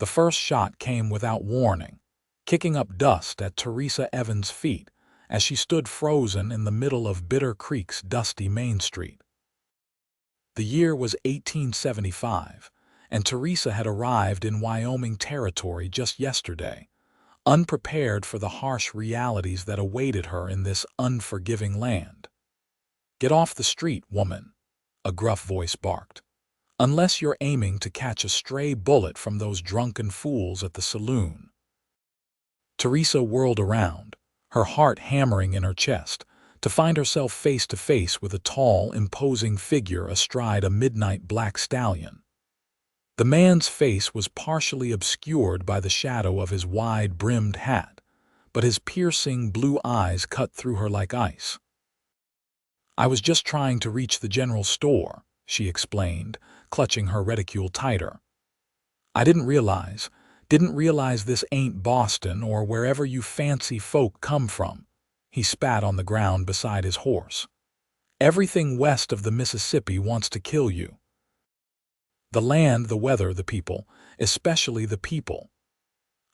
The first shot came without warning, kicking up dust at Teresa Evans' feet as she stood frozen in the middle of Bitter Creek's dusty Main Street. The year was 1875, and Teresa had arrived in Wyoming Territory just yesterday, unprepared for the harsh realities that awaited her in this unforgiving land. "Get off the street, woman," a gruff voice barked, "unless you're aiming to catch a stray bullet from those drunken fools at the saloon." Teresa whirled around, her heart hammering in her chest, to find herself face to face with a tall, imposing figure astride a midnight black stallion. The man's face was partially obscured by the shadow of his wide-brimmed hat, but his piercing blue eyes cut through her like ice. "I was just trying to reach the general store," she explained, clutching her reticule tighter. "I didn't realize this ain't Boston or wherever you fancy folk come from." He spat on the ground beside his horse. "Everything west of the Mississippi wants to kill you. The land, the weather, the people, especially the people."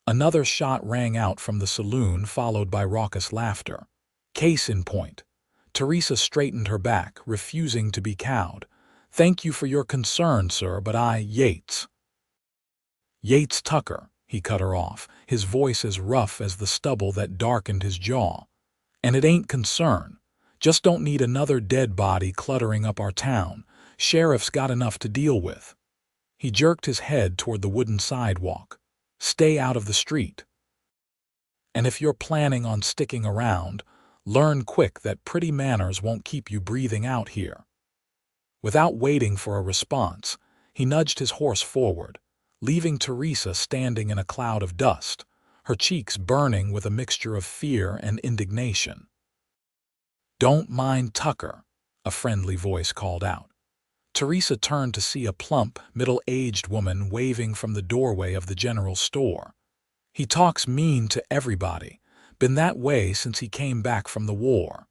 Another shot rang out from the saloon, followed by raucous laughter. Case in point. Teresa straightened her back, refusing to be cowed. "Thank you for your concern, sir, but Yates Tucker," he cut her off, his voice as rough as the stubble that darkened his jaw. "And it ain't concern. Just don't need another dead body cluttering up our town. Sheriff's got enough to deal with." He jerked his head toward the wooden sidewalk. "Stay out of the street. And if you're planning on sticking around, learn quick that pretty manners won't keep you breathing out here." Without waiting for a response, he nudged his horse forward, leaving Teresa standing in a cloud of dust, her cheeks burning with a mixture of fear and indignation. "Don't mind Tucker," a friendly voice called out. Teresa turned to see a plump, middle-aged woman waving from the doorway of the general store. "He talks mean to everybody. Been that way since he came back from the war."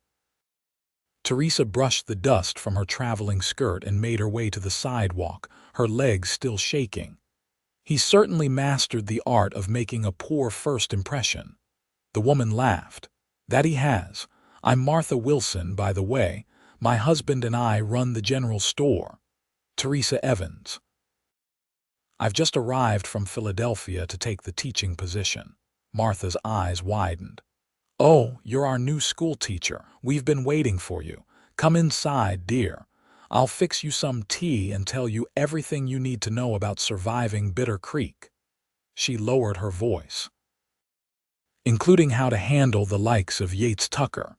Teresa brushed the dust from her traveling skirt and made her way to the sidewalk, her legs still shaking. "He certainly mastered the art of making a poor first impression." The woman laughed. "That he has. I'm Martha Wilson, by the way. My husband and I run the general store." Teresa Evans. "I've just arrived from Philadelphia to take the teaching position." Martha's eyes widened. "Oh, you're our new schoolteacher. We've been waiting for you. Come inside, dear. I'll fix you some tea and tell you everything you need to know about surviving Bitter Creek." She lowered her voice, "including how to handle the likes of Yates Tucker."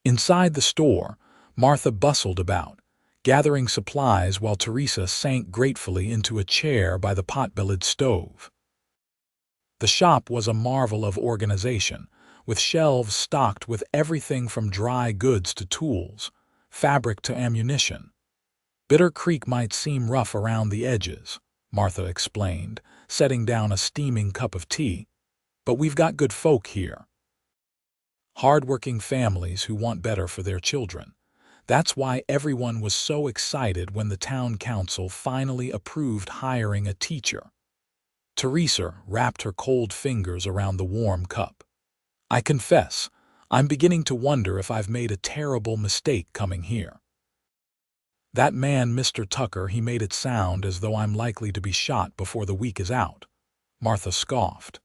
Inside the store, Martha bustled about, gathering supplies while Teresa sank gratefully into a chair by the pot-bellied stove. The shop was a marvel of organization, with shelves stocked with everything from dry goods to tools, fabric to ammunition. "Bitter Creek might seem rough around the edges," Martha explained, setting down a steaming cup of tea, "but we've got good folk here. Hard-working families who want better for their children. That's why everyone was so excited when the town council finally approved hiring a teacher." Teresa wrapped her cold fingers around the warm cup. "I confess, I'm beginning to wonder if I've made a terrible mistake coming here. That man, Mr. Tucker, he made it sound as though I'm likely to be shot before the week is out." Martha scoffed.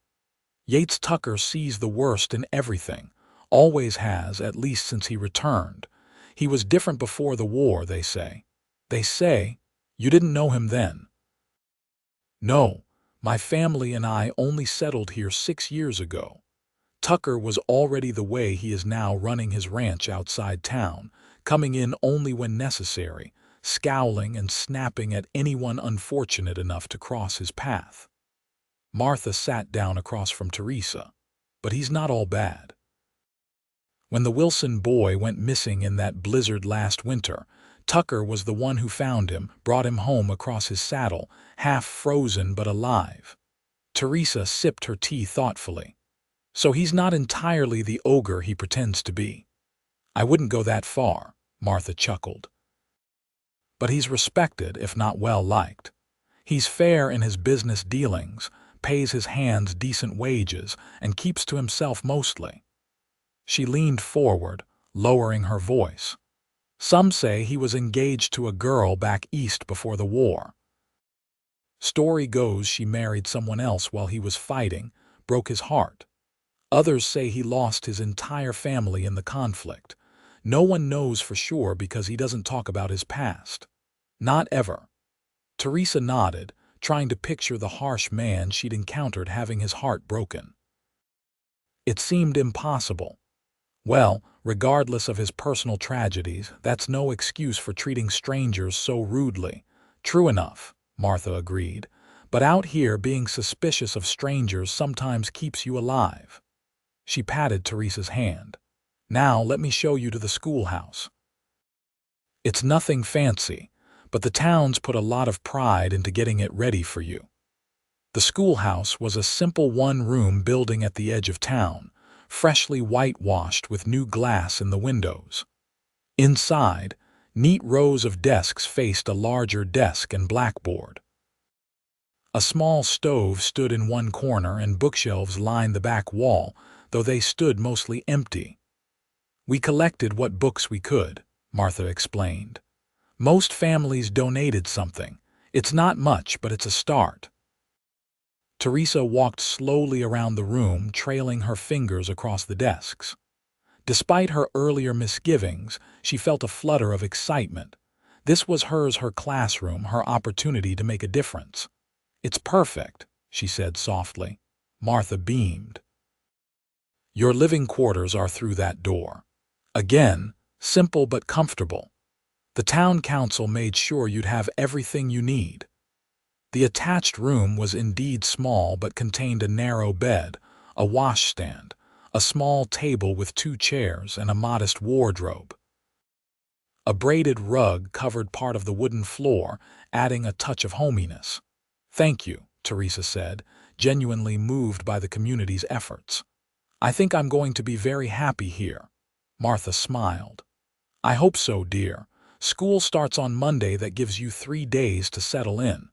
"Yates Tucker sees the worst in everything, always has, at least since he returned. He was different before the war, they say." "They say? You didn't know him then?" "No, my family and I only settled here 6 years ago. Tucker was already the way he is now, running his ranch outside town, coming in only when necessary, scowling and snapping at anyone unfortunate enough to cross his path." Martha sat down across from Teresa. "But he's not all bad. When the Wilson boy went missing in that blizzard last winter, Tucker was the one who found him, brought him home across his saddle, half frozen but alive." Teresa sipped her tea thoughtfully. "So he's not entirely the ogre he pretends to be." "I wouldn't go that far," Martha chuckled. "But he's respected, if not well liked. He's fair in his business dealings, pays his hands decent wages, and keeps to himself mostly." She leaned forward, lowering her voice. "Some say he was engaged to a girl back east before the war. Story goes she married someone else while he was fighting, broke his heart. Others say he lost his entire family in the conflict. No one knows for sure because he doesn't talk about his past. Not ever." Teresa nodded, trying to picture the harsh man she'd encountered having his heart broken. It seemed impossible. Well, regardless of his personal tragedies, that's no excuse for treating strangers so rudely. "True enough," Martha agreed, "but out here being suspicious of strangers sometimes keeps you alive." She patted Teresa's hand. "Now let me show you to the schoolhouse. It's nothing fancy, but the town's put a lot of pride into getting it ready for you." The schoolhouse was a simple one-room building at the edge of town, freshly whitewashed with new glass in the windows. Inside, neat rows of desks faced a larger desk and blackboard. A small stove stood in one corner and bookshelves lined the back wall, though they stood mostly empty. "We collected what books we could," Martha explained. "Most families donated something. It's not much, but it's a start." Teresa walked slowly around the room, trailing her fingers across the desks. Despite her earlier misgivings, she felt a flutter of excitement. This was her classroom, her opportunity to make a difference. "It's perfect," she said softly. Martha beamed. "Your living quarters are through that door. Again, simple but comfortable. The town council made sure you'd have everything you need." The attached room was indeed small but contained a narrow bed, a washstand, a small table with 2 chairs, and a modest wardrobe. A braided rug covered part of the wooden floor, adding a touch of hominess. "Thank you," Teresa said, genuinely moved by the community's efforts. "I think I'm going to be very happy here." Martha smiled. "I hope so, dear. School starts on Monday. That gives you 3 days to settle in.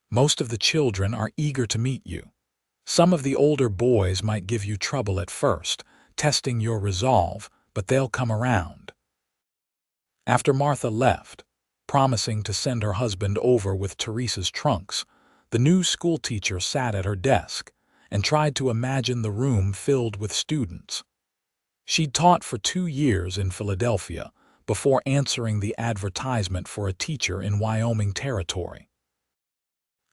Most of the children are eager to meet you. Some of the older boys might give you trouble at first, testing your resolve, but they'll come around." After Martha left, promising to send her husband over with Teresa's trunks, the new schoolteacher sat at her desk and tried to imagine the room filled with students. She'd taught for 2 years in Philadelphia before answering the advertisement for a teacher in Wyoming Territory.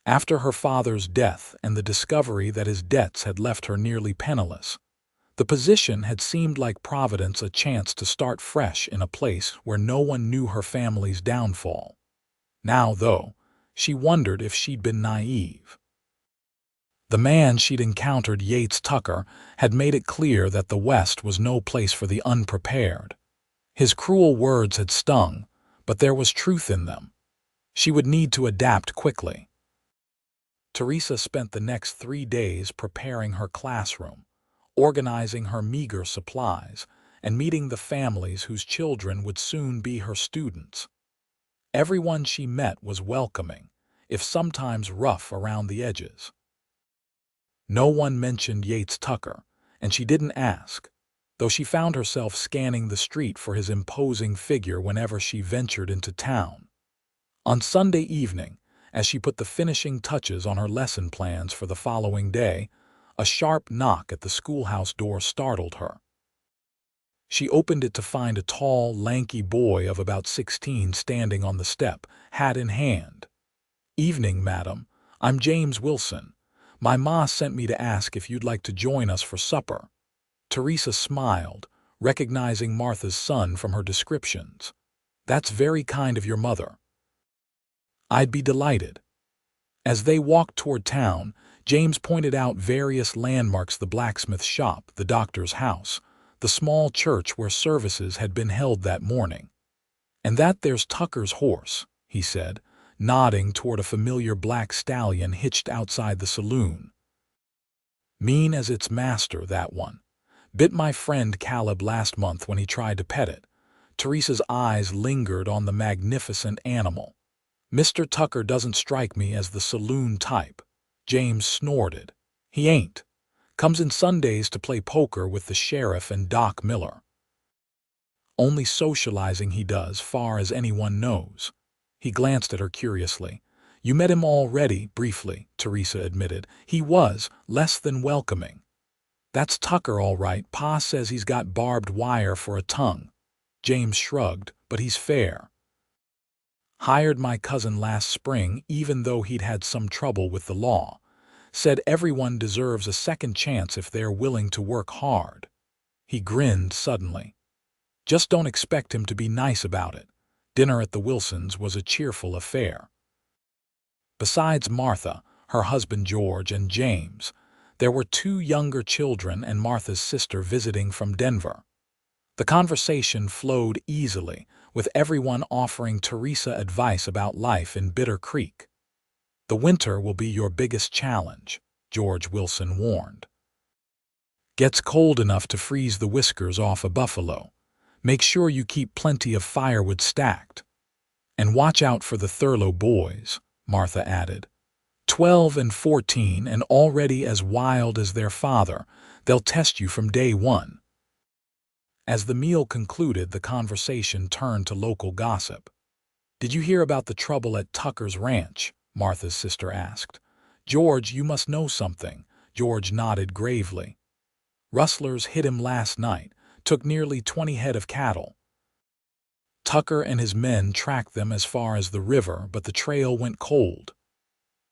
After her father's death and the discovery that his debts had left her nearly penniless, the position had seemed like Providence, a chance to start fresh in a place where no one knew her family's downfall. Now, though, she wondered if she'd been naive. The man she'd encountered, Yates Tucker, had made it clear that the West was no place for the unprepared. His cruel words had stung, but there was truth in them. She would need to adapt quickly. Teresa spent the next 3 days preparing her classroom, organizing her meager supplies, and meeting the families whose children would soon be her students. Everyone she met was welcoming, if sometimes rough around the edges. No one mentioned Yates Tucker, and she didn't ask, though she found herself scanning the street for his imposing figure whenever she ventured into town. On Sunday evening, as she put the finishing touches on her lesson plans for the following day, a sharp knock at the schoolhouse door startled her. She opened it to find a tall, lanky boy of about 16 standing on the step, hat in hand. "Evening, madam. I'm James Wilson. My ma sent me to ask if you'd like to join us for supper." Teresa smiled, recognizing Martha's son from her descriptions. "That's very kind of your mother." "I'd be delighted." As they walked toward town, James pointed out various landmarks: the blacksmith shop, the doctor's house, the small church where services had been held that morning. "And that there's Tucker's horse," he said, nodding toward a familiar black stallion hitched outside the saloon. "Mean as its master, that one. Bit my friend Caleb last month when he tried to pet it." Teresa's eyes lingered on the magnificent animal. Mr. Tucker doesn't strike me as the saloon type. James snorted. He ain't. Comes in Sundays to play poker with the sheriff and Doc Miller. Only socializing he does, far as anyone knows. He glanced at her curiously. You met him already, briefly, Teresa admitted. He was less than welcoming. That's Tucker, all right. Pa says he's got barbed wire for a tongue. James shrugged, but he's fair. Hired my cousin last spring, even though he'd had some trouble with the law. Said everyone deserves a second chance if they're willing to work hard. He grinned suddenly. Just don't expect him to be nice about it. Dinner at the Wilsons was a cheerful affair. Besides Martha, her husband George, and James, there were 2 younger children and Martha's sister visiting from Denver. The conversation flowed easily, with everyone offering Teresa advice about life in Bitter Creek. The winter will be your biggest challenge, George Wilson warned. Gets cold enough to freeze the whiskers off a buffalo. Make sure you keep plenty of firewood stacked. And watch out for the Thurlow boys, Martha added. 12 and 14 and already as wild as their father. They'll test you from day one. As the meal concluded, the conversation turned to local gossip. Did you hear about the trouble at Tucker's ranch? Martha's sister asked. George, you must know something. George nodded gravely. Rustlers hit him last night, took nearly 20 head of cattle. Tucker and his men tracked them as far as the river, but the trail went cold.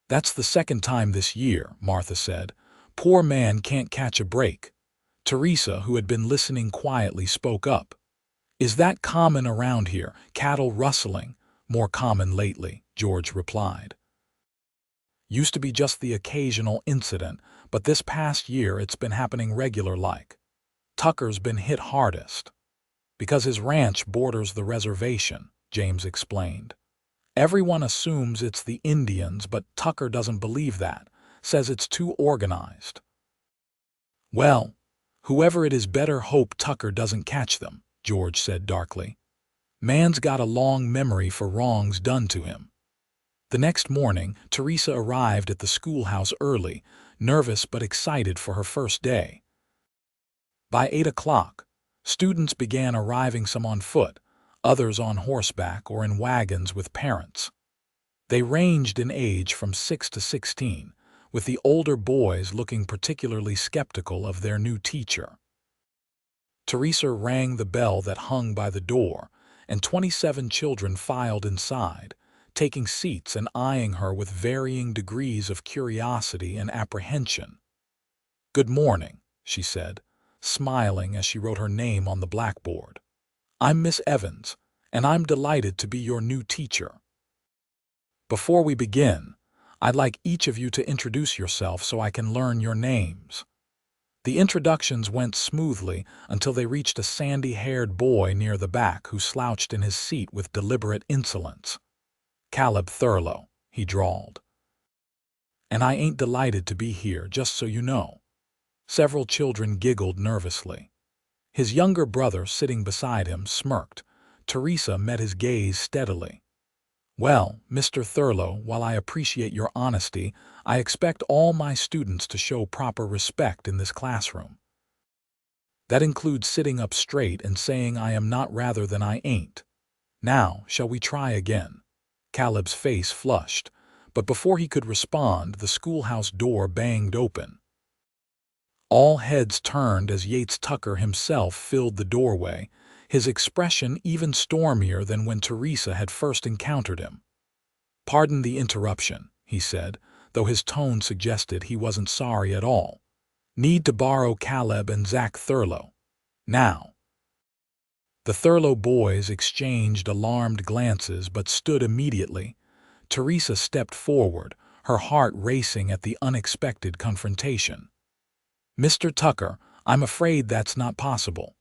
That's the second time this year, Martha said. Poor man can't catch a break. Teresa, who had been listening quietly, spoke up. Is that common around here, cattle rustling? More common lately, George replied. Used to be just the occasional incident, but this past year it's been happening regular like. Tucker's been hit hardest. Because his ranch borders the reservation, James explained. Everyone assumes it's the Indians, but Tucker doesn't believe that, says it's too organized. Well, whoever it is better hope Tucker doesn't catch them, George said darkly. Man's got a long memory for wrongs done to him. The next morning, Teresa arrived at the schoolhouse early, nervous but excited for her first day. By 8 o'clock, students began arriving, some on foot, others on horseback or in wagons with parents. They ranged in age from 6 to 16, with the older boys looking particularly skeptical of their new teacher. Teresa rang the bell that hung by the door, and 27 children filed inside, taking seats and eyeing her with varying degrees of curiosity and apprehension. Good morning, she said, smiling as she wrote her name on the blackboard. I'm Miss Evans, and I'm delighted to be your new teacher. Before we begin, I'd like each of you to introduce yourself so I can learn your names. The introductions went smoothly until they reached a sandy-haired boy near the back who slouched in his seat with deliberate insolence. Caleb Thurlow, he drawled. And I ain't delighted to be here, just so you know. Several children giggled nervously. His younger brother, sitting beside him, smirked. Teresa met his gaze steadily. Well, Mr. Thurlow, while I appreciate your honesty, I expect all my students to show proper respect in this classroom. That includes sitting up straight and saying I am not rather than I ain't. Now, shall we try again? Caleb's face flushed, but before he could respond, the schoolhouse door banged open. All heads turned as Yates Tucker himself filled the doorway, his expression even stormier than when Teresa had first encountered him. Pardon the interruption, he said, though his tone suggested he wasn't sorry at all. Need to borrow Caleb and Zach Thurlow. Now. The Thurlow boys exchanged alarmed glances but stood immediately. Teresa stepped forward, her heart racing at the unexpected confrontation. Mr. Tucker, I'm afraid that's not possible.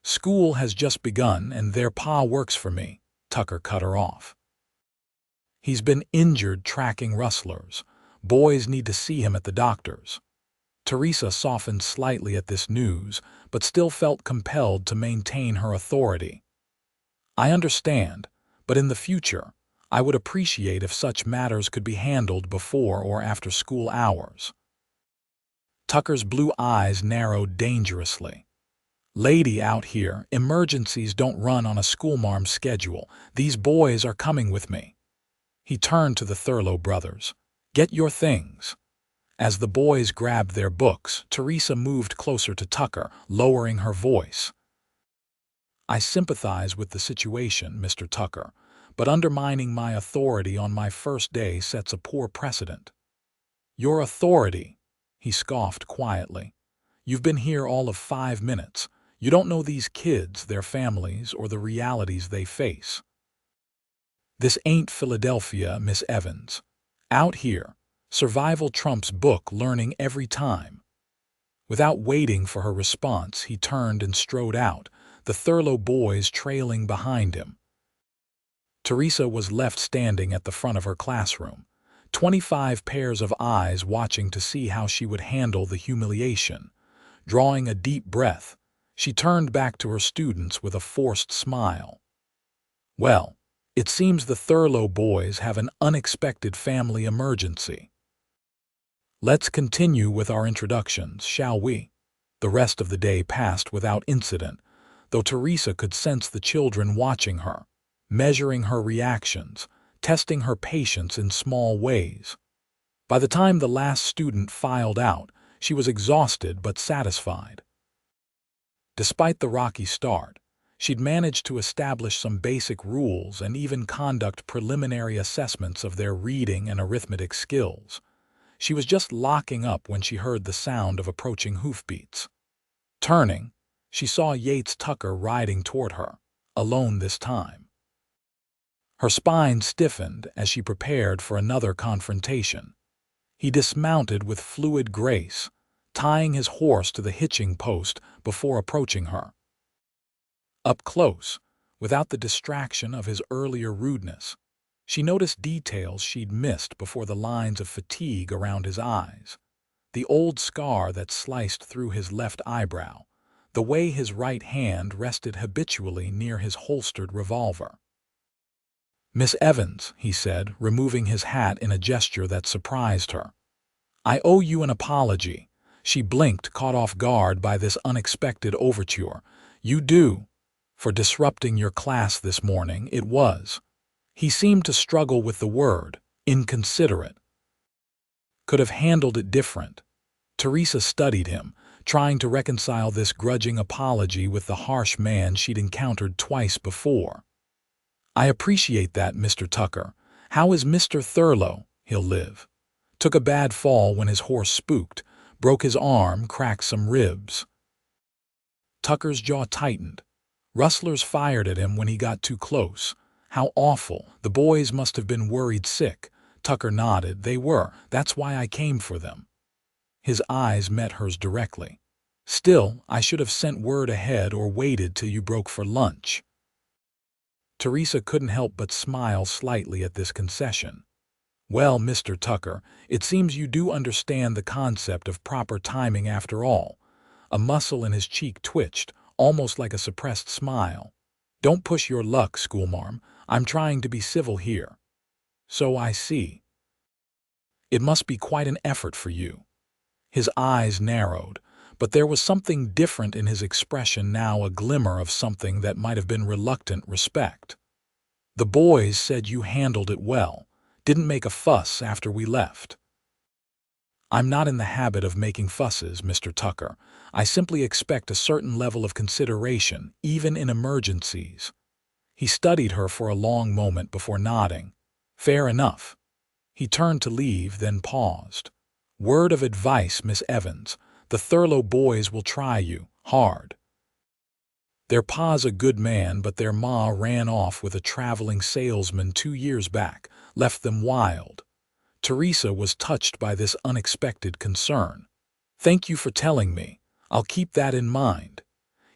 School has just begun and their pa works for me, Tucker cut her off. He's been injured tracking rustlers. Boys need to see him at the doctor's. Teresa softened slightly at this news, but still felt compelled to maintain her authority. I understand, but in the future, I would appreciate if such matters could be handled before or after school hours." Tucker's blue eyes narrowed dangerously. "Lady out here, emergencies don't run on a schoolmarm's schedule. These boys are coming with me." He turned to the Thurlow brothers. "Get your things." As the boys grabbed their books, Teresa moved closer to Tucker, lowering her voice. "I sympathize with the situation, Mr. Tucker, but undermining my authority on my first day sets a poor precedent." "Your authority?" he scoffed quietly. "You've been here all of 5 minutes. You don't know these kids, their families, or the realities they face. This ain't Philadelphia, Miss Evans. Out here, survival trumps book learning every time." Without waiting for her response, he turned and strode out, the Thurlow boys trailing behind him. Teresa was left standing at the front of her classroom, 25 pairs of eyes watching to see how she would handle the humiliation. Drawing a deep breath, she turned back to her students with a forced smile. "Well, it seems the Thurlow boys have an unexpected family emergency. Let's continue with our introductions, shall we?" The rest of the day passed without incident, though Teresa could sense the children watching her, measuring her reactions, testing her patience in small ways. By the time the last student filed out, she was exhausted but satisfied. Despite the rocky start, she'd managed to establish some basic rules and even conduct preliminary assessments of their reading and arithmetic skills. She was just locking up when she heard the sound of approaching hoofbeats. Turning, she saw Yates Tucker riding toward her, alone this time. Her spine stiffened as she prepared for another confrontation. He dismounted with fluid grace, tying his horse to the hitching post before approaching her. Up close, without the distraction of his earlier rudeness, she noticed details she'd missed before: the lines of fatigue around his eyes, the old scar that sliced through his left eyebrow, the way his right hand rested habitually near his holstered revolver. "Miss Evans," he said, removing his hat in a gesture that surprised her. "I owe you an apology." She blinked, caught off guard by this unexpected overture. "You do. For disrupting your class this morning, it was." He seemed to struggle with the word, inconsiderate. "Could have handled it different." Teresa studied him, trying to reconcile this grudging apology with the harsh man she'd encountered twice before. "I appreciate that, Mr. Tucker. How is Mr. Thurlow? He'll live." "Took a bad fall when his horse spooked, broke his arm, cracked some ribs." Tucker's jaw tightened. Rustlers fired at him when he got too close. How awful. The boys must have been worried sick. Tucker nodded. "They were. That's why I came for them." His eyes met hers directly. "Still, I should have sent word ahead or waited till you broke for lunch." Teresa couldn't help but smile slightly at this concession. "Well, Mr. Tucker, it seems you do understand the concept of proper timing after all." A muscle in his cheek twitched, almost like a suppressed smile. "Don't push your luck, schoolmarm. I'm trying to be civil here." "So I see. It must be quite an effort for you." His eyes narrowed, but there was something different in his expression now, a glimmer of something that might have been reluctant respect. "The boys said you handled it well. Didn't make a fuss after we left." "I'm not in the habit of making fusses, Mr. Tucker. I simply expect a certain level of consideration, even in emergencies." He studied her for a long moment before nodding. "Fair enough." He turned to leave, then paused. "Word of advice, Miss Evans. The Thurlow boys will try you hard. Their pa's a good man, but their ma ran off with a traveling salesman 2 years back, left them wild." Teresa was touched by this unexpected concern. "Thank you for telling me. I'll keep that in mind."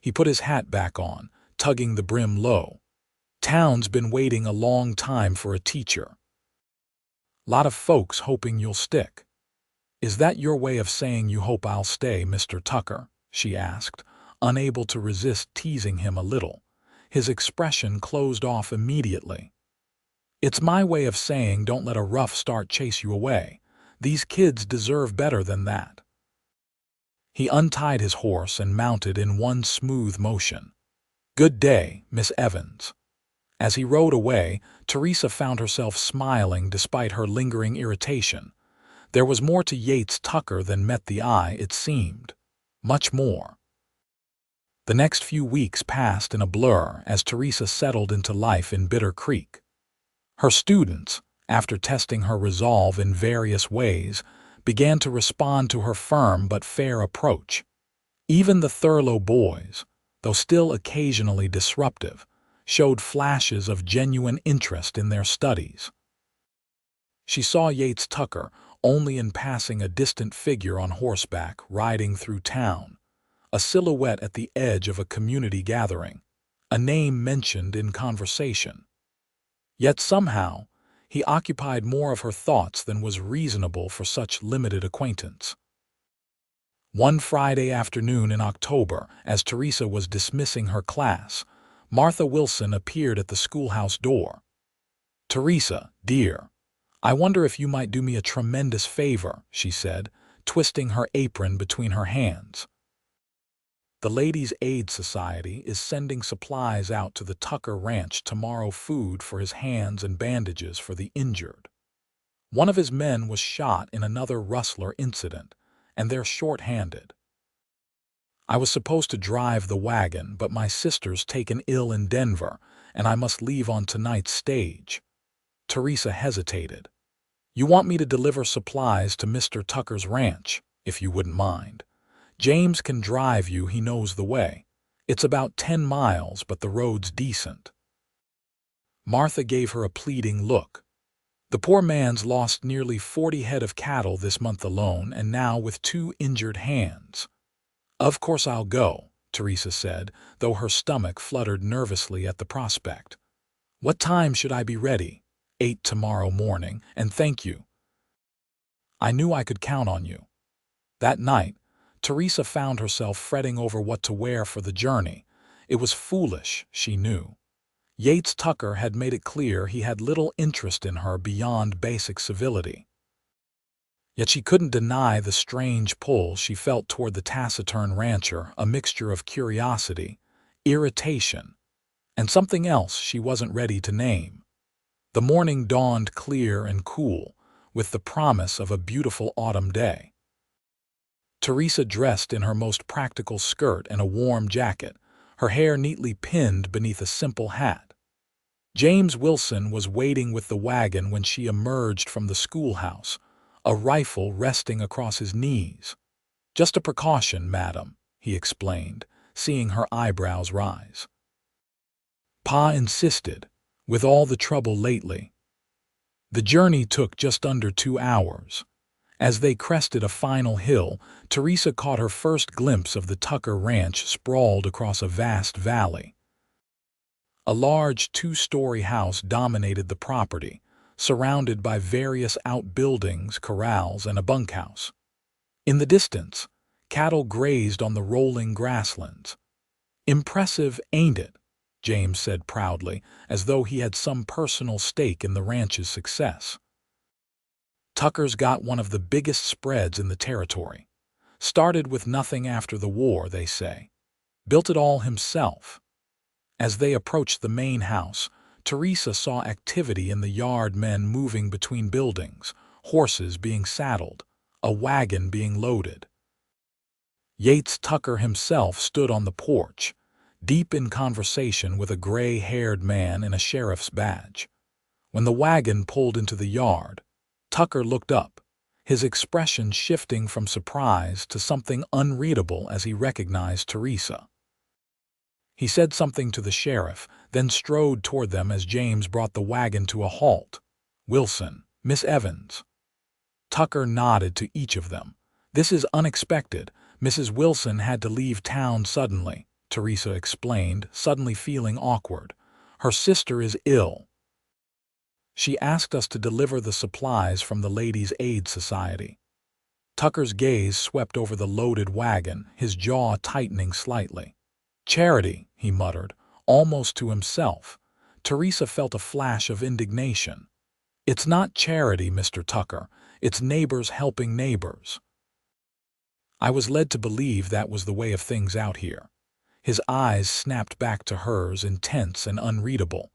He put his hat back on, tugging the brim low. "Town's been waiting a long time for a teacher. Lot of folks hoping you'll stick." "Is that your way of saying you hope I'll stay, Mr. Tucker?" she asked, unable to resist teasing him a little. His expression closed off immediately. It's my way of saying don't let a rough start chase you away. These kids deserve better than that. He untied his horse and mounted in one smooth motion. Good day, Miss Evans. As he rode away, Teresa found herself smiling despite her lingering irritation. There was more to Yates Tucker than met the eye, it seemed. Much more. The next few weeks passed in a blur as Teresa settled into life in Bitter Creek. Her students, after testing her resolve in various ways, began to respond to her firm but fair approach. Even the Thurlow boys, though still occasionally disruptive, showed flashes of genuine interest in their studies. She saw Yates Tucker only in passing, a distant figure on horseback riding through town, a silhouette at the edge of a community gathering, a name mentioned in conversation. Yet somehow, he occupied more of her thoughts than was reasonable for such limited acquaintance. One Friday afternoon in October, as Teresa was dismissing her class, Martha Wilson appeared at the schoolhouse door. "Teresa, dear, I wonder if you might do me a tremendous favor," she said, twisting her apron between her hands. "The Ladies' Aid Society is sending supplies out to the Tucker Ranch tomorrow, food for his hands and bandages for the injured. One of his men was shot in another rustler incident, and they're short-handed. I was supposed to drive the wagon, but my sister's taken ill in Denver, and I must leave on tonight's stage." Teresa hesitated. "You want me to deliver supplies to Mr. Tucker's ranch, if you wouldn't mind. James can drive you, he knows the way. It's about 10 miles, but the road's decent." Martha gave her a pleading look. The poor man's lost nearly 40 head of cattle this month alone, and now with 2 injured hands. "Of course I'll go," Teresa said, though her stomach fluttered nervously at the prospect. "What time should I be ready?" "8 tomorrow morning, and thank you. I knew I could count on you." That night, Teresa found herself fretting over what to wear for the journey. It was foolish, she knew. Yates Tucker had made it clear he had little interest in her beyond basic civility. Yet she couldn't deny the strange pull she felt toward the taciturn rancher, a mixture of curiosity, irritation, and something else she wasn't ready to name. The morning dawned clear and cool, with the promise of a beautiful autumn day. Teresa dressed in her most practical skirt and a warm jacket, her hair neatly pinned beneath a simple hat. James Wilson was waiting with the wagon when she emerged from the schoolhouse, a rifle resting across his knees. "Just a precaution, madam," he explained, seeing her eyebrows rise. Pa insisted, with all the trouble lately. The journey took just under 2 hours. As they crested a final hill, Teresa caught her first glimpse of the Tucker Ranch sprawled across a vast valley. A large 2-story house dominated the property, surrounded by various outbuildings, corrals, and a bunkhouse. In the distance, cattle grazed on the rolling grasslands. "Impressive, ain't it?" James said proudly, as though he had some personal stake in the ranch's success. "Tucker's got one of the biggest spreads in the territory. Started with nothing after the war, they say. Built it all himself." As they approached the main house, Teresa saw activity in the yard, men moving between buildings, horses being saddled, a wagon being loaded. Yates Tucker himself stood on the porch, deep in conversation with a gray-haired man in a sheriff's badge. When the wagon pulled into the yard, Tucker looked up, his expression shifting from surprise to something unreadable as he recognized Teresa. He said something to the sheriff, then strode toward them as James brought the wagon to a halt. "Wilson, Miss Evans." Tucker nodded to each of them. "This is unexpected. Mrs. Wilson had to leave town suddenly," Teresa explained, suddenly feeling awkward. "Her sister is ill. She asked us to deliver the supplies from the Ladies' Aid Society." Tucker's gaze swept over the loaded wagon, his jaw tightening slightly. "Charity," he muttered, almost to himself. Teresa felt a flash of indignation. It's not charity, Mr. Tucker. It's neighbors helping neighbors. I was led to believe that was the way of things out here. His eyes snapped back to hers, intense and unreadable.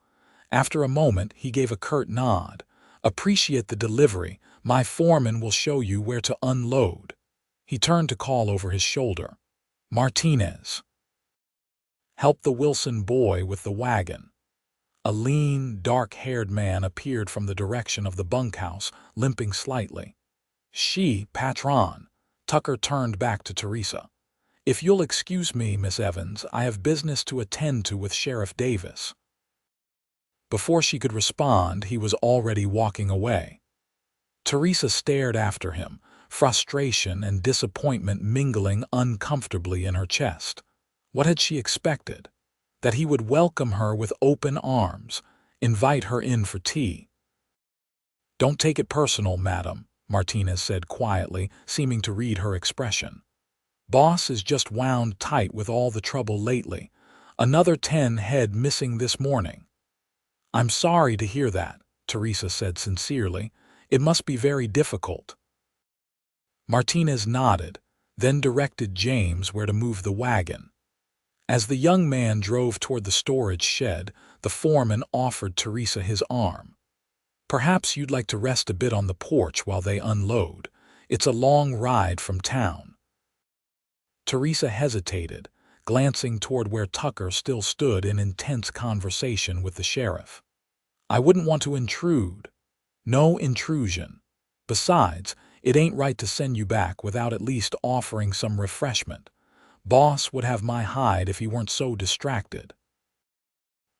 After a moment, he gave a curt nod. Appreciate the delivery. My foreman will show you where to unload. He turned to call over his shoulder. Martinez. Help the Wilson boy with the wagon. A lean, dark-haired man appeared from the direction of the bunkhouse, limping slightly. Patron. Tucker turned back to Teresa. If you'll excuse me, Miss Evans, I have business to attend to with Sheriff Davis. Before she could respond, he was already walking away. Teresa stared after him, frustration and disappointment mingling uncomfortably in her chest. What had she expected? That he would welcome her with open arms, invite her in for tea. Don't take it personal, madam, Martinez said quietly, seeming to read her expression. Boss is just wound tight with all the trouble lately. Another 10 head missing this morning. I'm sorry to hear that, Teresa said sincerely. It must be very difficult. Martinez nodded, then directed James where to move the wagon. As the young man drove toward the storage shed, the foreman offered Teresa his arm. Perhaps you'd like to rest a bit on the porch while they unload. It's a long ride from town. Teresa hesitated, glancing toward where Tucker still stood in intense conversation with the sheriff. I wouldn't want to intrude. No intrusion. Besides, it ain't right to send you back without at least offering some refreshment. Boss would have my hide if he weren't so distracted.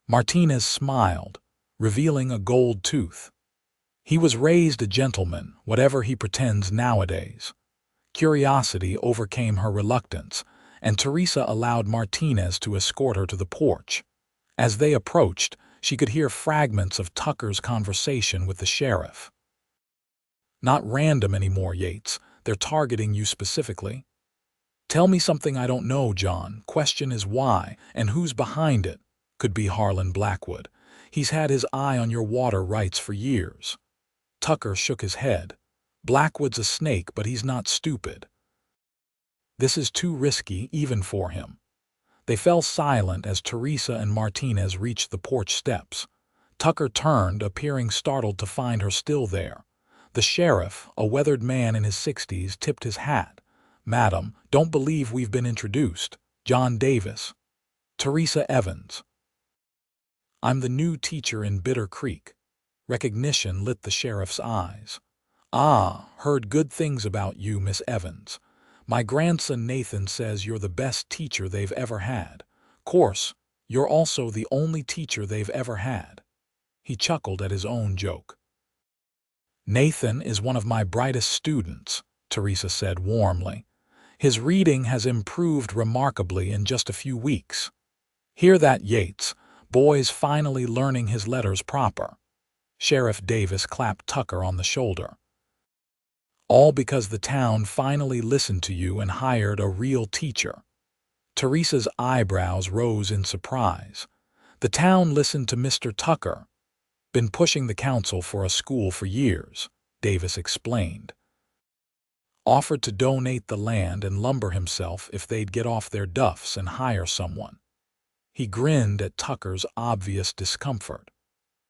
Martinez smiled, revealing a gold tooth. He was raised a gentleman, whatever he pretends nowadays. Curiosity overcame her reluctance, and Teresa allowed Martinez to escort her to the porch. As they approached, she could hear fragments of Tucker's conversation with the sheriff. Not random anymore, Yates. They're targeting you specifically. Tell me something I don't know, John. Question is why, and who's behind it? Could be Harlan Blackwood. He's had his eye on your water rights for years. Tucker shook his head. Blackwood's a snake, but he's not stupid. This is too risky, even for him. They fell silent as Teresa and Martinez reached the porch steps. Tucker turned, appearing startled to find her still there. The sheriff, a weathered man in his 60s, tipped his hat. Madam, don't believe we've been introduced. John Davis. Teresa Evans. I'm the new teacher in Bitter Creek. Recognition lit the sheriff's eyes. Ah, heard good things about you, Miss Evans. My grandson Nathan says you're the best teacher they've ever had. Course, you're also the only teacher they've ever had. He chuckled at his own joke. Nathan is one of my brightest students, Teresa said warmly. His reading has improved remarkably in just a few weeks. Hear that, Yates? Boy's finally learning his letters proper. Sheriff Davis clapped Tucker on the shoulder. All because the town finally listened to you and hired a real teacher. Teresa's eyebrows rose in surprise. The town listened to Mr. Tucker. Been pushing the council for a school for years, Davis explained. Offered to donate the land and lumber himself if they'd get off their duffs and hire someone. He grinned at Tucker's obvious discomfort.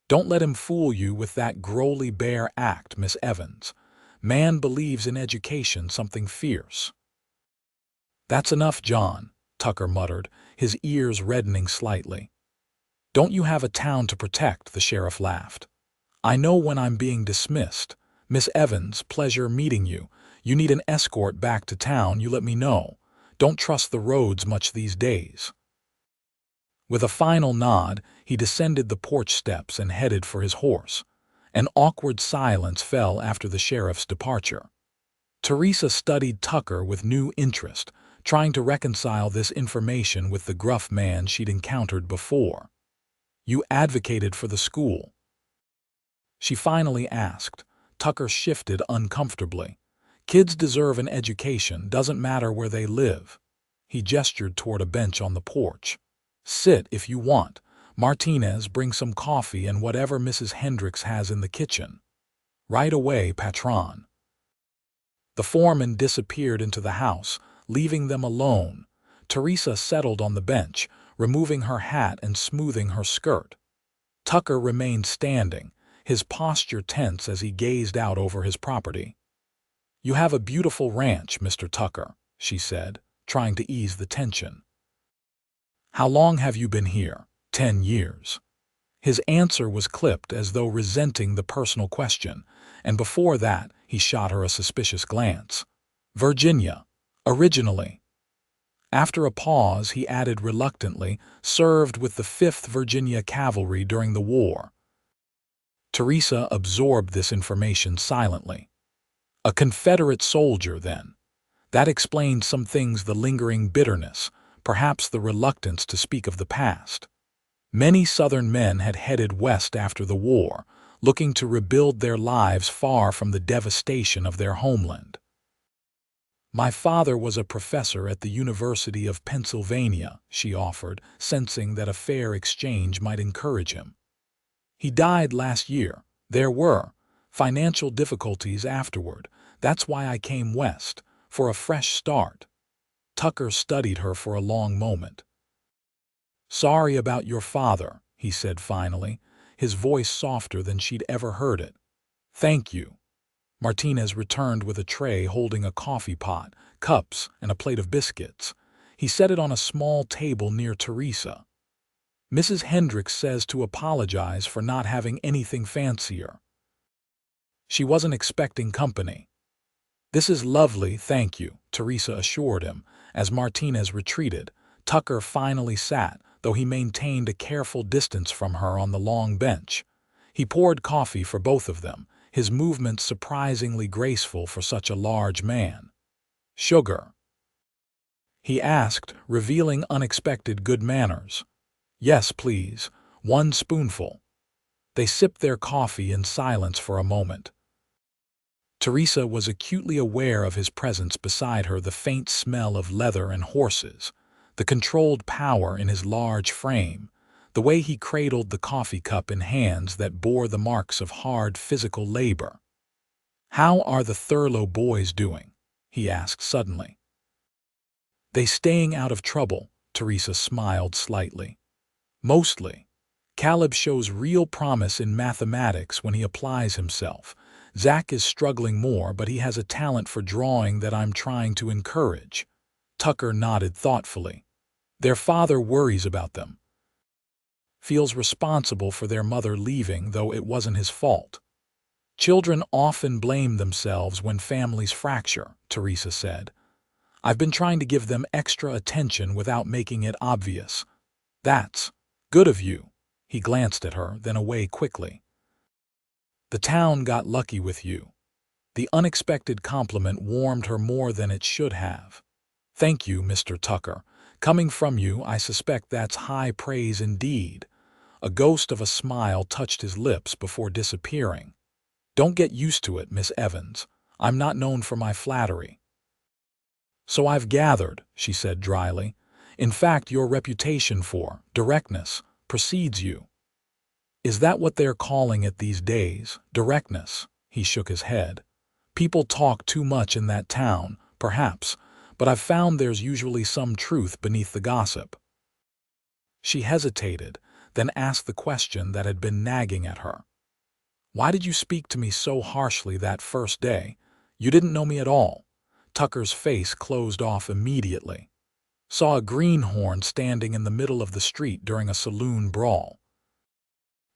Don't let him fool you with that growly bare act, Miss Evans. Man believes in education something fierce. That's enough, John, Tucker muttered, his ears reddening slightly. Don't you have a town to protect? The sheriff laughed. I know when I'm being dismissed. Miss Evans, pleasure meeting you. You need an escort back to town, you let me know. Don't trust the roads much these days. With a final nod, he descended the porch steps and headed for his horse. An awkward silence fell after the sheriff's departure. Teresa studied Tucker with new interest, trying to reconcile this information with the gruff man she'd encountered before. You advocated for the school. She finally asked. Tucker shifted uncomfortably. Kids deserve an education, doesn't matter where they live. He gestured toward a bench on the porch. Sit if you want. Martinez, bring some coffee and whatever Mrs. Hendricks has in the kitchen. Right away, patron. The foreman disappeared into the house, leaving them alone. Teresa settled on the bench, removing her hat and smoothing her skirt. Tucker remained standing, his posture tense as he gazed out over his property. "You have a beautiful ranch, Mr. Tucker," she said, trying to ease the tension. "How long have you been here?" 10 years. His answer was clipped as though resenting the personal question, and before that he shot her a suspicious glance. "Virginia, originally." After a pause, he added reluctantly, "Served with the 5th Virginia Cavalry during the war." Teresa absorbed this information silently. A Confederate soldier, then. That explained some things: the lingering bitterness, perhaps the reluctance to speak of the past. Many Southern men had headed west after the war, looking to rebuild their lives far from the devastation of their homeland. "My father was a professor at the University of Pennsylvania," she offered, sensing that a fair exchange might encourage him. "He died last year. There were financial difficulties afterward. That's why I came west, for a fresh start." Tucker studied her for a long moment. "Sorry about your father," he said finally, his voice softer than she'd ever heard it. "Thank you." Martinez returned with a tray holding a coffee pot, cups, and a plate of biscuits. He set it on a small table near Teresa. "Mrs. Hendricks says to apologize for not having anything fancier. She wasn't expecting company." "This is lovely, thank you," Teresa assured him. As Martinez retreated, Tucker finally sat, though he maintained a careful distance from her on the long bench. He poured coffee for both of them, his movements surprisingly graceful for such a large man. "Sugar?" he asked, revealing unexpected good manners. "Yes, please. 1 spoonful." They sipped their coffee in silence for a moment. Teresa was acutely aware of his presence beside her, the faint smell of leather and horses, the controlled power in his large frame, the way he cradled the coffee cup in hands that bore the marks of hard physical labor. "How are the Thurlow boys doing?" he asked suddenly. "They staying out of trouble?" Teresa smiled slightly. "Mostly. Caleb shows real promise in mathematics when he applies himself. Zach is struggling more, but he has a talent for drawing that I'm trying to encourage." Tucker nodded thoughtfully. "Their father worries about them. Feels responsible for their mother leaving, though it wasn't his fault." "Children often blame themselves when families fracture," Teresa said. "I've been trying to give them extra attention without making it obvious." "That's good of you." He glanced at her, then away quickly. "The town got lucky with you." The unexpected compliment warmed her more than it should have. "Thank you, Mr. Tucker. Coming from you, I suspect that's high praise indeed." A ghost of a smile touched his lips before disappearing. "Don't get used to it, Miss Evans. I'm not known for my flattery." "So I've gathered," she said dryly. "In fact, your reputation for directness precedes you." "Is that what they're calling it these days, directness?" He shook his head. "People talk too much in that town, perhaps, but I've found there's usually some truth beneath the gossip." She hesitated, then asked the question that had been nagging at her. "Why did you speak to me so harshly that first day? You didn't know me at all." Tucker's face closed off immediately. "Saw a greenhorn standing in the middle of the street during a saloon brawl.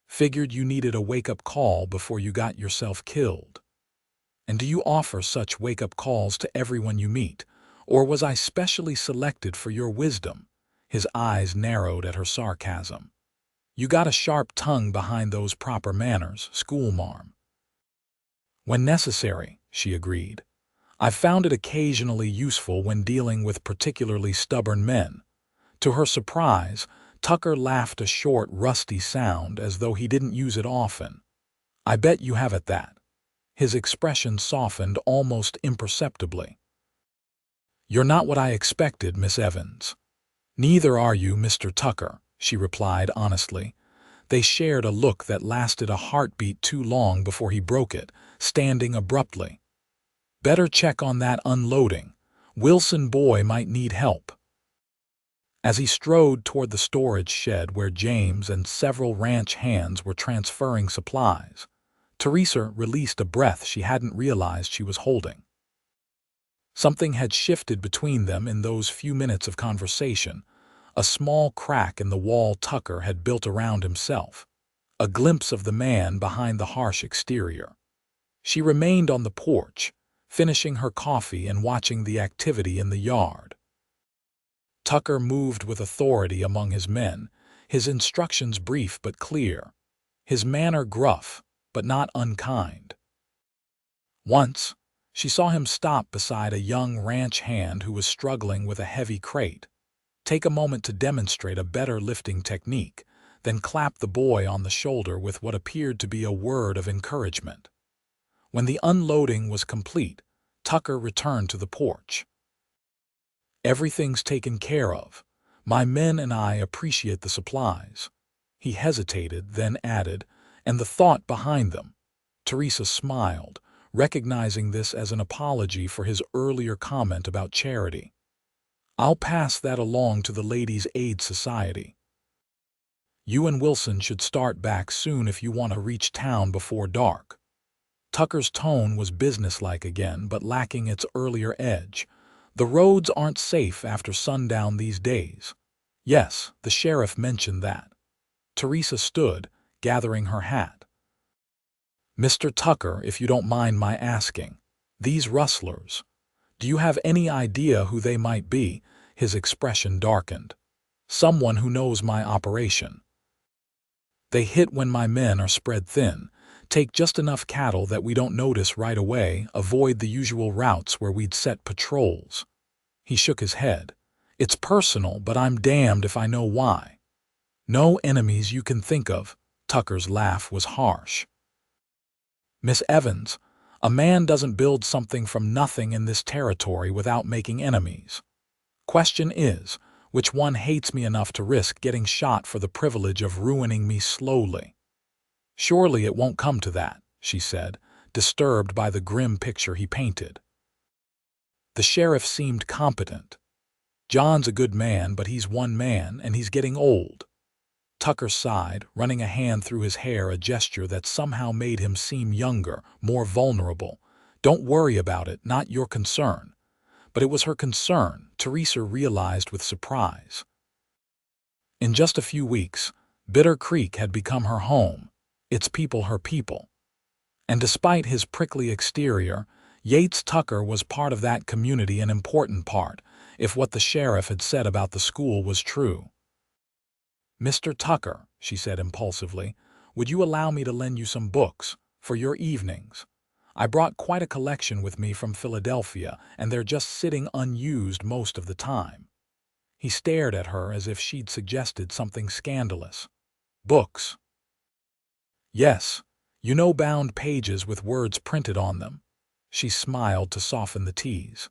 Figured you needed a wake-up call before you got yourself killed." "And do you offer such wake-up calls to everyone you meet? Or was I specially selected for your wisdom?" His eyes narrowed at her sarcasm. "You got a sharp tongue behind those proper manners, schoolmarm." "When necessary," she agreed. "I've found it occasionally useful when dealing with particularly stubborn men." To her surprise, Tucker laughed a short, rusty sound as though he didn't use it often. "I bet you have at that." His expression softened almost imperceptibly. "You're not what I expected, Miss Evans." "Neither are you, Mr. Tucker." she replied honestly. They shared a look that lasted a heartbeat too long before he broke it, standing abruptly. Better check on that unloading. Wilson boy might need help. As he strode toward the storage shed where James and several ranch hands were transferring supplies, Teresa released a breath she hadn't realized she was holding. Something had shifted between them in those few minutes of conversation, a small crack in the wall Tucker had built around himself, a glimpse of the man behind the harsh exterior. She remained on the porch, finishing her coffee and watching the activity in the yard. Tucker moved with authority among his men, his instructions brief but clear, his manner gruff but not unkind. Once, she saw him stop beside a young ranch hand who was struggling with a heavy crate, take a moment to demonstrate a better lifting technique, then clap the boy on the shoulder with what appeared to be a word of encouragement. When the unloading was complete, Tucker returned to the porch. "Everything's taken care of. My men and I appreciate the supplies." He hesitated, then added, "and the thought behind them." Teresa smiled, recognizing this as an apology for his earlier comment about charity. "I'll pass that along to the Ladies' Aid Society. You and Wilson should start back soon if you want to reach town before dark." Tucker's tone was businesslike again, but lacking its earlier edge. "The roads aren't safe after sundown these days." "Yes, the sheriff mentioned that." Teresa stood, gathering her hat. "Mr. Tucker, if you don't mind my asking, these rustlers, do you have any idea who they might be?" His expression darkened. "Someone who knows my operation." "They hit when my men are spread thin, take just enough cattle that we don't notice right away, avoid the usual routes where we'd set patrols." He shook his head. "It's personal, but I'm damned if I know why." "No enemies you can think of." Tucker's laugh was harsh. "Miss Evans, a man doesn't build something from nothing in this territory without making enemies. Question is, which one hates me enough to risk getting shot for the privilege of ruining me slowly?" "Surely it won't come to that," she said, disturbed by the grim picture he painted. The sheriff seemed competent. "John's a good man, but he's one man, and he's getting old." Tucker sighed, running a hand through his hair, a gesture that somehow made him seem younger, more vulnerable. "Don't worry about it, not your concern." But it was her concern, Teresa realized with surprise. In just a few weeks, Bitter Creek had become her home, its people her people. And despite his prickly exterior, Yates Tucker was part of that community, an important part, if what the sheriff had said about the school was true. "Mr. Tucker," she said impulsively, "would you allow me to lend you some books for your evenings? I brought quite a collection with me from Philadelphia, and they're just sitting unused most of the time." He stared at her as if she'd suggested something scandalous. "Books?" "Yes, you know, bound pages with words printed on them." She smiled to soften the tease.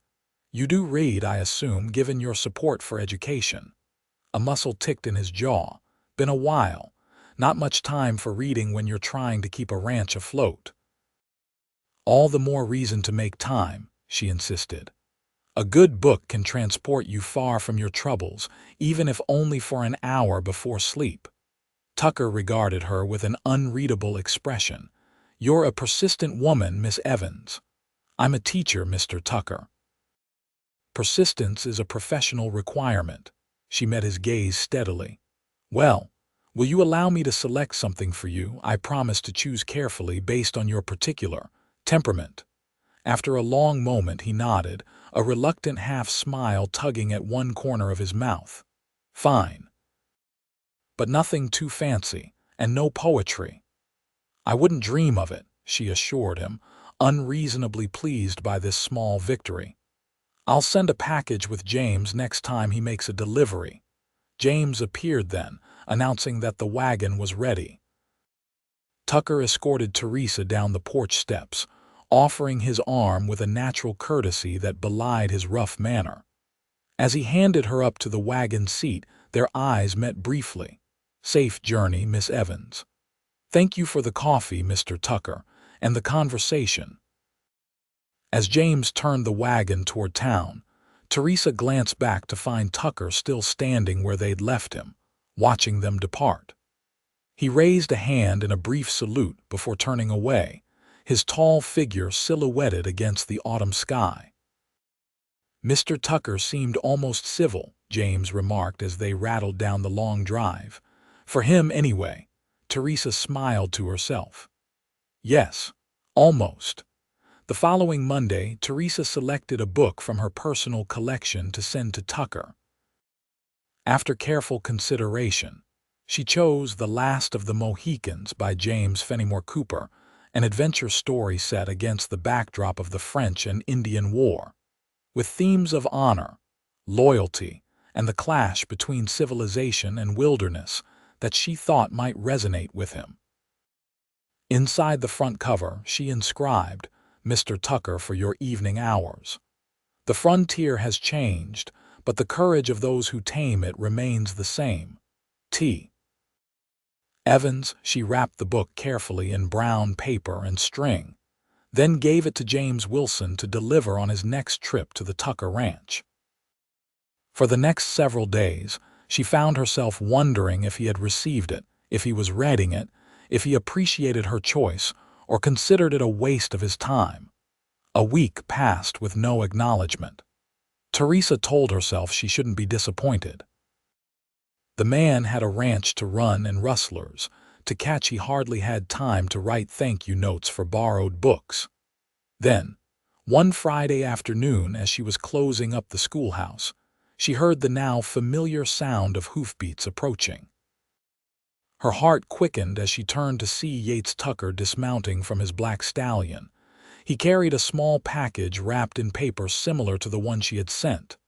"You do read, I assume, given your support for education." A muscle ticked in his jaw. "Been a while. Not much time for reading when you're trying to keep a ranch afloat." "All the more reason to make time," she insisted. "A good book can transport you far from your troubles, even if only for an hour before sleep." Tucker regarded her with an unreadable expression. "You're a persistent woman, Miss Evans." "I'm a teacher, Mr. Tucker." "Persistence is a professional requirement." She met his gaze steadily. "Well, will you allow me to select something for you? I promise to choose carefully based on your particular temperament." After a long moment he nodded, a reluctant half-smile tugging at one corner of his mouth. "Fine. But nothing too fancy, and no poetry." "I wouldn't dream of it," she assured him, unreasonably pleased by this small victory. "I'll send a package with James next time he makes a delivery." James appeared then, announcing that the wagon was ready. Tucker escorted Teresa down the porch steps, offering his arm with a natural courtesy that belied his rough manner. As he handed her up to the wagon seat, Their eyes met briefly. "Safe journey, Miss Evans." "Thank you for the coffee, Mr. Tucker, and the conversation." As James turned the wagon toward town, Teresa glanced back to find Tucker still standing where they'd left him, watching them depart. He raised a hand in a brief salute before turning away, his tall figure silhouetted against the autumn sky. "Mr. Tucker seemed almost civil," James remarked as they rattled down the long drive. "For him, anyway," Teresa smiled to herself. "Yes, almost." The following Monday, Teresa selected a book from her personal collection to send to Tucker. After careful consideration, she chose The Last of the Mohicans by James Fenimore Cooper, an adventure story set against the backdrop of the French and Indian War, with themes of honor, loyalty, and the clash between civilization and wilderness that she thought might resonate with him. Inside the front cover, she inscribed, "Mr. Tucker, for your evening hours. The frontier has changed, but the courage of those who tame it remains the same. T. Evans." She wrapped the book carefully in brown paper and string, then gave it to James Wilson to deliver on his next trip to the Tucker Ranch. For the next several days, she found herself wondering if he had received it, if he was reading it, if he appreciated her choice, or considered it a waste of his time. A week passed with no acknowledgement. Teresa told herself she shouldn't be disappointed. The man had a ranch to run and rustlers to catch. He hardly had time to write thank-you notes for borrowed books. Then, one Friday afternoon as she was closing up the schoolhouse, she heard the now familiar sound of hoofbeats approaching. Her heart quickened as she turned to see Yates Tucker dismounting from his black stallion. He carried a small package wrapped in paper similar to the one she had sent.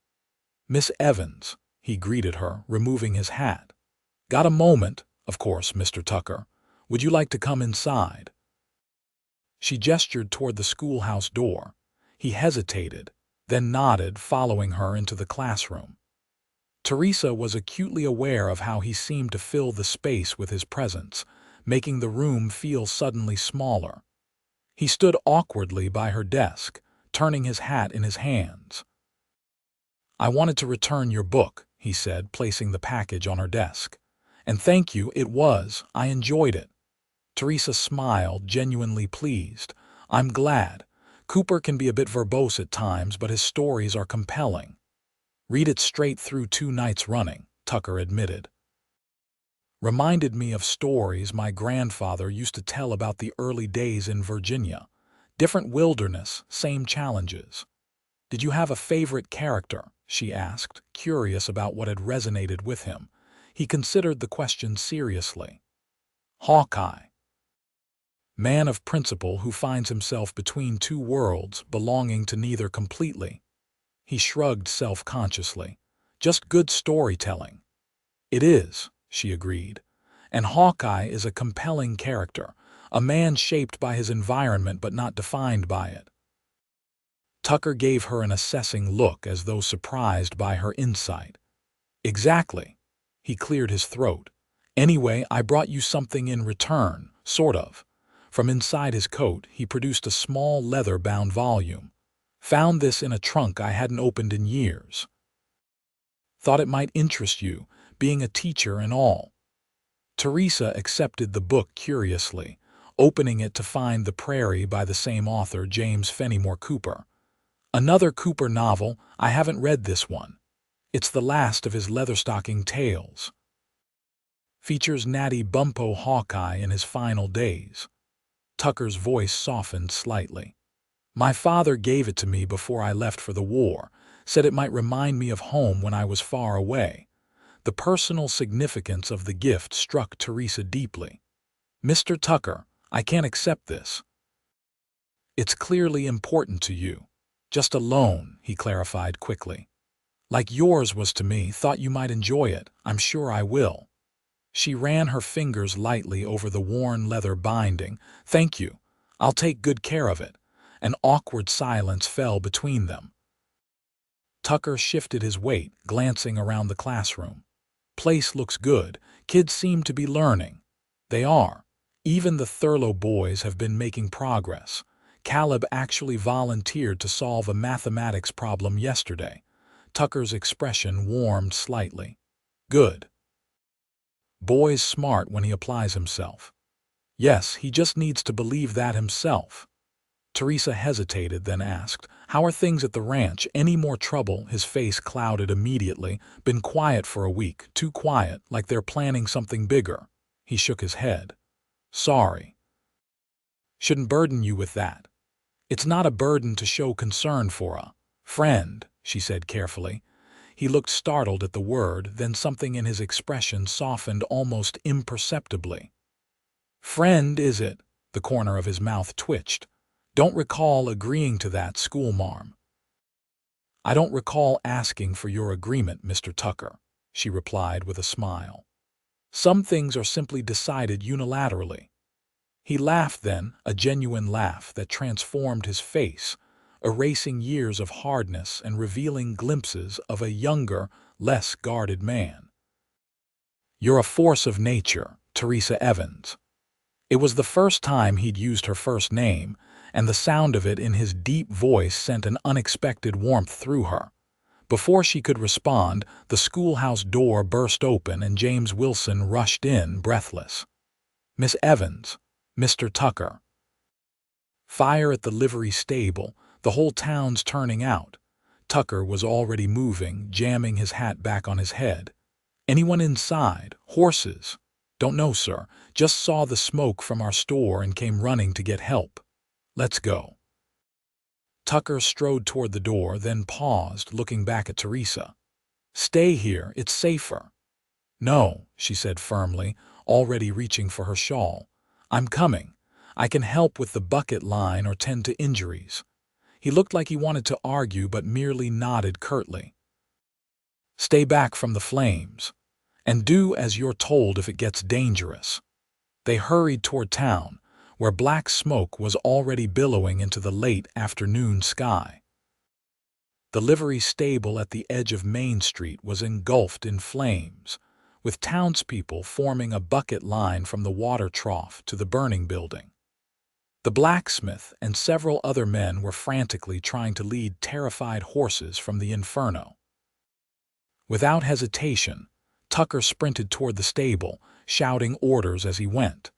"Miss Evans," he greeted her, removing his hat. "Got a moment, of course, Mr. Tucker. Would you like to come inside?" She gestured toward the schoolhouse door. He hesitated, then nodded, following her into the classroom. Teresa was acutely aware of how he seemed to fill the space with his presence, making the room feel suddenly smaller. He stood awkwardly by her desk, turning his hat in his hands. "I wanted to return your book," he said, placing the package on her desk. "And thank you, I enjoyed it." Teresa smiled, genuinely pleased. "I'm glad. Cooper can be a bit verbose at times, but his stories are compelling." "Read it straight through 2 nights running," Tucker admitted. "Reminded me of stories my grandfather used to tell about the early days in Virginia. Different wilderness, same challenges." "Did you have a favorite character?" she asked, curious about what had resonated with him. He considered the question seriously. "Hawkeye. Man of principle who finds himself between 2 worlds, belonging to neither completely." He shrugged self-consciously. "Just good storytelling." "It is," she agreed. "And Hawkeye is a compelling character, a man shaped by his environment but not defined by it." Tucker gave her an assessing look as though surprised by her insight. "Exactly." He cleared his throat. "Anyway, I brought you something in return, sort of." From inside his coat, he produced a small leather-bound volume. "Found this in a trunk I hadn't opened in years. Thought it might interest you, being a teacher and all." Teresa accepted the book curiously, opening it to find The Prairie by the same author, James Fenimore Cooper. "Another Cooper novel. I haven't read this one. It's the last of his Leatherstocking tales. Features Natty Bumppo Hawkeye in his final days." Tucker's voice softened slightly. "My father gave it to me before I left for the war, said it might remind me of home when I was far away." The personal significance of the gift struck Teresa deeply. "Mr. Tucker, I can't accept this." "It's clearly important to you. Just a loan," he clarified quickly. "Like yours was to me. Thought you might enjoy it. I'm sure I will." She ran her fingers lightly over the worn leather binding. "Thank you. I'll take good care of it." An awkward silence fell between them. Tucker shifted his weight, glancing around the classroom. Place looks good. Kids seem to be learning. They are. Even the Thurlow boys have been making progress. Caleb actually volunteered to solve a mathematics problem yesterday. Tucker's expression warmed slightly. Good. Boy's smart when he applies himself. Yes, he just needs to believe that himself. Teresa hesitated, then asked, "How are things at the ranch? Any more trouble?" His face clouded immediately. "Been quiet for a week. Too quiet, like they're planning something bigger." He shook his head. "Sorry. Shouldn't burden you with that." "It's not a burden to show concern for a friend," she said carefully. He looked startled at the word, then something in his expression softened almost imperceptibly. "Friend, is it?" The corner of his mouth twitched. "Don't recall agreeing to that, schoolmarm." "I don't recall asking for your agreement, Mr. Tucker," she replied with a smile. "Some things are simply decided unilaterally." He laughed then, a genuine laugh that transformed his face, erasing years of hardness and revealing glimpses of a younger, less guarded man. "You're a force of nature, Teresa Evans." It was the first time he'd used her first name, and the sound of it in his deep voice sent an unexpected warmth through her. Before she could respond, the schoolhouse door burst open and James Wilson rushed in, breathless. "Miss Evans, Mr. Tucker." Fire at the livery stable, the whole town's turning out. Tucker was already moving, jamming his hat back on his head. "Anyone inside? Horses?" "Don't know, sir. Just saw the smoke from our store and came running to get help." "Let's go." Tucker strode toward the door, then paused, looking back at Teresa. "Stay here. It's safer." "No," she said firmly, already reaching for her shawl. "I'm coming. I can help with the bucket line or tend to injuries." He looked like he wanted to argue but merely nodded curtly. "Stay back from the flames. And do as you're told if it gets dangerous." They hurried toward town, where black smoke was already billowing into the late afternoon sky. The livery stable at the edge of Main Street was engulfed in flames, with townspeople forming a bucket line from the water trough to the burning building. The blacksmith and several other men were frantically trying to lead terrified horses from the inferno. Without hesitation, Tucker sprinted toward the stable, shouting orders as he went.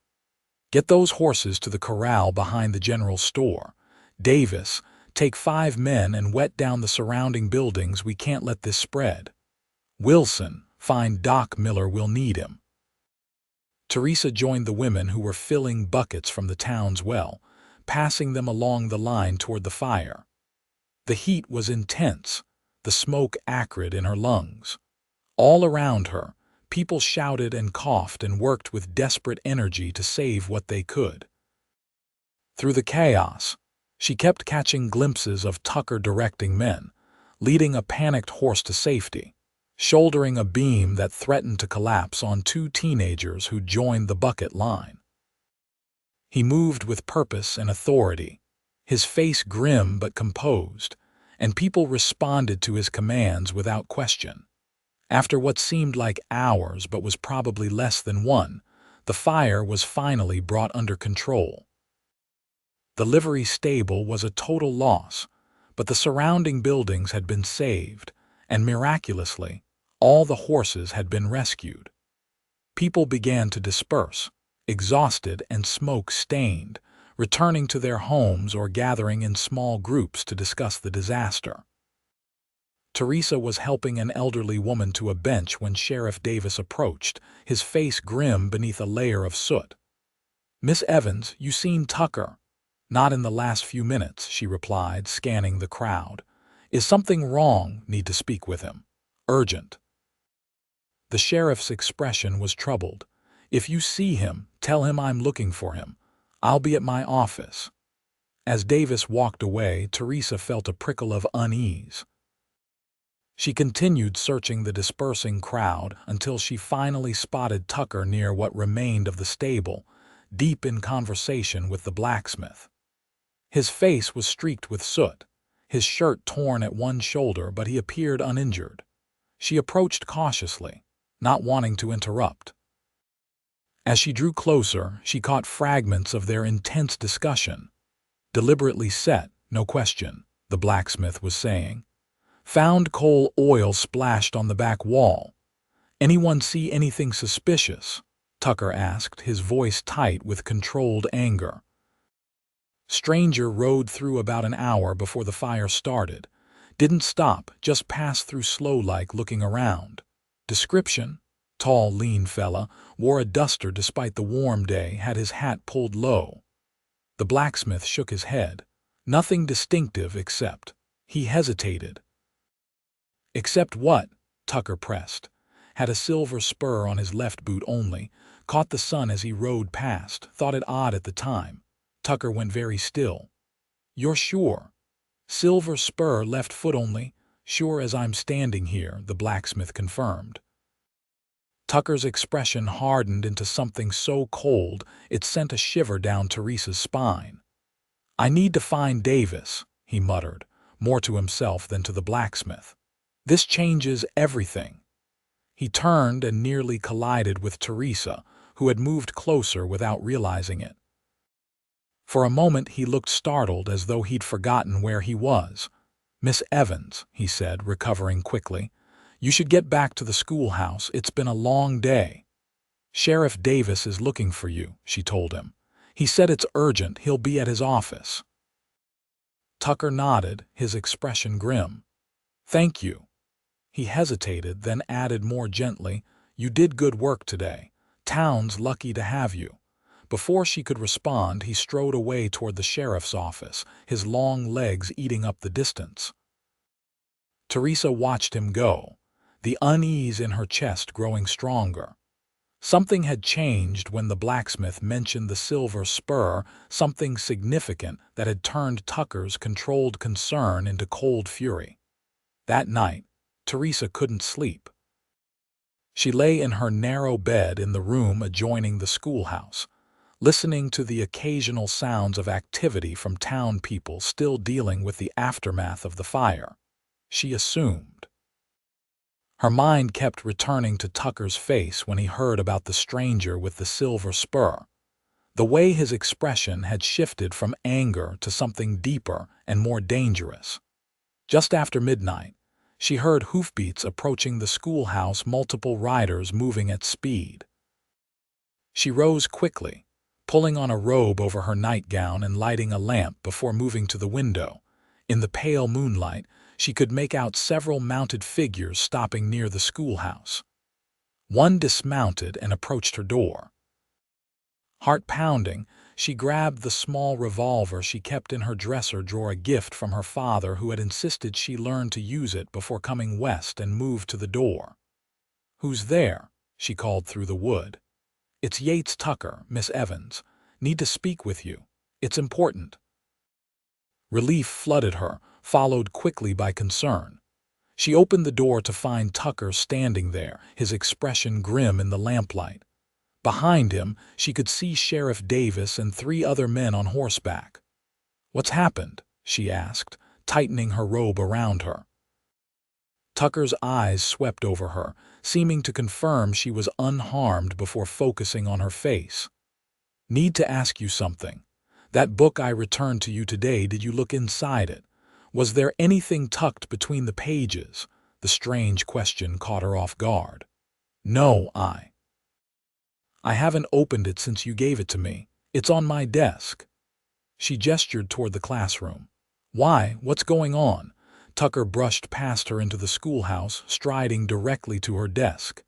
"Get those horses to the corral behind the general store. Davis, take 5 men and wet down the surrounding buildings. We can't let this spread. Wilson, find Doc Miller. We'll need him." Teresa joined the women who were filling buckets from the town's well, passing them along the line toward the fire. The heat was intense, the smoke acrid in her lungs. All around her, people shouted and coughed and worked with desperate energy to save what they could. Through the chaos, she kept catching glimpses of Tucker directing men, leading a panicked horse to safety, shouldering a beam that threatened to collapse on 2 teenagers who joined the bucket line. He moved with purpose and authority, his face grim but composed, and people responded to his commands without question. After what seemed like hours but was probably less than one, the fire was finally brought under control. The livery stable was a total loss, but the surrounding buildings had been saved, and miraculously, all the horses had been rescued. People began to disperse, exhausted and smoke-stained, returning to their homes or gathering in small groups to discuss the disaster. Teresa was helping an elderly woman to a bench when Sheriff Davis approached, his face grim beneath a layer of soot. "Miss Evans, you seen Tucker?" "Not in the last few minutes," she replied, scanning the crowd. "Is something wrong? Need to speak with him. Urgent." The sheriff's expression was troubled. "If you see him, tell him I'm looking for him. I'll be at my office." As Davis walked away, Teresa felt a prickle of unease. She continued searching the dispersing crowd until she finally spotted Tucker near what remained of the stable, deep in conversation with the blacksmith. His face was streaked with soot, his shirt torn at one shoulder, but he appeared uninjured. She approached cautiously. not wanting to interrupt. As she drew closer, she caught fragments of their intense discussion. "Deliberately set, no question," the blacksmith was saying. "Found coal oil splashed on the back wall. Anyone see anything suspicious?" Tucker asked, his voice tight with controlled anger. "Stranger rode through about an hour before the fire started. Didn't stop, just passed through slow-like looking around. Description: tall, lean fella, wore a duster despite the warm day, had his hat pulled low." The blacksmith shook his head. "Nothing distinctive except—" He hesitated. "Except what?" Tucker pressed. "Had a silver spur on his left boot only. Caught the sun as he rode past. Thought it odd at the time." Tucker went very still. "You're sure?" "Silver spur, left foot only. Sure as I'm standing here," the blacksmith confirmed. Tucker's expression hardened into something so cold it sent a shiver down Teresa's spine. "I need to find Davis," he muttered, more to himself than to the blacksmith. "This changes everything." He turned and nearly collided with Teresa, who had moved closer without realizing it. For a moment he looked startled, as though he'd forgotten where he was. "Miss Evans," he said, recovering quickly, "you should get back to the schoolhouse. It's been a long day." "Sheriff Davis is looking for you," she told him. "He said it's urgent. He'll be at his office." Tucker nodded, his expression grim. "Thank you." He hesitated, then added more gently, "You did good work today. Town's lucky to have you." Before she could respond, he strode away toward the sheriff's office, his long legs eating up the distance. Teresa watched him go, the unease in her chest growing stronger. Something had changed when the blacksmith mentioned the silver spur, something significant that had turned Tucker's controlled concern into cold fury. That night, Teresa couldn't sleep. She lay in her narrow bed in the room adjoining the schoolhouse, listening to the occasional sounds of activity from town people still dealing with the aftermath of the fire. She assumed. Her mind kept returning to Tucker's face when he heard about the stranger with the silver spur. The way his expression had shifted from anger to something deeper and more dangerous. Just after midnight, she heard hoofbeats approaching the schoolhouse, multiple riders moving at speed. She rose quickly, pulling on a robe over her nightgown and lighting a lamp before moving to the window. In the pale moonlight, she could make out several mounted figures stopping near the schoolhouse. One dismounted and approached her door. Heart pounding, she grabbed the small revolver she kept in her dresser drawer, a gift from her father who had insisted she learn to use it before coming west, and moved to the door. "Who's there?" she called through the wood. "It's Yates Tucker, Miss Evans. Need to speak with you. It's important." Relief flooded her, followed quickly by concern. She opened the door to find Tucker standing there, his expression grim in the lamplight. Behind him, she could see Sheriff Davis and 3 other men on horseback. "What's happened?" she asked, tightening her robe around her. Tucker's eyes swept over her, seeming to confirm she was unharmed before focusing on her face. "Need to ask you something. That book I returned to you today, did you look inside it? Was there anything tucked between the pages?" The strange question caught her off guard. "No, I haven't opened it since you gave it to me. It's on my desk." She gestured toward the classroom. "Why, what's going on?" Tucker brushed past her into the schoolhouse, striding directly to her desk.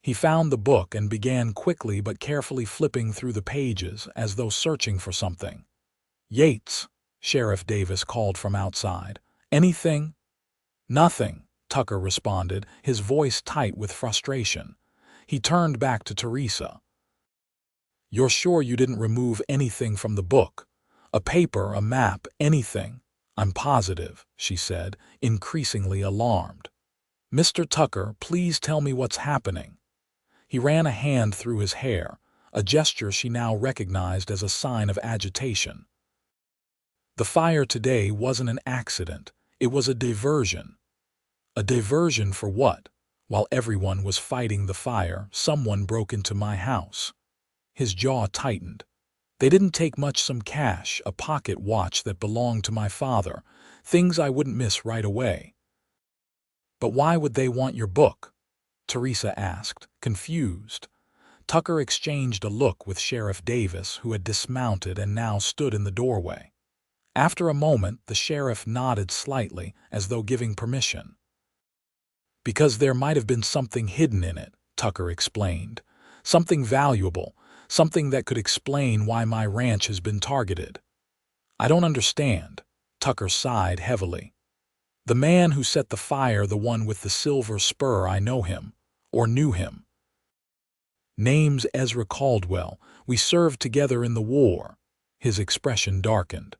He found the book and began quickly but carefully flipping through the pages as though searching for something. "Yates," Sheriff Davis called from outside. "Anything?" "Nothing," Tucker responded, his voice tight with frustration. He turned back to Teresa. "You're sure you didn't remove anything from the book? A paper, a map, anything?" "I'm positive," she said, increasingly alarmed. "Mr. Tucker, please tell me what's happening." He ran a hand through his hair, a gesture she now recognized as a sign of agitation. "The fire today wasn't an accident. It was a diversion." "A diversion for what? While everyone was fighting the fire, someone broke into my house." His jaw tightened. "They didn't take much, some cash, a pocket watch that belonged to my father, things I wouldn't miss right away." "But why would they want your book?" Teresa asked, confused. Tucker exchanged a look with Sheriff Davis, who had dismounted and now stood in the doorway. After a moment, the sheriff nodded slightly, as though giving permission. "Because there might have been something hidden in it," Tucker explained. "Something valuable, something that could explain why my ranch has been targeted." "I don't understand." Tucker sighed heavily. "The man who set the fire, the one with the silver spur, I know him, or knew him. Name's Ezra Caldwell. We served together in the war." His expression darkened.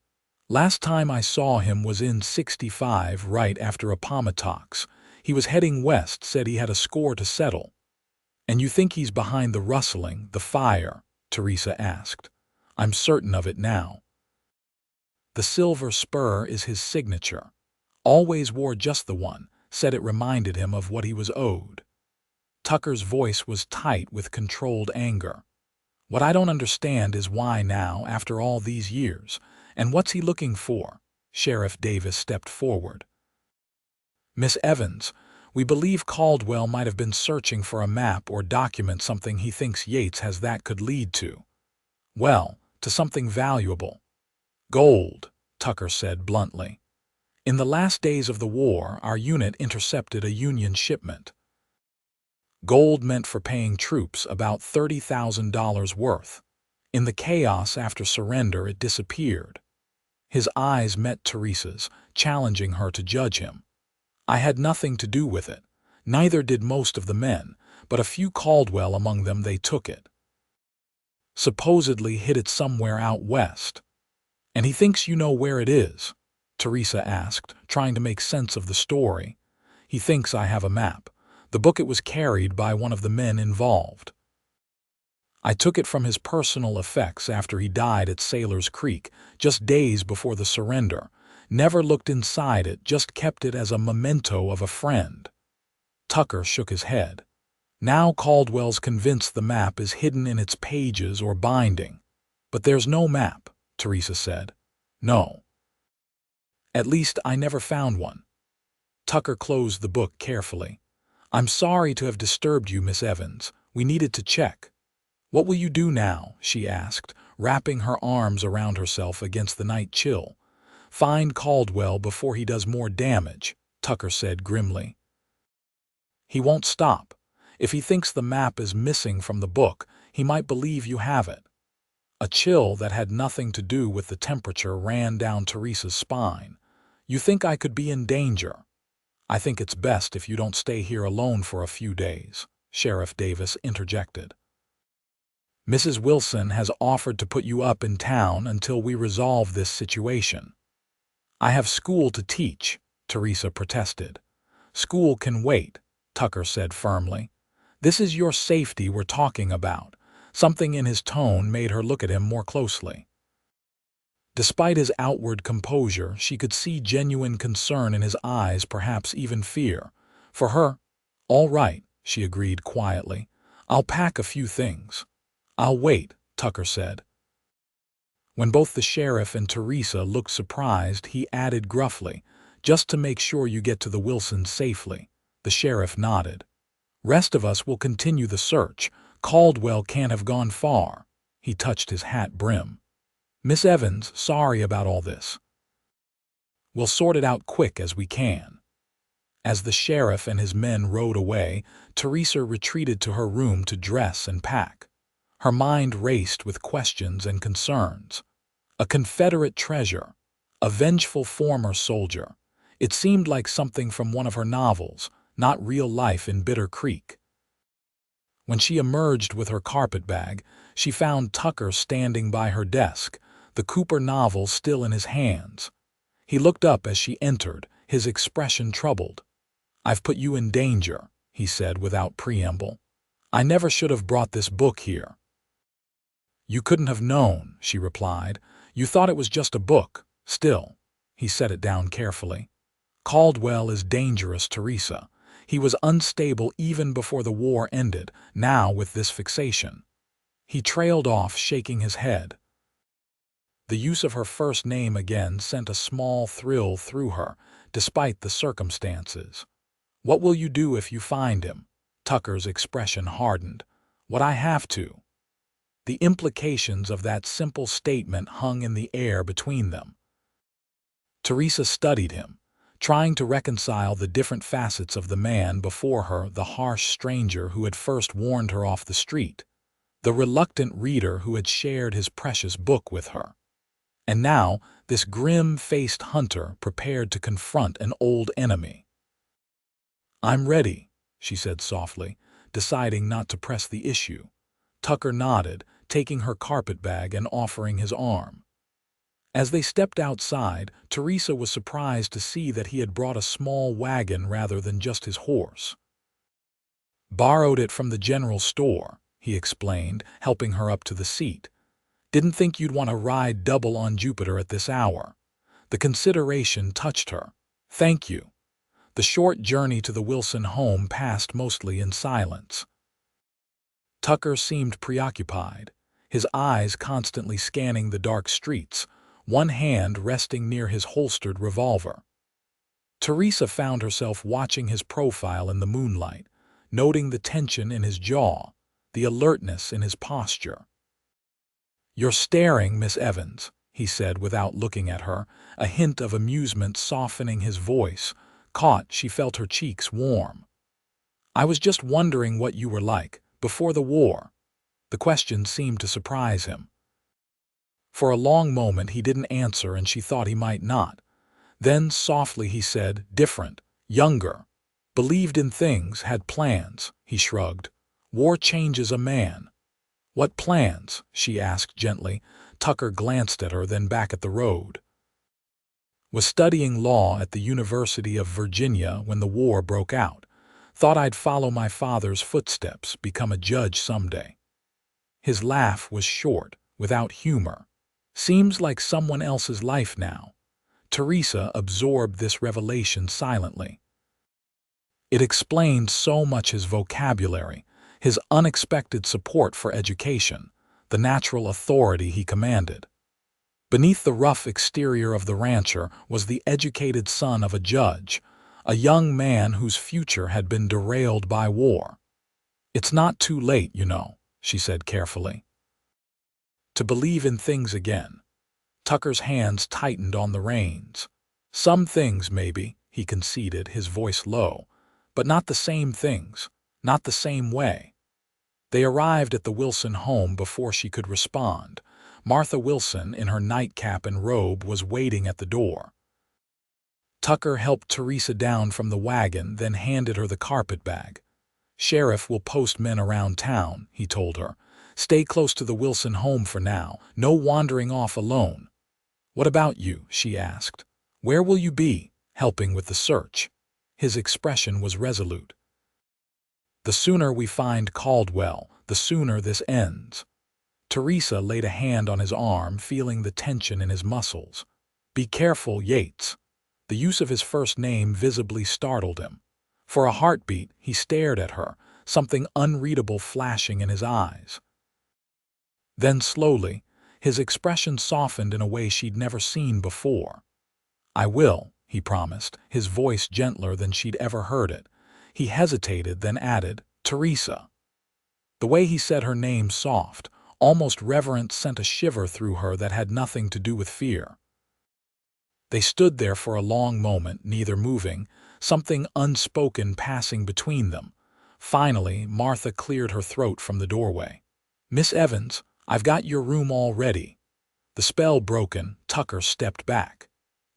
"Last time I saw him was in '65, right after Appomattox. He was heading west, said he had a score to settle." "And you think he's behind the rustling, the fire?" Teresa asked. "I'm certain of it now. The silver spur is his signature. Always wore just the one, said it reminded him of what he was owed." Tucker's voice was tight with controlled anger. "What I don't understand is why now, after all these years, and what's he looking for?" Sheriff Davis stepped forward. "Miss Evans, we believe Caldwell might have been searching for a map or document, something he thinks Yates has that could lead to, well, to something valuable." "Gold," Tucker said bluntly. "In the last days of the war, our unit intercepted a Union shipment. Gold meant for paying troops, about $30,000 worth. In the chaos after surrender, it disappeared." His eyes met Teresa's, challenging her to judge him. "I had nothing to do with it. Neither did most of the men, but a few Caldwell among them, they took it. Supposedly hid it somewhere out west." "And he thinks you know where it is?" Teresa asked, trying to make sense of the story. "He thinks I have a map. The book, it was carried by one of the men involved. I took it from his personal effects after he died at Sailor's Creek, just days before the surrender. Never looked inside it, just kept it as a memento of a friend." Tucker shook his head. "Now Caldwell's convinced the map is hidden in its pages or binding." "But there's no map," Teresa said. "No. At least I never found one." Tucker closed the book carefully. "I'm sorry to have disturbed you, Miss Evans. We needed to check." "What will you do now?" she asked, wrapping her arms around herself against the night chill. "Find Caldwell before he does more damage," Tucker said grimly. "He won't stop. If he thinks the map is missing from the book, he might believe you have it." A chill that had nothing to do with the temperature ran down Teresa's spine. "You think I could be in danger?" "I think it's best if you don't stay here alone for a few days," Sheriff Davis interjected. "Mrs. Wilson has offered to put you up in town until we resolve this situation." "I have school to teach," Teresa protested. "School can wait," Tucker said firmly. "This is your safety we're talking about." Something in his tone made her look at him more closely. Despite his outward composure, she could see genuine concern in his eyes, perhaps even fear. For her, "All right," she agreed quietly. "I'll pack a few things." "I'll wait," Tucker said. When both the sheriff and Teresa looked surprised, he added gruffly, "Just to make sure you get to the Wilsons safely." The sheriff nodded. "Rest of us will continue the search. Caldwell can't have gone far." He touched his hat brim. "Miss Evans, sorry about all this. We'll sort it out quick as we can." As the sheriff and his men rode away, Teresa retreated to her room to dress and pack. Her mind raced with questions and concerns. A Confederate treasure, a vengeful former soldier. It seemed like something from one of her novels, not real life in Bitter Creek. When she emerged with her carpetbag, she found Tucker standing by her desk, the Cooper novel still in his hands. He looked up as she entered, his expression troubled. "I've put you in danger," he said without preamble. "I never should have brought this book here." "You couldn't have known," she replied. "You thought it was just a book. Still," he set it down carefully, "Caldwell is dangerous, Teresa. He was unstable even before the war ended, now with this fixation. He trailed off, shaking his head. The use of her first name again sent a small thrill through her, despite the circumstances. "What will you do if you find him?" Tucker's expression hardened. "What I have to." The implications of that simple statement hung in the air between them. Teresa studied him, trying to reconcile the different facets of the man before her, the harsh stranger who had first warned her off the street, the reluctant reader who had shared his precious book with her, and now this grim-faced hunter prepared to confront an old enemy. "I'm ready," she said softly, deciding not to press the issue. Tucker nodded, taking her carpetbag and offering his arm. As they stepped outside, Teresa was surprised to see that he had brought a small wagon rather than just his horse. "Borrowed it from the general store," he explained, helping her up to the seat. "Didn't think you'd want to ride double on Jupiter at this hour." The consideration touched her. "Thank you." The short journey to the Wilson home passed mostly in silence. Tucker seemed preoccupied, his eyes constantly scanning the dark streets, one hand resting near his holstered revolver. Teresa found herself watching his profile in the moonlight, noting the tension in his jaw, the alertness in his posture. "You're staring, Miss Evans," he said without looking at her, a hint of amusement softening his voice. Caught, she felt her cheeks warm. "I was just wondering what you were like before the war." The question seemed to surprise him. For a long moment he didn't answer, and she thought he might not. Then softly he said, "Different, younger. Believed in things, had plans." He shrugged. "War changes a man." "What plans?" she asked gently. Tucker glanced at her, then back at the road. "Was studying law at the University of Virginia when the war broke out. Thought I'd follow my father's footsteps, become a judge someday." His laugh was short, without humor. "Seems like someone else's life now." Teresa absorbed this revelation silently. It explained so much: his vocabulary, his unexpected support for education, the natural authority he commanded. Beneath the rough exterior of the rancher was the educated son of a judge, a young man whose future had been derailed by war. "It's not too late, you know," she said carefully, "to believe in things again." Tucker's hands tightened on the reins. "Some things, maybe," he conceded, his voice low, "but not the same things, not the same way." They arrived at the Wilson home before she could respond. Martha Wilson, in her nightcap and robe, was waiting at the door. Tucker helped Teresa down from the wagon, then handed her the carpetbag. "Sheriff will post men around town," he told her. "Stay close to the Wilson home for now. No wandering off alone." "What about you?" she asked. "Where will you be?" "Helping with the search." His expression was resolute. "The sooner we find Caldwell, the sooner this ends." Teresa laid a hand on his arm, feeling the tension in his muscles. "Be careful, Yates." The use of his first name visibly startled him. For a heartbeat, he stared at her, something unreadable flashing in his eyes. Then slowly, his expression softened in a way she'd never seen before. "I will," he promised, his voice gentler than she'd ever heard it. He hesitated, then added, "Teresa." The way he said her name, soft, almost reverent, sent a shiver through her that had nothing to do with fear. They stood there for a long moment, neither moving, something unspoken passing between them. Finally, Martha cleared her throat from the doorway. "Miss Evans, I've got your room all ready." The spell broken, Tucker stepped back.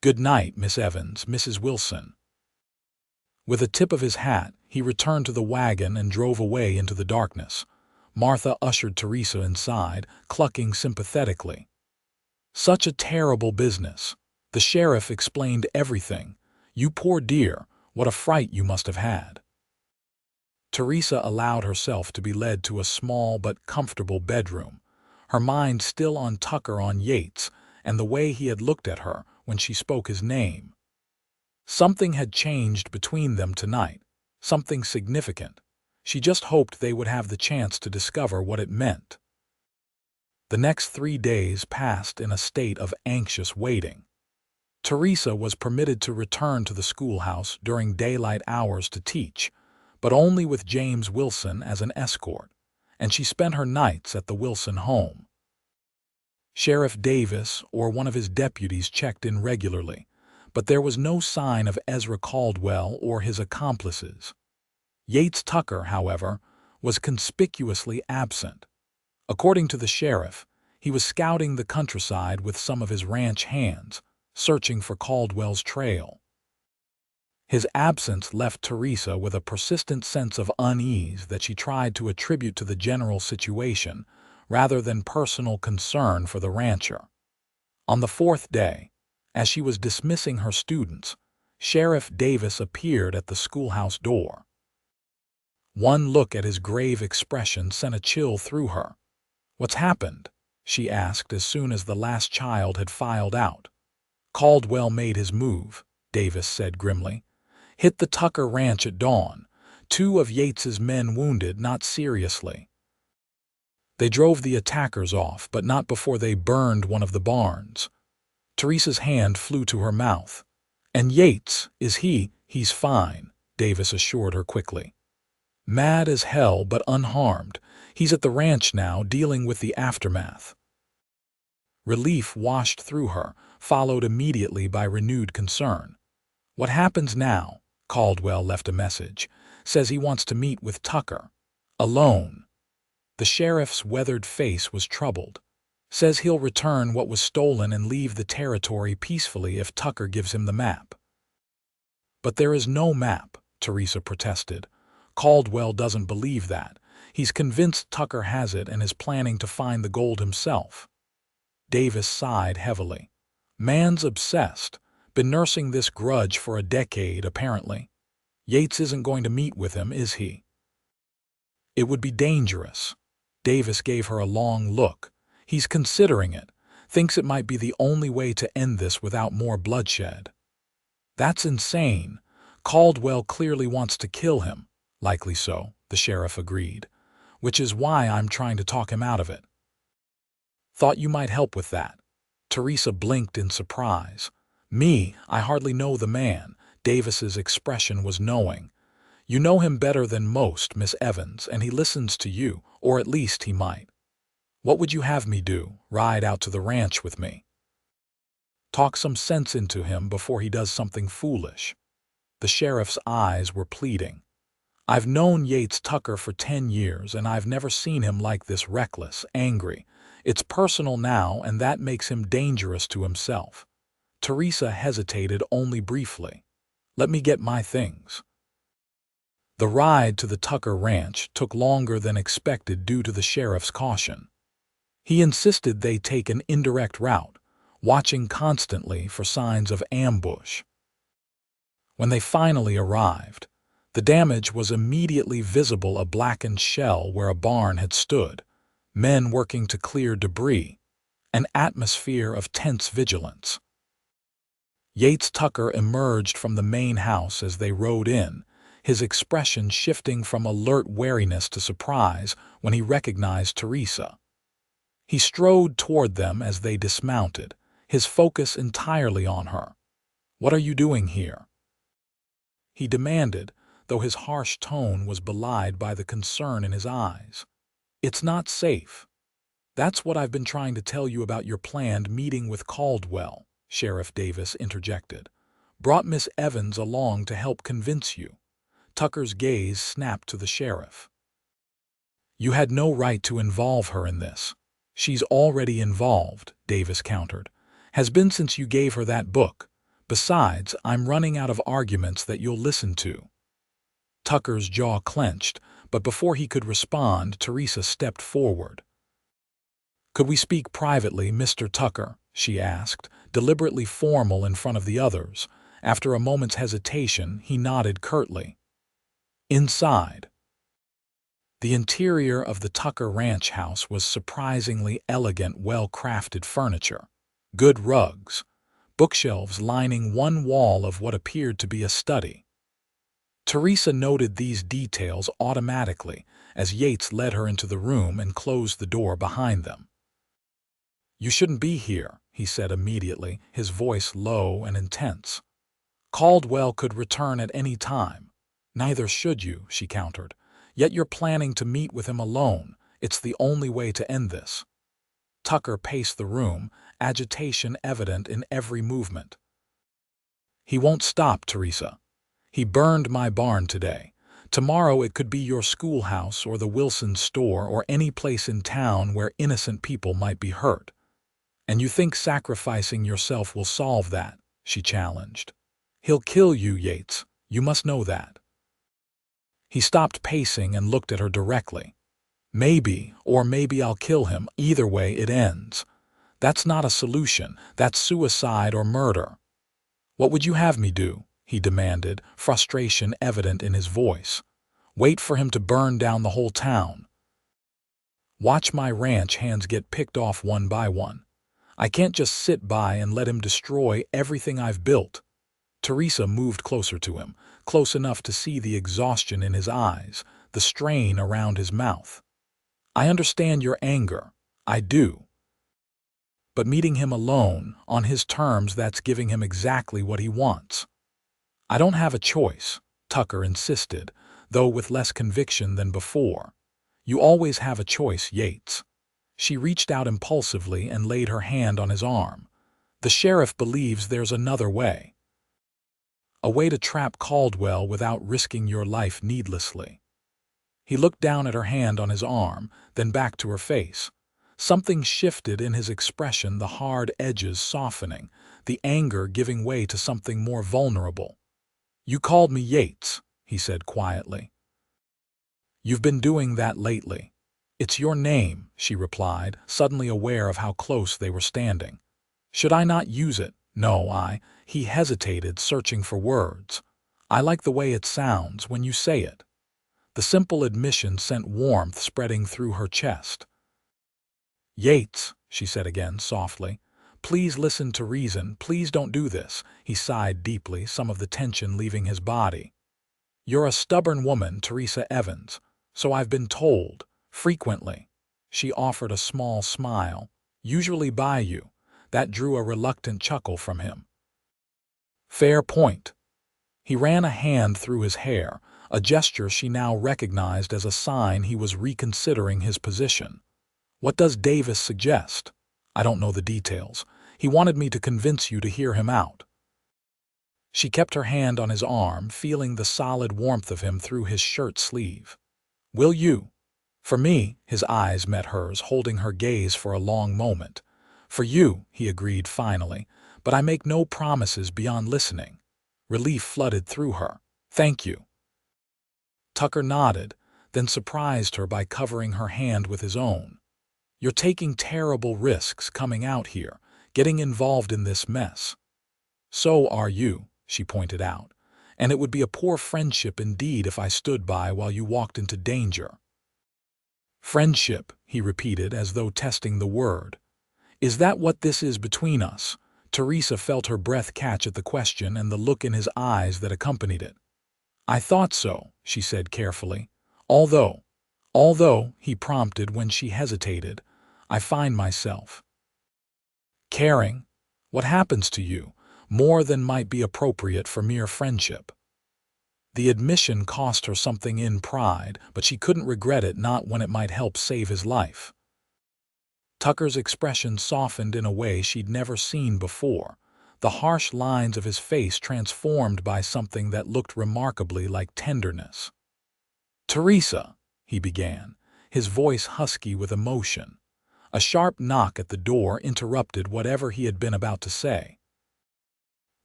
"Good night, Miss Evans, Mrs. Wilson." With a tip of his hat, he returned to the wagon and drove away into the darkness. Martha ushered Teresa inside, clucking sympathetically. "Such a terrible business. The sheriff explained everything. You poor dear, what a fright you must have had." Teresa allowed herself to be led to a small but comfortable bedroom, her mind still on Tucker, on Yates, and the way he had looked at her when she spoke his name. Something had changed between them tonight, something significant. She just hoped they would have the chance to discover what it meant. The next 3 days passed in a state of anxious waiting. Teresa was permitted to return to the schoolhouse during daylight hours to teach, but only with James Wilson as an escort, and she spent her nights at the Wilson home. Sheriff Davis or one of his deputies checked in regularly, but there was no sign of Ezra Caldwell or his accomplices. Yates Tucker, however, was conspicuously absent. According to the sheriff, he was scouting the countryside with some of his ranch hands, searching for Caldwell's trail. His absence left Teresa with a persistent sense of unease that she tried to attribute to the general situation rather than personal concern for the rancher. On the 4th day, as she was dismissing her students, Sheriff Davis appeared at the schoolhouse door. One look at his grave expression sent a chill through her. "What's happened?" she asked as soon as the last child had filed out. "Caldwell made his move," Davis said grimly. "Hit the Tucker ranch at dawn. 2 of Yates's men wounded, not seriously. They drove the attackers off, but not before they burned one of the barns." Teresa's hand flew to her mouth. "And Yates, is he?" "He's fine," Davis assured her quickly. "Mad as hell, but unharmed. He's at the ranch now, dealing with the aftermath." Relief washed through her, followed immediately by renewed concern. "What happens now?" Caldwell left a message. "Says he wants to meet with Tucker. Alone." The sheriff's weathered face was troubled. "Says he'll return what was stolen and leave the territory peacefully if Tucker gives him the map." "But there is no map," Teresa protested. "Caldwell doesn't believe that. He's convinced Tucker has it and is planning to find the gold himself." Davis sighed heavily. "Man's obsessed. Been nursing this grudge for a decade, apparently. Yates isn't going to meet with him, is he?" "It would be dangerous." Davis gave her a long look. "He's considering it. Thinks it might be the only way to end this without more bloodshed." "That's insane. Caldwell clearly wants to kill him." "Likely so," the sheriff agreed. "Which is why I'm trying to talk him out of it." "Thought you might help with that." Teresa blinked in surprise. "Me? I hardly know the man." Davis's expression was knowing. "You know him better than most, Miss Evans, and he listens to you, or at least he might. What would you have me do? Ride out to the ranch with me? Talk some sense into him before he does something foolish." The sheriff's eyes were pleading. "I've known Yates Tucker for 10 years, and I've never seen him like this, reckless, angry. It's personal now, and that makes him dangerous to himself." Teresa hesitated only briefly. "Let me get my things." The ride to the Tucker ranch took longer than expected due to the sheriff's caution. He insisted they take an indirect route, watching constantly for signs of ambush. When they finally arrived, the damage was immediately visible: a blackened shell where a barn had stood, men working to clear debris, an atmosphere of tense vigilance. Yates Tucker emerged from the main house as they rode in, his expression shifting from alert wariness to surprise when he recognized Teresa. He strode toward them as they dismounted, his focus entirely on her. "What are you doing here?" he demanded, though his harsh tone was belied by the concern in his eyes. "It's not safe." "That's what I've been trying to tell you about your planned meeting with Caldwell," Sheriff Davis interjected. "Brought Miss Evans along to help convince you." Tucker's gaze snapped to the sheriff. "You had no right to involve her in this." "She's already involved," Davis countered. "Has been since you gave her that book. Besides, I'm running out of arguments that you'll listen to." Tucker's jaw clenched, but before he could respond, Teresa stepped forward. "Could we speak privately, Mr. Tucker?" she asked, deliberately formal in front of the others. After a moment's hesitation, he nodded curtly. Inside. The interior of the Tucker ranch house was surprisingly elegant, well-crafted furniture, good rugs, bookshelves lining one wall of what appeared to be a study. Teresa noted these details automatically as Yates led her into the room and closed the door behind them. "You shouldn't be here," he said immediately, his voice low and intense. "Caldwell could return at any time." "Neither should you," she countered. "Yet you're planning to meet with him alone. It's the only way to end this." Tucker paced the room, agitation evident in every movement. "He won't stop, Teresa. He burned my barn today. Tomorrow it could be your schoolhouse or the Wilson store or any place in town where innocent people might be hurt. And you think sacrificing yourself will solve that?" she challenged. "He'll kill you, Yates. You must know that." He stopped pacing and looked at her directly. "Maybe, or maybe I'll kill him. Either way, it ends. That's not a solution. That's suicide or murder." "What would you have me do?" he demanded, frustration evident in his voice. "Wait for him to burn down the whole town? Watch my ranch hands get picked off one by one. I can't just sit by and let him destroy everything I've built." Teresa moved closer to him, close enough to see the exhaustion in his eyes, the strain around his mouth. "I understand your anger. I do. But meeting him alone, on his terms, that's giving him exactly what he wants." "I don't have a choice," Tucker insisted, though with less conviction than before. "You always have a choice, Yates." She reached out impulsively and laid her hand on his arm. "The sheriff believes there's another way. A way to trap Caldwell without risking your life needlessly." He looked down at her hand on his arm, then back to her face. Something shifted in his expression, the hard edges softening, the anger giving way to something more vulnerable. "You called me Yates," he said quietly. "You've been doing that lately." "It's your name," she replied, suddenly aware of how close they were standing. "Should I not use it?" "No, He hesitated, searching for words. "I like the way it sounds when you say it." The simple admission sent warmth spreading through her chest. "Yates," she said again, softly. "Please listen to reason. Please don't do this." He sighed deeply, some of the tension leaving his body. "You're a stubborn woman, Teresa Evans. So I've been told. Frequently." She offered a small smile. "Usually by you." That drew a reluctant chuckle from him. "Fair point." He ran a hand through his hair, a gesture she now recognized as a sign he was reconsidering his position. "What does Davis suggest?" "I don't know the details. He wanted me to convince you to hear him out." She kept her hand on his arm, feeling the solid warmth of him through his shirt sleeve. "Will you?" "For me," his eyes met hers, holding her gaze for a long moment. "For you," he agreed finally, "but I make no promises beyond listening." Relief flooded through her. "Thank you." Tucker nodded, then surprised her by covering her hand with his own. "You're taking terrible risks coming out here, getting involved in this mess." "So are you," she pointed out, "and it would be a poor friendship indeed if I stood by while you walked into danger." "Friendship," he repeated as though testing the word. "Is that what this is between us?" Teresa felt her breath catch at the question and the look in his eyes that accompanied it. "I thought so," she said carefully. Although, he prompted when she hesitated, "I find myself caring. What happens to you, more than might be appropriate for mere friendship." The admission cost her something in pride, but she couldn't regret it, not when it might help save his life. Tucker's expression softened in a way she'd never seen before, the harsh lines of his face transformed by something that looked remarkably like tenderness. "Teresa," he began, his voice husky with emotion. A sharp knock at the door interrupted whatever he had been about to say.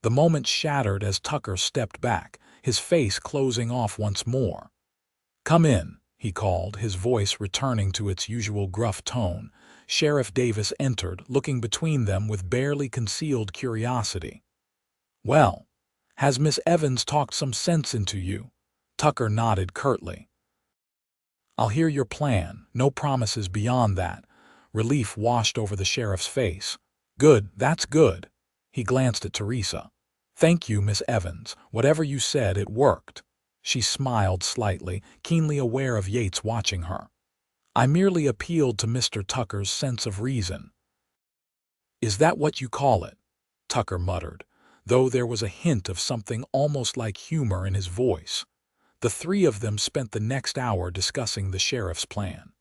The moment shattered as Tucker stepped back, his face closing off once more. "Come in," he called, his voice returning to its usual gruff tone. Sheriff Davis entered, looking between them with barely concealed curiosity. "Well, has Miss Evans talked some sense into you?" Tucker nodded curtly. "I'll hear your plan. No promises beyond that." Relief washed over the sheriff's face. "Good, that's good." He glanced at Teresa. "Thank you, Miss Evans. Whatever you said, it worked." She smiled slightly, keenly aware of Yates watching her. "I merely appealed to Mr. Tucker's sense of reason." "Is that what you call it?" Tucker muttered, though there was a hint of something almost like humor in his voice. The three of them spent the next hour discussing the sheriff's plan.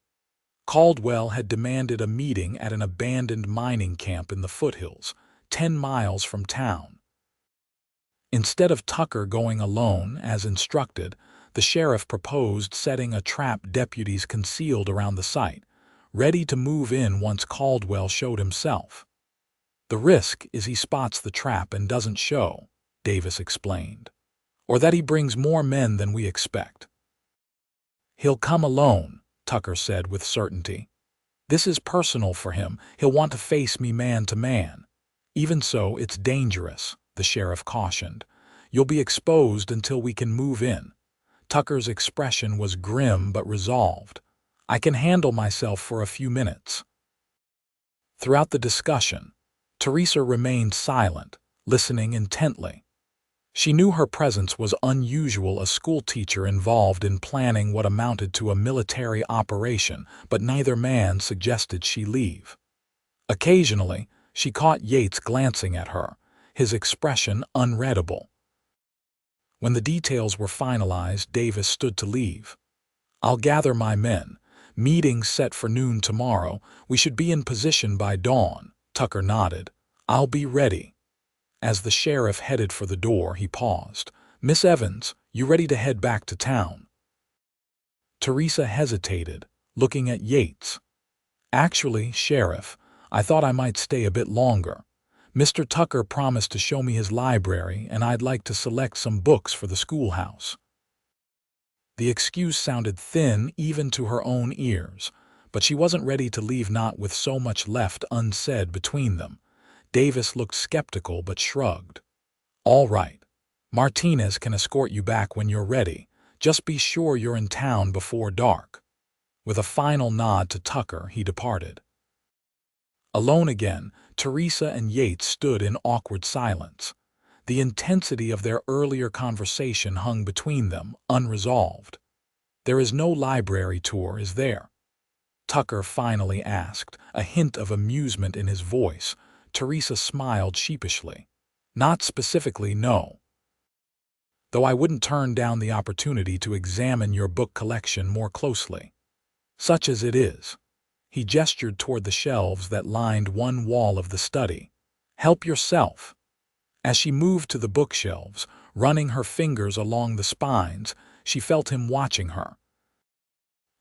Caldwell had demanded a meeting at an abandoned mining camp in the foothills, 10 miles from town. Instead of Tucker going alone, as instructed, the sheriff proposed setting a trap deputies concealed around the site, ready to move in once Caldwell showed himself. "The risk is he spots the trap and doesn't show," Davis explained, "or that he brings more men than we expect." "He'll come alone," Tucker said with certainty. "This is personal for him. He'll want to face me man to man. Even so, it's dangerous," the sheriff cautioned. "You'll be exposed until we can move in." Tucker's expression was grim but resolved. "I can handle myself for a few minutes." Throughout the discussion, Teresa remained silent, listening intently. She knew her presence was unusual, a schoolteacher involved in planning what amounted to a military operation, but neither man suggested she leave. Occasionally, she caught Yates glancing at her, his expression unreadable. When the details were finalized, Davis stood to leave. "I'll gather my men. Meeting set for noon tomorrow. We should be in position by dawn." Tucker nodded. "I'll be ready." As the sheriff headed for the door, he paused. "Miss Evans, you ready to head back to town?" Teresa hesitated, looking at Yates. "Actually, Sheriff, I thought I might stay a bit longer. Mr. Tucker promised to show me his library, and I'd like to select some books for the schoolhouse." The excuse sounded thin even to her own ears, but she wasn't ready to leave not with so much left unsaid between them. Davis looked skeptical but shrugged. "All right. Martinez can escort you back when you're ready. Just be sure you're in town before dark." With a final nod to Tucker, he departed. Alone again, Teresa and Yates stood in awkward silence. The intensity of their earlier conversation hung between them, unresolved. "There is no library tour, is there?" Tucker finally asked, a hint of amusement in his voice. Teresa smiled sheepishly. "Not specifically, no. Though I wouldn't turn down the opportunity to examine your book collection more closely. Such as it is." He gestured toward the shelves that lined one wall of the study. "Help yourself." As she moved to the bookshelves, running her fingers along the spines, she felt him watching her.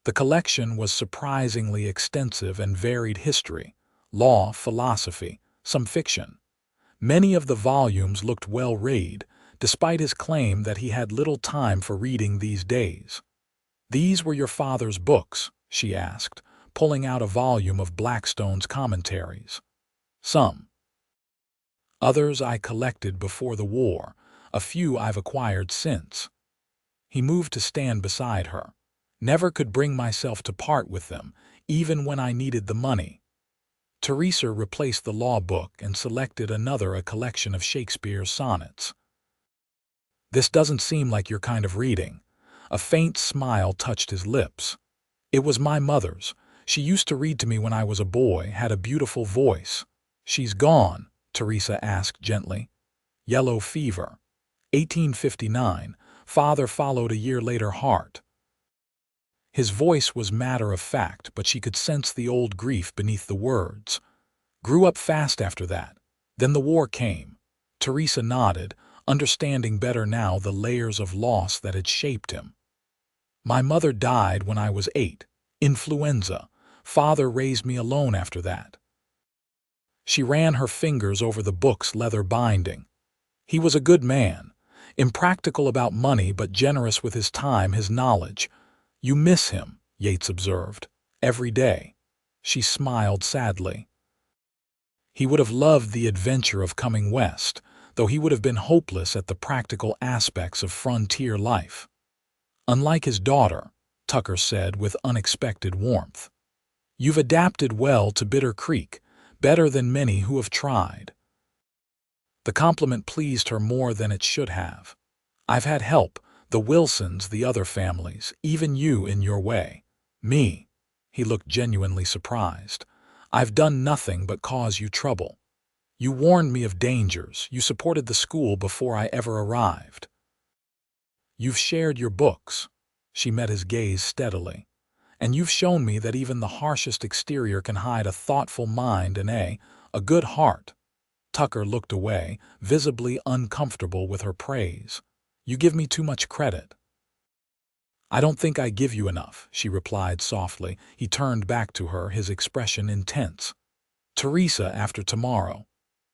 The collection was surprisingly extensive and varied: history, law, philosophy, some fiction. Many of the volumes looked well read, despite his claim that he had little time for reading these days. "These were your father's books?" she asked, pulling out a volume of Blackstone's commentaries. "Some. Others I collected before the war, a few I've acquired since." He moved to stand beside her. "Never could bring myself to part with them, even when I needed the money." Teresa replaced the law book and selected a collection of Shakespeare's sonnets. "This doesn't seem like your kind of reading." A faint smile touched his lips. "It was my mother's. She used to read to me when I was a boy, had a beautiful voice." "She's gone?" Teresa asked gently. "Yellow fever. 1859. Father followed a year later, heart." His voice was matter-of-fact, but she could sense the old grief beneath the words. "Grew up fast after that. Then the war came." Teresa nodded, understanding better now the layers of loss that had shaped him. "My mother died when I was 8. Influenza. Father raised me alone after that." She ran her fingers over the book's leather binding. "He was a good man. Impractical about money, but generous with his time, his knowledge." "You miss him," Yates observed. "Every day." She smiled sadly. "He would have loved the adventure of coming west, though he would have been hopeless at the practical aspects of frontier life." "Unlike his daughter," Tucker said with unexpected warmth. "You've adapted well to Bitter Creek, better than many who have tried." The compliment pleased her more than it should have. "I've had help," The Wilsons, the other families, even you in your way. Me." He looked genuinely surprised. "I've done nothing but cause you trouble. You warned me of dangers. You supported the school before I ever arrived. You've shared your books." She met his gaze steadily. "And you've shown me that even the harshest exterior can hide a thoughtful mind and a good heart." Tucker looked away, visibly uncomfortable with her praise. "You give me too much credit." "I don't think I give you enough," she replied softly. He turned back to her, his expression intense. "Teresa, after tomorrow."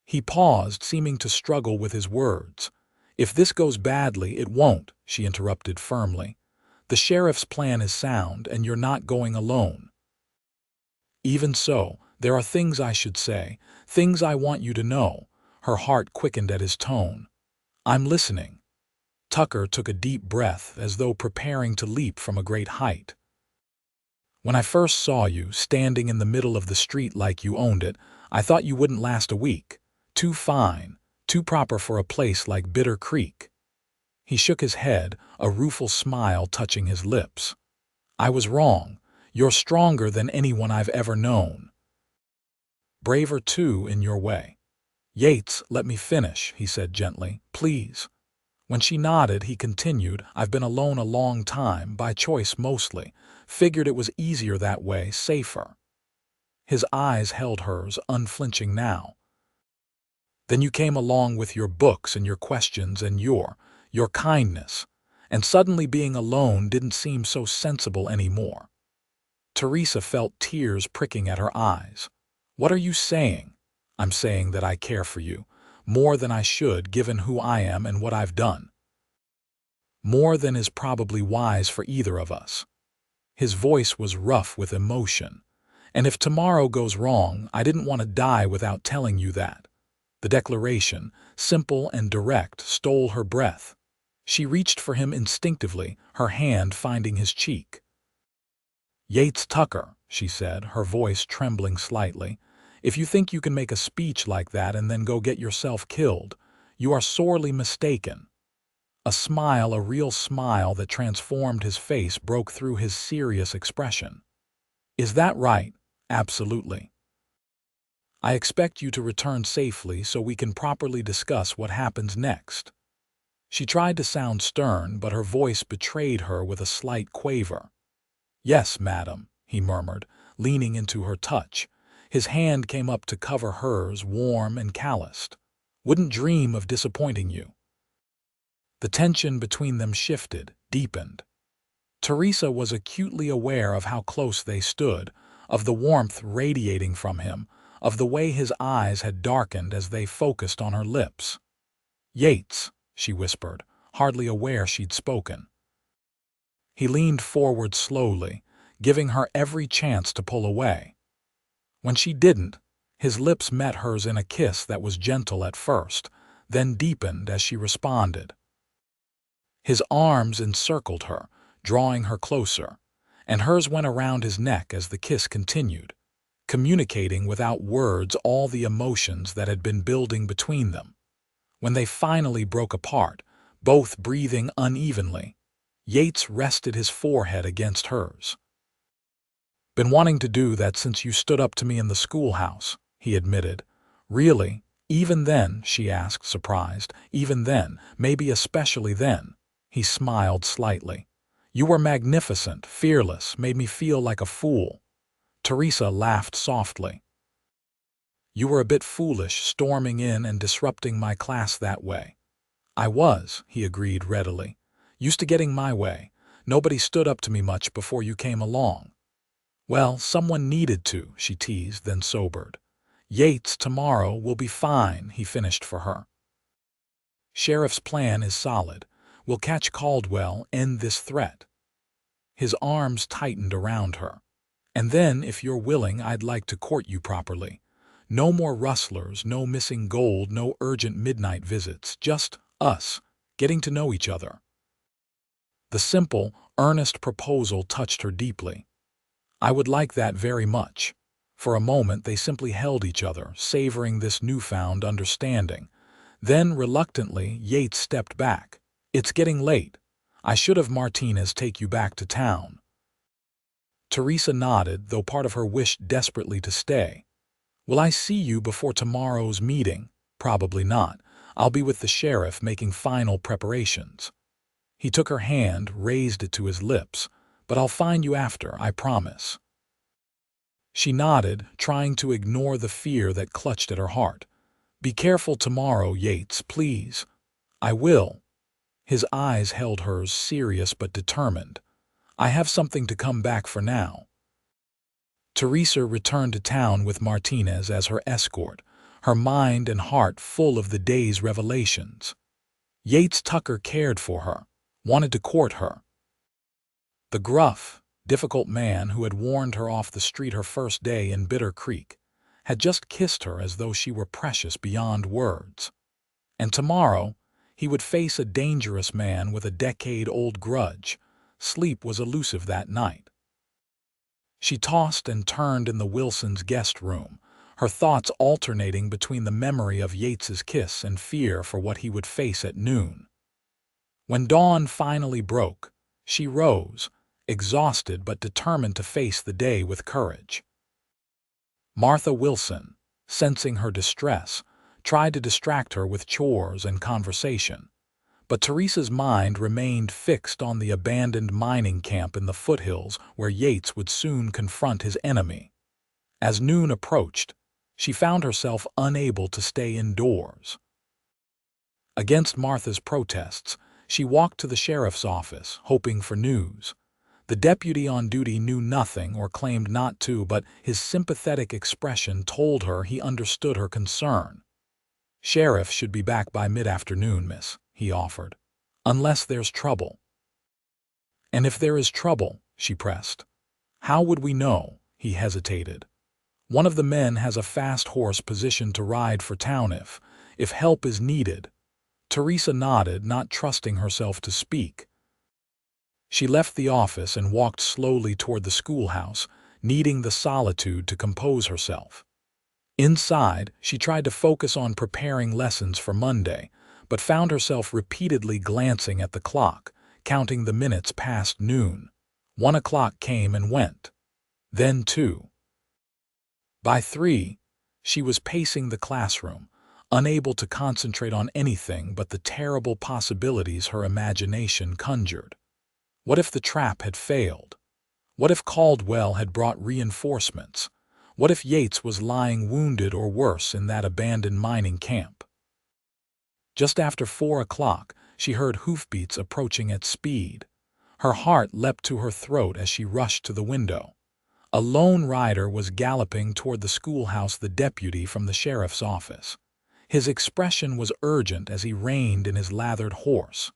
He paused, seeming to struggle with his words. "If this goes badly, it won't," she interrupted firmly. "The sheriff's plan is sound, and you're not going alone. Even so, there are things I should say, things I want you to know." Her heart quickened at his tone. "I'm listening." Tucker took a deep breath, as though preparing to leap from a great height. "When I first saw you, standing in the middle of the street like you owned it, I thought you wouldn't last a week. Too fine, too proper for a place like Bitter Creek." He shook his head, a rueful smile touching his lips. "I was wrong. You're stronger than anyone I've ever known. Braver, too, in your way." "Yates, let me finish," he said gently. "Please." When she nodded, he continued, "I've been alone a long time, by choice mostly. Figured it was easier that way, safer." His eyes held hers, unflinching now. "Then you came along with your books and your questions and your kindness. And suddenly being alone didn't seem so sensible anymore." Teresa felt tears pricking at her eyes. "What are you saying?" "I'm saying that I care for you. More than I should, given who I am and what I've done. More than is probably wise for either of us." His voice was rough with emotion. "And if tomorrow goes wrong, I didn't want to die without telling you that." The declaration, simple and direct, stole her breath. She reached for him instinctively, her hand finding his cheek. "Yates Tucker," she said, her voice trembling slightly, "if you think you can make a speech like that and then go get yourself killed, you are sorely mistaken." A smile, a real smile that transformed his face, broke through his serious expression. "Is that right?" "Absolutely. I expect you to return safely so we can properly discuss what happens next." She tried to sound stern, but her voice betrayed her with a slight quaver. "Yes, madam," he murmured, leaning into her touch. His hand came up to cover hers, warm and calloused. "Wouldn't dream of disappointing you." The tension between them shifted, deepened. Teresa was acutely aware of how close they stood, of the warmth radiating from him, of the way his eyes had darkened as they focused on her lips. "Yates," she whispered, hardly aware she'd spoken. He leaned forward slowly, giving her every chance to pull away. When she didn't, his lips met hers in a kiss that was gentle at first, then deepened as she responded. His arms encircled her, drawing her closer, and hers went around his neck as the kiss continued, communicating without words all the emotions that had been building between them. When they finally broke apart, both breathing unevenly, Yates rested his forehead against hers. "Been wanting to do that since you stood up to me in the schoolhouse," he admitted. "Really? Even then?" she asked, surprised. "Even then, maybe especially then." He smiled slightly. "You were magnificent, fearless, made me feel like a fool." Teresa laughed softly. "You were a bit foolish, storming in and disrupting my class that way." "I was," he agreed readily. "Used to getting my way. Nobody stood up to me much before you came along." "Well, someone needed to," she teased, then sobered. "Yates, tomorrow will be fine," he finished for her. "Sheriff's plan is solid. We'll catch Caldwell, end this threat." His arms tightened around her. "And then, if you're willing, I'd like to court you properly. No more rustlers, no missing gold, no urgent midnight visits, just us, getting to know each other." The simple, earnest proposal touched her deeply. "I would like that very much." For a moment they simply held each other, savoring this newfound understanding. Then, reluctantly, Yates stepped back. "It's getting late. I should have Martinez take you back to town." Teresa nodded, though part of her wished desperately to stay. "Will I see you before tomorrow's meeting?" "Probably not. I'll be with the sheriff making final preparations." He took her hand, raised it to his lips. "But I'll find you after, I promise." She nodded, trying to ignore the fear that clutched at her heart. "Be careful tomorrow, Yates, please." "I will." His eyes held hers, serious but determined. "I have something to come back for now." Teresa returned to town with Martinez as her escort, her mind and heart full of the day's revelations. Yates Tucker cared for her, wanted to court her. The gruff, difficult man who had warned her off the street her first day in Bitter Creek had just kissed her as though she were precious beyond words. And tomorrow, he would face a dangerous man with a decade-old grudge. Sleep was elusive that night. She tossed and turned in the Wilsons' guest room, her thoughts alternating between the memory of Yates's kiss and fear for what he would face at noon. When dawn finally broke, she rose, exhausted but determined to face the day with courage. Martha Wilson, sensing her distress, tried to distract her with chores and conversation, but Teresa's mind remained fixed on the abandoned mining camp in the foothills where Yates would soon confront his enemy. As noon approached, she found herself unable to stay indoors. Against Martha's protests, she walked to the sheriff's office, hoping for news. The deputy on duty knew nothing or claimed not to, but his sympathetic expression told her he understood her concern. "Sheriff should be back by mid-afternoon, miss," he offered. "Unless there's trouble." "And if there is trouble," she pressed, "how would we know?" He hesitated. "One of the men has a fast horse positioned to ride for town if help is needed." Teresa nodded, not trusting herself to speak. She left the office and walked slowly toward the schoolhouse, needing the solitude to compose herself. Inside, she tried to focus on preparing lessons for Monday, but found herself repeatedly glancing at the clock, counting the minutes past noon. 1 o'clock came and went. Then 2. By 3, she was pacing the classroom, unable to concentrate on anything but the terrible possibilities her imagination conjured. What if the trap had failed? What if Caldwell had brought reinforcements? What if Yates was lying wounded or worse in that abandoned mining camp? Just after 4 o'clock, she heard hoofbeats approaching at speed. Her heart leapt to her throat as she rushed to the window. A lone rider was galloping toward the schoolhouse, the deputy from the sheriff's office. His expression was urgent as he reined in his lathered horse.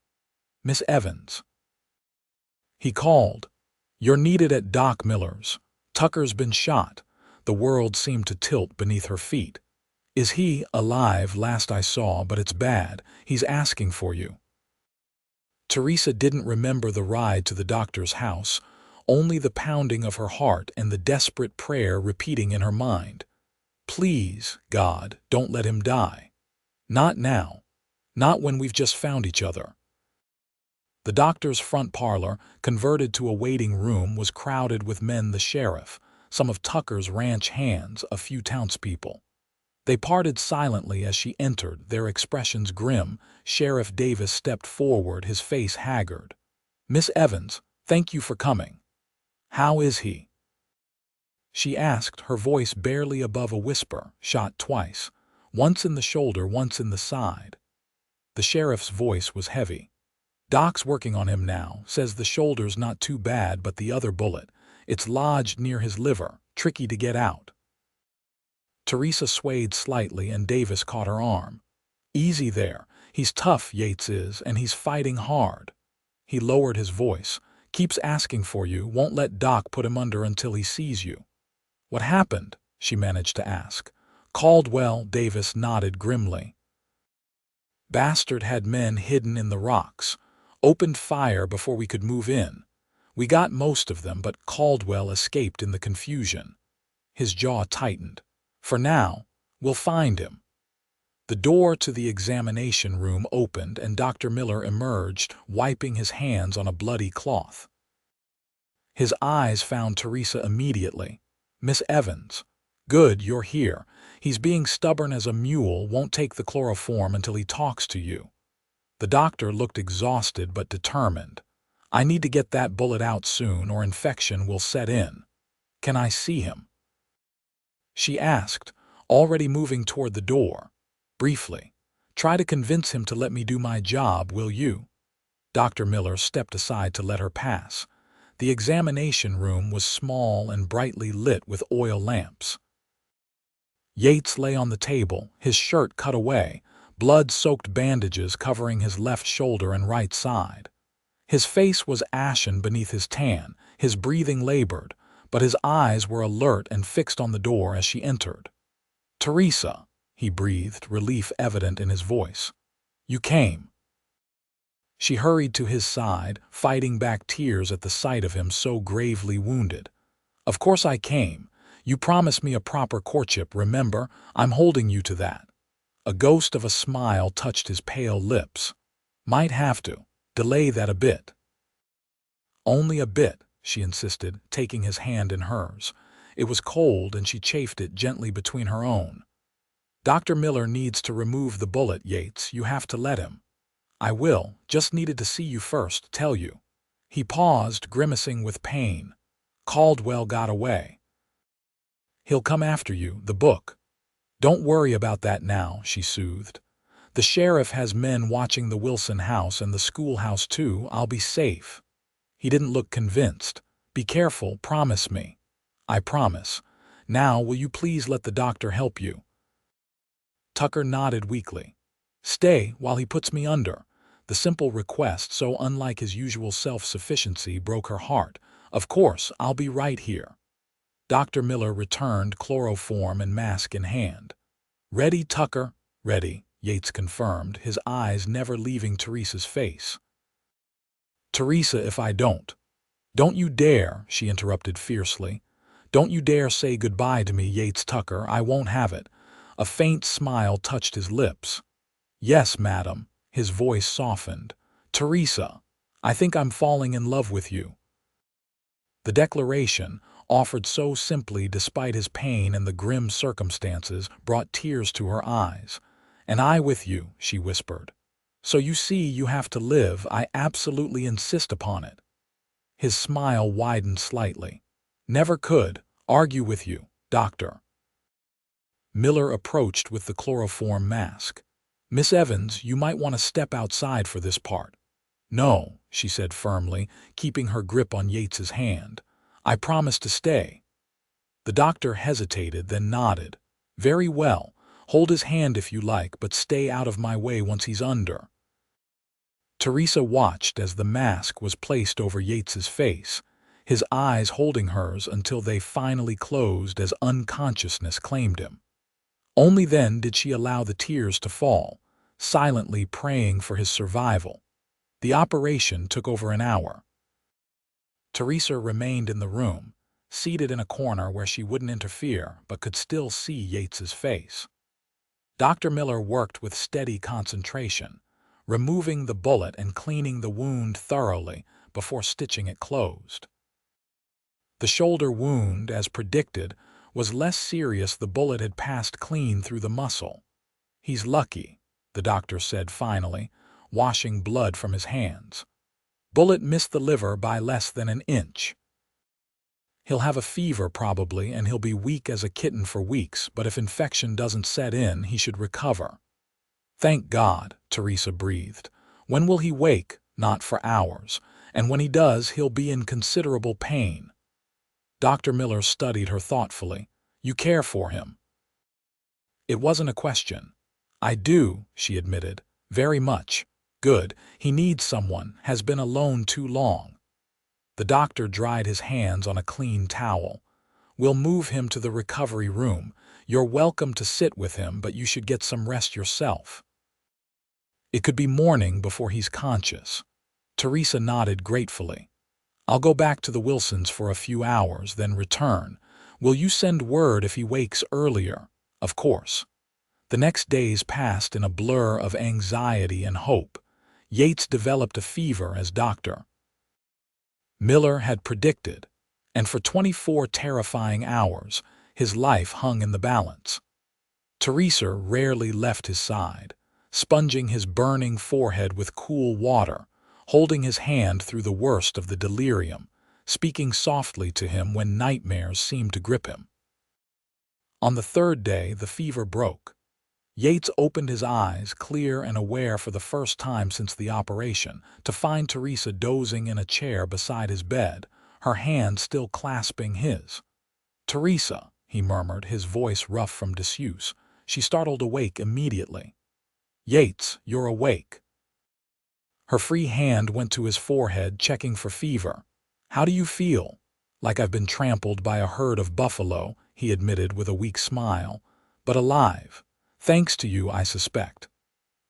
"Miss Evans," he called, "you're needed at Doc Miller's. Tucker's been shot." The world seemed to tilt beneath her feet. "Is he alive? Last I saw, but it's bad. He's asking for you." Teresa didn't remember the ride to the doctor's house, only the pounding of her heart and the desperate prayer repeating in her mind. "Please, God, don't let him die. Not now. Not when we've just found each other." The doctor's front parlor, converted to a waiting room, was crowded with men, the sheriff, some of Tucker's ranch hands, a few townspeople. They parted silently as she entered, their expressions grim. Sheriff Davis stepped forward, his face haggard. "Miss Evans, thank you for coming. How is he?" she asked, her voice barely above a whisper. "Shot twice, once in the shoulder, once in the side." The sheriff's voice was heavy. "Doc's working on him now, says the shoulder's not too bad, but the other bullet, it's lodged near his liver, tricky to get out." Teresa swayed slightly and Davis caught her arm. "Easy there. He's tough, Yates is, and he's fighting hard." He lowered his voice. "Keeps asking for you, won't let Doc put him under until he sees you." "What happened?" she managed to ask. "Caldwell," Davis nodded grimly. "Bastard had men hidden in the rocks. Opened fire before we could move in. We got most of them, but Caldwell escaped in the confusion." His jaw tightened. "For now, we'll find him." The door to the examination room opened and Dr. Miller emerged, wiping his hands on a bloody cloth. His eyes found Teresa immediately. "Miss Evans." "Good, you're here. He's being stubborn as a mule, won't take the chloroform until he talks to you." The doctor looked exhausted but determined. "I need to get that bullet out soon or infection will set in. Can I see him?" she asked, already moving toward the door. Briefly. "Try to convince him to let me do my job, will you?" Dr. Miller stepped aside to let her pass. The examination room was small and brightly lit with oil lamps. Yates lay on the table, his shirt cut away, blood-soaked bandages covering his left shoulder and right side. His face was ashen beneath his tan, his breathing labored, but his eyes were alert and fixed on the door as she entered. "Teresa," he breathed, relief evident in his voice. "You came." She hurried to his side, fighting back tears at the sight of him so gravely wounded. "Of course I came. You promised me a proper courtship, remember? I'm holding you to that." A ghost of a smile touched his pale lips. "Might have to. Delay that a bit." "Only a bit," she insisted, taking his hand in hers. It was cold and she chafed it gently between her own. "Dr. Miller needs to remove the bullet, Yates. You have to let him." "I will. Just needed to see you first, tell you." He paused, grimacing with pain. "Caldwell got away." "He'll come after you, the book." "Don't worry about that now," she soothed. "The sheriff has men watching the Wilson house and the schoolhouse too. I'll be safe." He didn't look convinced. "Be careful, promise me." "I promise. Now, will you please let the doctor help you?" Tucker nodded weakly. "Stay while he puts me under." The simple request, so unlike his usual self-sufficiency, broke her heart. "Of course, I'll be right here." Dr. Miller returned, chloroform and mask in hand. "Ready, Tucker?" "Ready," Yates confirmed, his eyes never leaving Teresa's face. "Teresa, if I don't—" "Don't you dare," she interrupted fiercely. "Don't you dare say goodbye to me, Yates Tucker. I won't have it." A faint smile touched his lips. "Yes, madam." His voice softened. "Teresa, I think I'm falling in love with you." The declaration, offered so simply despite his pain and the grim circumstances, brought tears to her eyes. "And I with you," she whispered. "So you see you have to live. I absolutely insist upon it." His smile widened slightly. "Never could argue with you, doctor." Miller approached with the chloroform mask. "Miss Evans, you might want to step outside for this part." "No," she said firmly, keeping her grip on Yates's hand. "I promise to stay." The doctor hesitated, then nodded. "Very well. Hold his hand if you like, but stay out of my way once he's under." Teresa watched as the mask was placed over Yates's face, his eyes holding hers until they finally closed as unconsciousness claimed him. Only then did she allow the tears to fall, silently praying for his survival. The operation took over an hour. Teresa remained in the room, seated in a corner where she wouldn't interfere but could still see Yates's face. Dr. Miller worked with steady concentration, removing the bullet and cleaning the wound thoroughly before stitching it closed. The shoulder wound, as predicted, was less serious. The bullet had passed clean through the muscle. "He's lucky," the doctor said finally, washing blood from his hands. "Bullet missed the liver by less than an inch. He'll have a fever probably, and he'll be weak as a kitten for weeks, but if infection doesn't set in, he should recover." "Thank God," Teresa breathed. "When will he wake?" "Not for hours. And when he does, he'll be in considerable pain." Dr. Miller studied her thoughtfully. "You care for him?" It wasn't a question. "I do," she admitted. "Very much." "Good. He needs someone, has been alone too long." The doctor dried his hands on a clean towel. "We'll move him to the recovery room. You're welcome to sit with him, but you should get some rest yourself. It could be morning before he's conscious." Teresa nodded gratefully. "I'll go back to the Wilsons for a few hours, then return. Will you send word if he wakes earlier?" "Of course." The next days passed in a blur of anxiety and hope. Yates developed a fever as Dr. Miller had predicted, and for 24 terrifying hours, his life hung in the balance. Teresa rarely left his side, sponging his burning forehead with cool water, holding his hand through the worst of the delirium, speaking softly to him when nightmares seemed to grip him. On the third day, the fever broke. Yates opened his eyes, clear and aware for the first time since the operation, to find Teresa dozing in a chair beside his bed, her hand still clasping his. "Teresa," he murmured, his voice rough from disuse. She startled awake immediately. "Yates, you're awake." Her free hand went to his forehead, checking for fever. "How do you feel?" "Like I've been trampled by a herd of buffalo," he admitted with a weak smile. "But alive. Thanks to you, I suspect."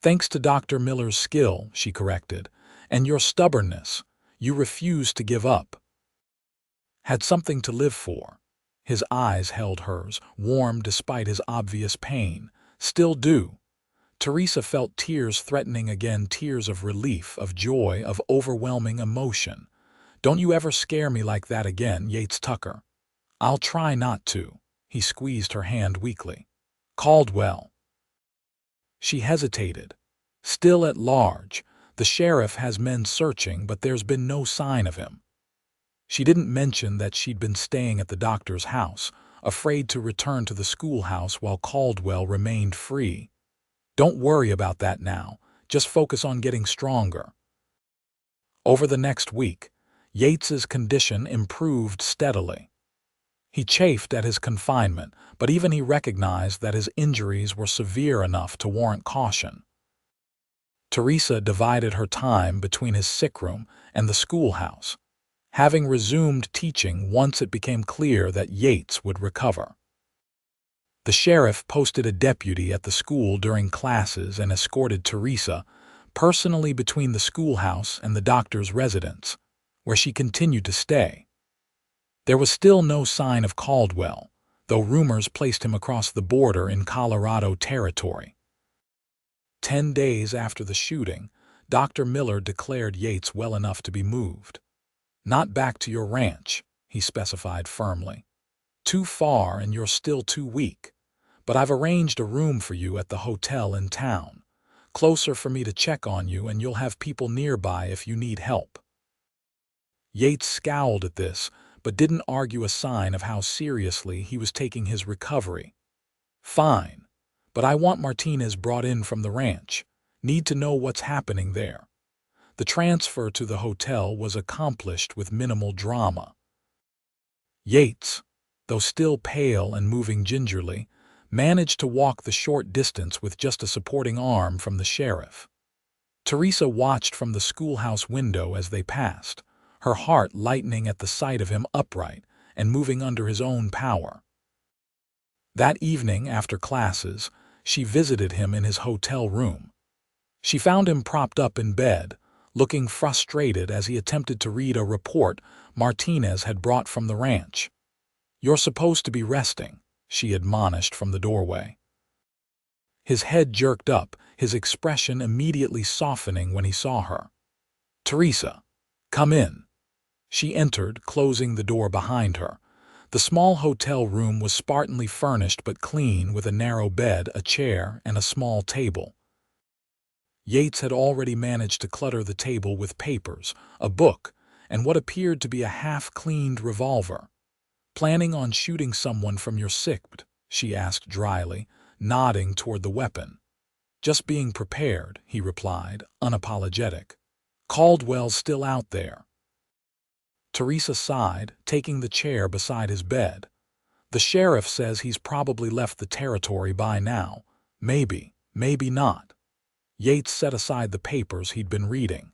"Thanks to Dr. Miller's skill," she corrected, "and your stubbornness. You refused to give up. Had something to live for." His eyes held hers, warm despite his obvious pain. "Still do." Teresa felt tears threatening again, tears of relief, of joy, of overwhelming emotion. "Don't you ever scare me like that again, Yates Tucker." "I'll try not to." He squeezed her hand weakly. "Caldwell." She hesitated. "Still at large. The sheriff has men searching, but there's been no sign of him." She didn't mention that she'd been staying at the doctor's house, afraid to return to the schoolhouse while Caldwell remained free. "Don't worry about that now. Just focus on getting stronger." Over the next week, Yates's condition improved steadily. He chafed at his confinement, but even he recognized that his injuries were severe enough to warrant caution. Teresa divided her time between his sick room and the schoolhouse, having resumed teaching once it became clear that Yates would recover. The sheriff posted a deputy at the school during classes and escorted Teresa personally between the schoolhouse and the doctor's residence, where she continued to stay. There was still no sign of Caldwell, though rumors placed him across the border in Colorado Territory. 10 days after the shooting, Dr. Miller declared Yates well enough to be moved. "Not back to your ranch," he specified firmly. "Too far and you're still too weak. But I've arranged a room for you at the hotel in town. Closer for me to check on you, and you'll have people nearby if you need help." Yates scowled at this, but didn't argue a sign of how seriously he was taking his recovery. "Fine, but I want Martinez brought in from the ranch. Need to know what's happening there." The transfer to the hotel was accomplished with minimal drama. Yates, though still pale and moving gingerly, managed to walk the short distance with just a supporting arm from the sheriff. Teresa watched from the schoolhouse window as they passed, her heart lightening at the sight of him upright and moving under his own power. That evening, after classes, she visited him in his hotel room. She found him propped up in bed, looking frustrated as he attempted to read a report Martinez had brought from the ranch. "You're supposed to be resting," she admonished from the doorway. His head jerked up, his expression immediately softening when he saw her. "Teresa, come in." She entered, closing the door behind her. The small hotel room was spartanly furnished but clean, with a narrow bed, a chair, and a small table. Yates had already managed to clutter the table with papers, a book, and what appeared to be a half-cleaned revolver. "Planning on shooting someone from your sick?" she asked dryly, nodding toward the weapon. "Just being prepared," he replied, unapologetic. "Caldwell's still out there." Teresa sighed, taking the chair beside his bed. "The sheriff says he's probably left the territory by now. Maybe, maybe not." Yates set aside the papers he'd been reading.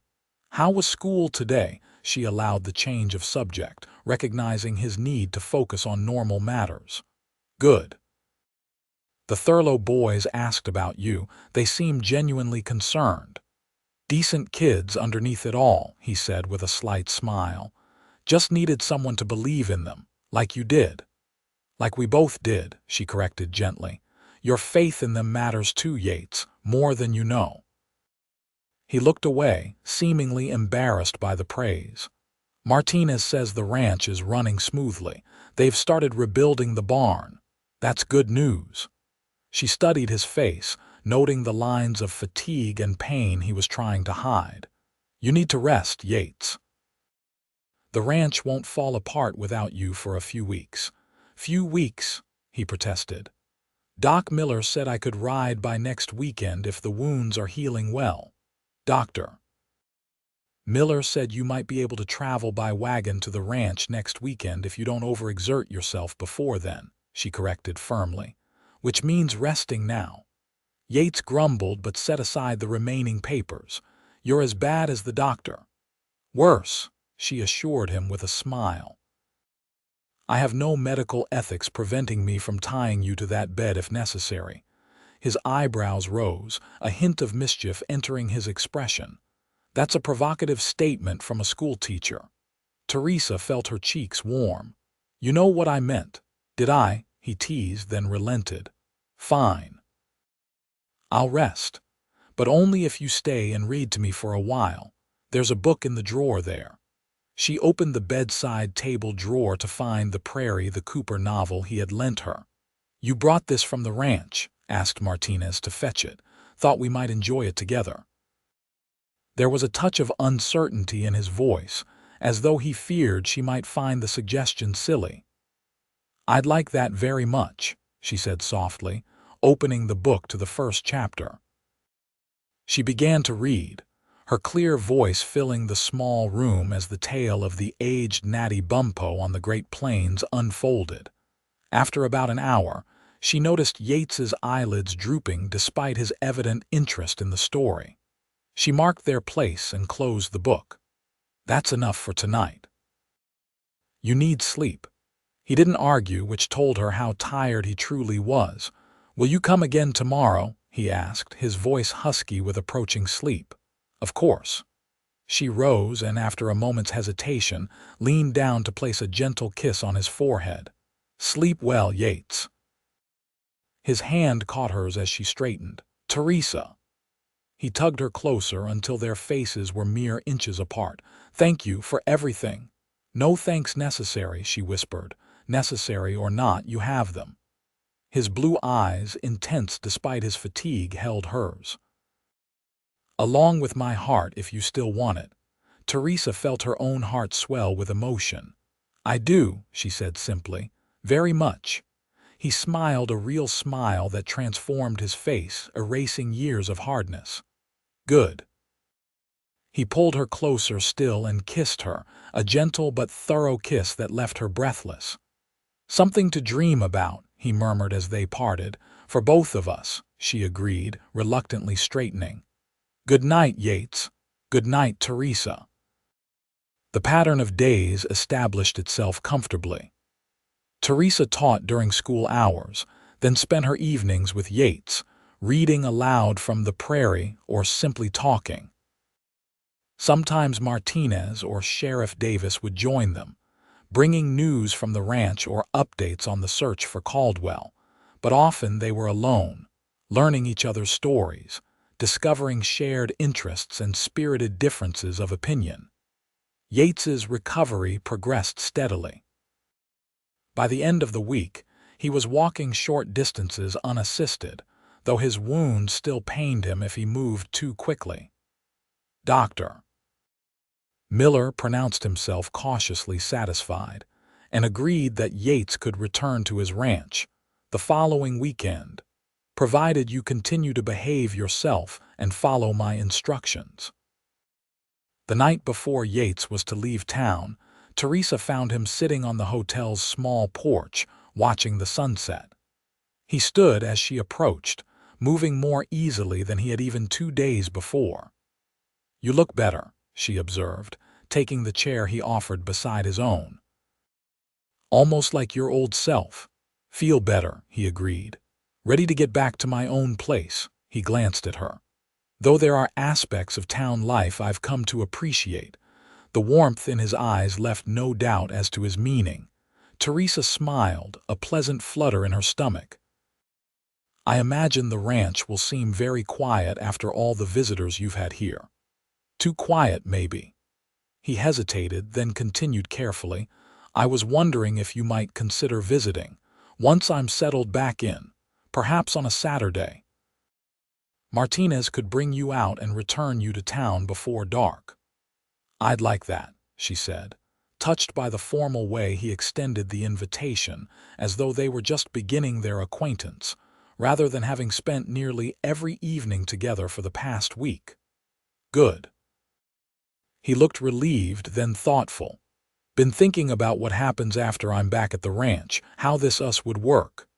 "How was school today?" She allowed the change of subject, recognizing his need to focus on normal matters. "Good. The Thurlow boys asked about you. They seemed genuinely concerned." "Decent kids underneath it all," he said with a slight smile. "Just needed someone to believe in them, like you did." "Like we both did," she corrected gently. Your faith in them matters too, Yates, more than you know." He looked away, seemingly embarrassed by the praise. "Martinez says the ranch is running smoothly. They've started rebuilding the barn. That's good news." She studied his face, noting the lines of fatigue and pain he was trying to hide. "You need to rest, Yates. The ranch won't fall apart without you for a few weeks." "Few weeks," he protested. "Doc Miller said I could ride by next weekend if the wounds are healing well." "Doctor Miller said you might be able to travel by wagon to the ranch next weekend if you don't overexert yourself before then," she corrected firmly. "Which means resting now." Yates grumbled but set aside the remaining papers. "You're as bad as the doctor." "Worse," she assured him with a smile. "I have no medical ethics preventing me from tying you to that bed if necessary." His eyebrows rose, a hint of mischief entering his expression. "That's a provocative statement from a schoolteacher." Teresa felt her cheeks warm. "You know what I meant." "Did I?" he teased, then relented. "Fine. I'll rest. But only if you stay and read to me for a while. There's a book in the drawer there." She opened the bedside table drawer to find The Prairie, the Cooper novel he had lent her. "You brought this from the ranch?" asked Martinez to fetch it. "Thought we might enjoy it together." There was a touch of uncertainty in his voice, as though he feared she might find the suggestion silly. "I'd like that very much," she said softly, opening the book to the first chapter. She began to read, her clear voice filling the small room as the tale of the aged Natty Bumppo on the Great Plains unfolded. After about an hour, she noticed Yates's eyelids drooping despite his evident interest in the story. She marked their place and closed the book. "That's enough for tonight. You need sleep." He didn't argue, which told her how tired he truly was. "Will you come again tomorrow?" he asked, his voice husky with approaching sleep. "Of course." She rose and, after a moment's hesitation, leaned down to place a gentle kiss on his forehead. "Sleep well, Yates." His hand caught hers as she straightened. "Teresa." He tugged her closer until their faces were mere inches apart. "Thank you for everything." "No thanks necessary," she whispered. "Necessary or not, you have them." His blue eyes, intense despite his fatigue, held hers. "Along with my heart if you still want it." Teresa felt her own heart swell with emotion. "I do," she said simply. "Very much." He smiled, a real smile that transformed his face, erasing years of hardness. "Good." He pulled her closer still and kissed her, a gentle but thorough kiss that left her breathless. "Something to dream about," he murmured as they parted. "For both of us," she agreed, reluctantly straightening. "Good night, Yates." "Good night, Teresa." The pattern of days established itself comfortably. Teresa taught during school hours, then spent her evenings with Yates, reading aloud from The Prairie or simply talking. Sometimes Martinez or Sheriff Davis would join them, bringing news from the ranch or updates on the search for Caldwell, but often they were alone, learning each other's stories, discovering shared interests and spirited differences of opinion. Yates's recovery progressed steadily. By the end of the week, he was walking short distances unassisted, though his wounds still pained him if he moved too quickly. Dr. Miller pronounced himself cautiously satisfied and agreed that Yates could return to his ranch the following weekend, provided you continue to behave yourself and follow my instructions. The night before Yates was to leave town, Teresa found him sitting on the hotel's small porch, watching the sunset. He stood as she approached, moving more easily than he had even 2 days before. "You look better," she observed, taking the chair he offered beside his own. "Almost like your old self." "Feel better," he agreed. "Ready to get back to my own place." He glanced at her. "Though there are aspects of town life I've come to appreciate." The warmth in his eyes left no doubt as to his meaning. Teresa smiled, a pleasant flutter in her stomach. I imagine the ranch will seem very quiet after all the visitors you've had here. Too quiet, maybe." He hesitated, then continued carefully, "I was wondering if you might consider visiting, once I'm settled back in, perhaps on a Saturday. Martinez could bring you out and return you to town before dark." "I'd like that," she said, touched by the formal way he extended the invitation, as though they were just beginning their acquaintance, rather than having spent nearly every evening together for the past week. "Good." He looked relieved, then thoughtful. "Been thinking about what happens after I'm back at the ranch, how this us would work."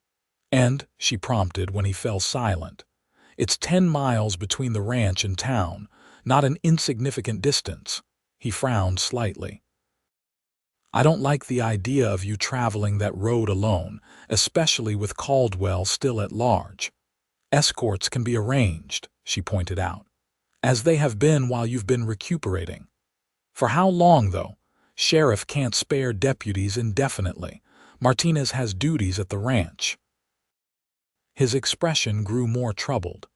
"And," she prompted when he fell silent, "it's 10 miles between the ranch and town, not an insignificant distance." He frowned slightly. "I don't like the idea of you traveling that road alone, especially with Caldwell still at large. Escorts can be arranged," she pointed out, "as they have been while you've been recuperating." "For how long, though? Sheriff can't spare deputies indefinitely. Martinez has duties at the ranch." His expression grew more troubled.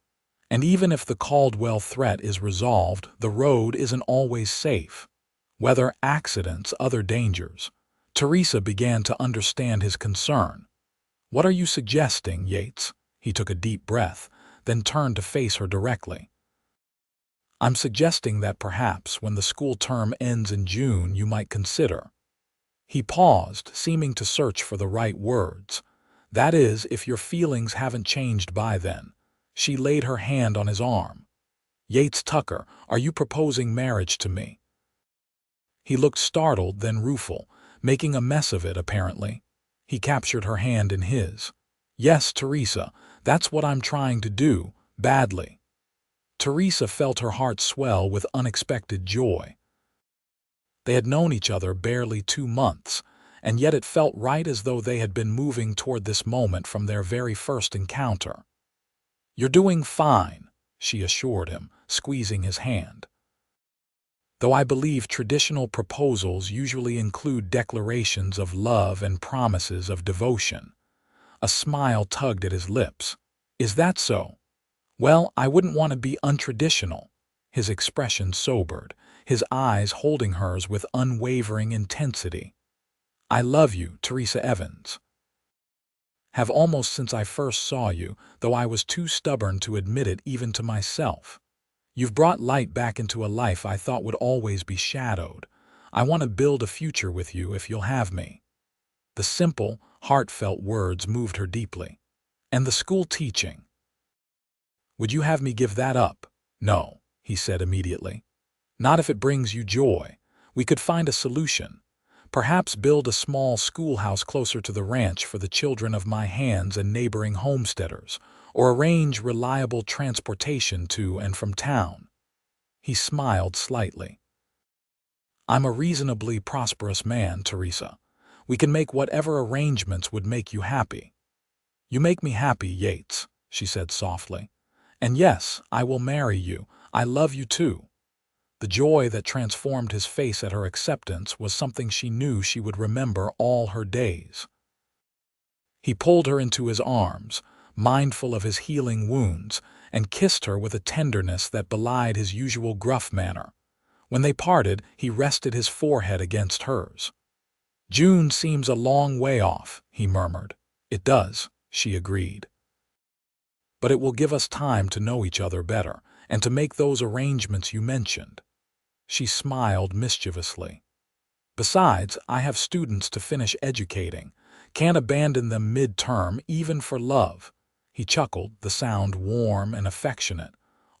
"And even if the Caldwell threat is resolved, the road isn't always safe. Weather, accidents, other dangers." Teresa began to understand his concern. "What are you suggesting, Yates?" He took a deep breath, then turned to face her directly. "I'm suggesting that perhaps when the school term ends in June you might consider." He paused, seeming to search for the right words. "That is, if your feelings haven't changed by then." She laid her hand on his arm. "Yates Tucker, are you proposing marriage to me?" He looked startled, then rueful, making a mess of it apparently. He captured her hand in his. "Yes, Teresa, that's what I'm trying to do, badly." Teresa felt her heart swell with unexpected joy. They had known each other barely 2 months, and yet it felt right, as though they had been moving toward this moment from their very first encounter. "You're doing fine," she assured him, squeezing his hand. "Though I believe traditional proposals usually include declarations of love and promises of devotion." A smile tugged at his lips. "Is that so? Well, I wouldn't want to be untraditional." His expression sobered, his eyes holding hers with unwavering intensity. "I love you, Teresa Evans. Have almost since I first saw you, though I was too stubborn to admit it even to myself. You've brought light back into a life I thought would always be shadowed. I want to build a future with you if you'll have me." The simple, heartfelt words moved her deeply. "And the school teaching? Would you have me give that up?" "No," he said immediately. "Not if it brings you joy. We could find a solution. Perhaps build a small schoolhouse closer to the ranch for the children of my hands and neighboring homesteaders, or arrange reliable transportation to and from town." He smiled slightly. "I'm a reasonably prosperous man, Teresa. We can make whatever arrangements would make you happy." "You make me happy, Yates," she said softly. "And yes, I will marry you. I love you too." The joy that transformed his face at her acceptance was something she knew she would remember all her days. He pulled her into his arms, mindful of his healing wounds, and kissed her with a tenderness that belied his usual gruff manner. When they parted, he rested his forehead against hers. "June seems a long way off," he murmured. "It does," she agreed. "But it will give us time to know each other better, and to make those arrangements you mentioned." She smiled mischievously. "Besides, I have students to finish educating. Can't abandon them mid-term, even for love." He chuckled, the sound warm and affectionate.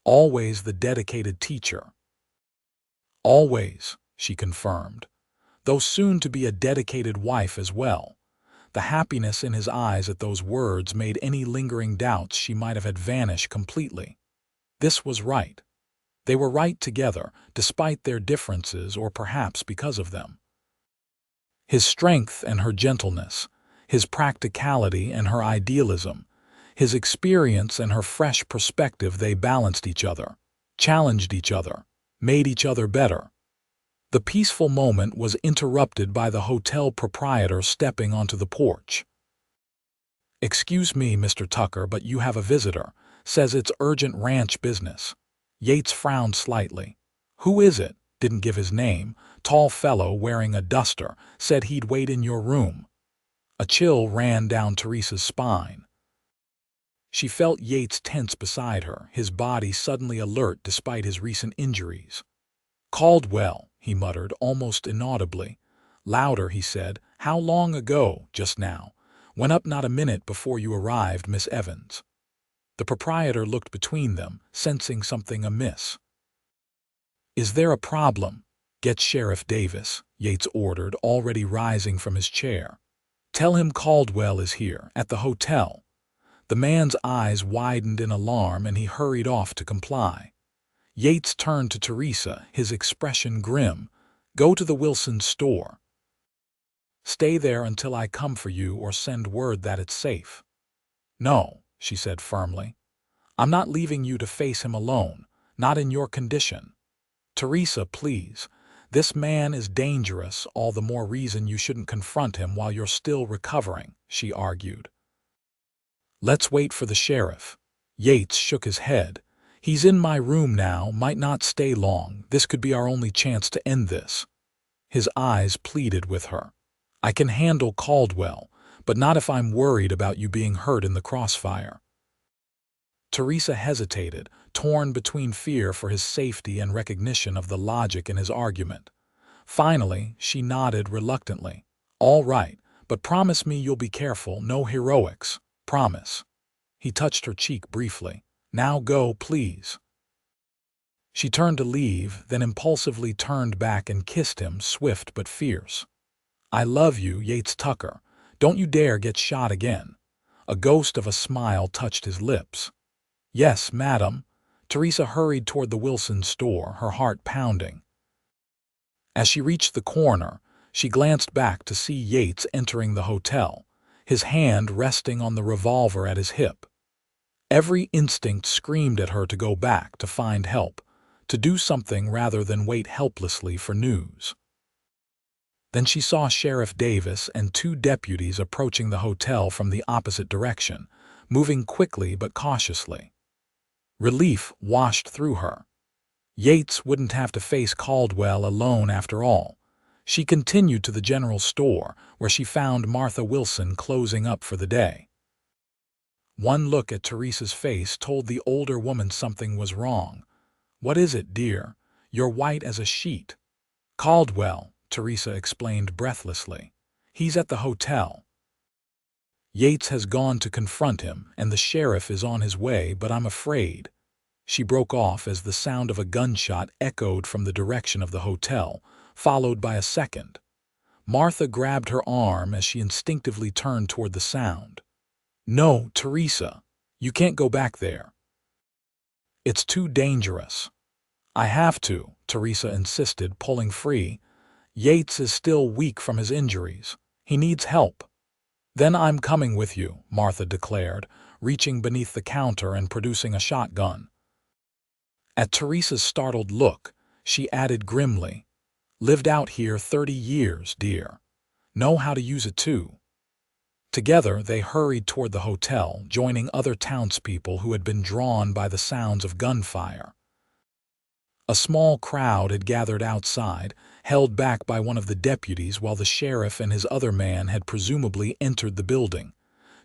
"Always the dedicated teacher." "Always," she confirmed, though soon to be a dedicated wife as well. The happiness in his eyes at those words made any lingering doubts she might have had vanish completely. This was right. They were right together, despite their differences, or perhaps because of them. His strength and her gentleness, his practicality and her idealism, his experience and her fresh perspective, they balanced each other, challenged each other, made each other better. The peaceful moment was interrupted by the hotel proprietor stepping onto the porch. "Excuse me, Mr. Tucker, but you have a visitor. Says it's urgent ranch business." Yates frowned slightly. "Who is it?" Didn't give his name. Tall fellow wearing a duster. Said he'd wait in your room. A chill ran down Teresa's spine. She felt Yates tense beside her, his body suddenly alert despite his recent injuries. "Caldwell," he muttered, almost inaudibly. Louder, he said, "How long ago? Just now. Went up not a minute before you arrived, Miss Evans." The proprietor looked between them, sensing something amiss. "Is there a problem?" "Get Sheriff Davis," Yates ordered, already rising from his chair. "Tell him Caldwell is here, at the hotel." The man's eyes widened in alarm and he hurried off to comply. Yates turned to Teresa, his expression grim. "Go to the Wilson store. Stay there until I come for you or send word that it's safe." "No," she said firmly. "I'm not leaving you to face him alone, not in your condition. Teresa, please. This man is dangerous, all the more reason you shouldn't confront him while you're still recovering," she argued. "Let's wait for the sheriff." Yates shook his head. "He's in my room now, might not stay long. This could be our only chance to end this." His eyes pleaded with her. "I can handle Caldwell, but not if I'm worried about you being hurt in the crossfire." Teresa hesitated, torn between fear for his safety and recognition of the logic in his argument. Finally, she nodded reluctantly. "All right, but promise me you'll be careful, no heroics. Promise." He touched her cheek briefly. "Now go, please." She turned to leave, then impulsively turned back and kissed him, swift but fierce. "I love you, Yates Tucker. Don't you dare get shot again." A ghost of a smile touched his lips. "Yes, madam." Teresa hurried toward the Wilson store, her heart pounding. As she reached the corner, she glanced back to see Yates entering the hotel, his hand resting on the revolver at his hip. Every instinct screamed at her to go back, to find help, to do something rather than wait helplessly for news. Then she saw Sheriff Davis and two deputies approaching the hotel from the opposite direction, moving quickly but cautiously. Relief washed through her. Yates wouldn't have to face Caldwell alone after all. She continued to the general store, where she found Martha Wilson closing up for the day. One look at Teresa's face told the older woman something was wrong. "What is it, dear? You're white as a sheet." "Caldwell," Teresa explained breathlessly. "He's at the hotel. Yates has gone to confront him, and the sheriff is on his way, but I'm afraid." She broke off as the sound of a gunshot echoed from the direction of the hotel, followed by a second. Martha grabbed her arm as she instinctively turned toward the sound. "No, Teresa, you can't go back there. It's too dangerous." "I have to," Teresa insisted, pulling free. "Yates is still weak from his injuries. He needs help." "Then I'm coming with you," Martha declared, reaching beneath the counter and producing a shotgun. At Teresa's startled look, she added grimly, "Lived out here 30 years, dear. Know how to use it too." Together, they hurried toward the hotel, joining other townspeople who had been drawn by the sounds of gunfire. A small crowd had gathered outside, held back by one of the deputies while the sheriff and his other man had presumably entered the building.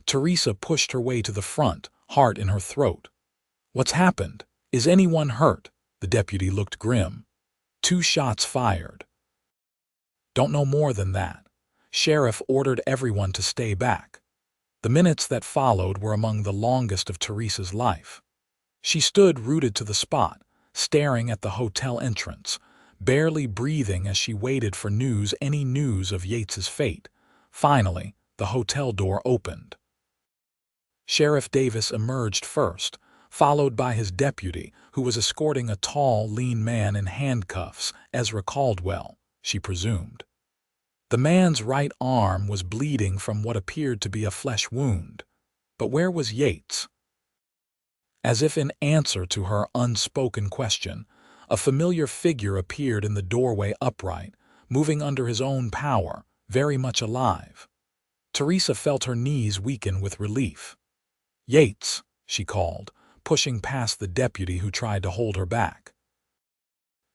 Teresa pushed her way to the front, heart in her throat. "What's happened? Is anyone hurt?" The deputy looked grim. "2 shots fired." "Don't know more than that." Sheriff ordered everyone to stay back. The minutes that followed were among the longest of Teresa's life. She stood rooted to the spot, staring at the hotel entrance, barely breathing as she waited for any news of Yates's fate. Finally, the hotel door opened. Sheriff Davis emerged first, followed by his deputy, who was escorting a tall, lean man in handcuffs, Ezra Caldwell, she presumed. The man's right arm was bleeding from what appeared to be a flesh wound. But where was Yates? As if in answer to her unspoken question, a familiar figure appeared in the doorway upright, moving under his own power, very much alive. Teresa felt her knees weaken with relief. "Yates," she called, pushing past the deputy who tried to hold her back.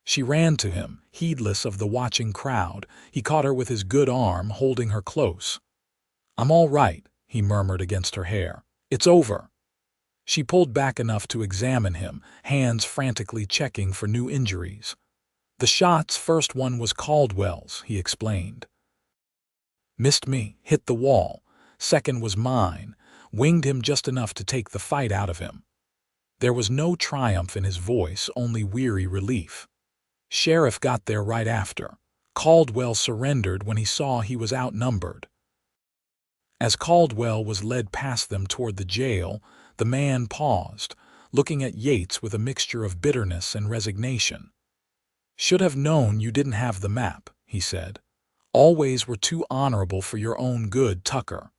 She ran to him, heedless of the watching crowd. He caught her with his good arm, holding her close. "I'm all right," he murmured against her hair. "It's over." She pulled back enough to examine him, hands frantically checking for new injuries. "The shot's first one was Caldwell's," he explained. "Missed me, hit the wall. Second was mine, winged him just enough to take the fight out of him." There was no triumph in his voice, only weary relief. "Sheriff got there right after. Caldwell surrendered when he saw he was outnumbered." As Caldwell was led past them toward the jail, the man paused, looking at Yates with a mixture of bitterness and resignation. "Should have known you didn't have the map," he said. "Always were too honorable for your own good, Tucker."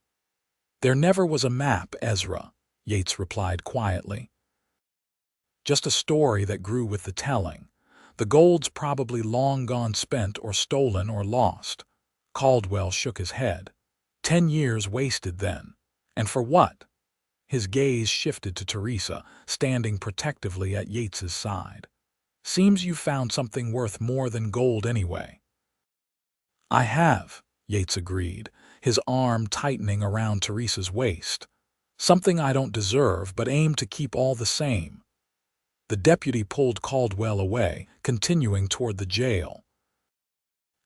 "There never was a map, Ezra," Yates replied quietly. "Just a story that grew with the telling. The gold's probably long gone spent or stolen or lost." Caldwell shook his head. 10 years wasted then. And for what?" His gaze shifted to Teresa, standing protectively at Yates's side. "Seems you found something worth more than gold anyway." "I have," Yates agreed, his arm tightening around Teresa's waist. "Something I don't deserve but aim to keep all the same." The deputy pulled Caldwell away, continuing toward the jail.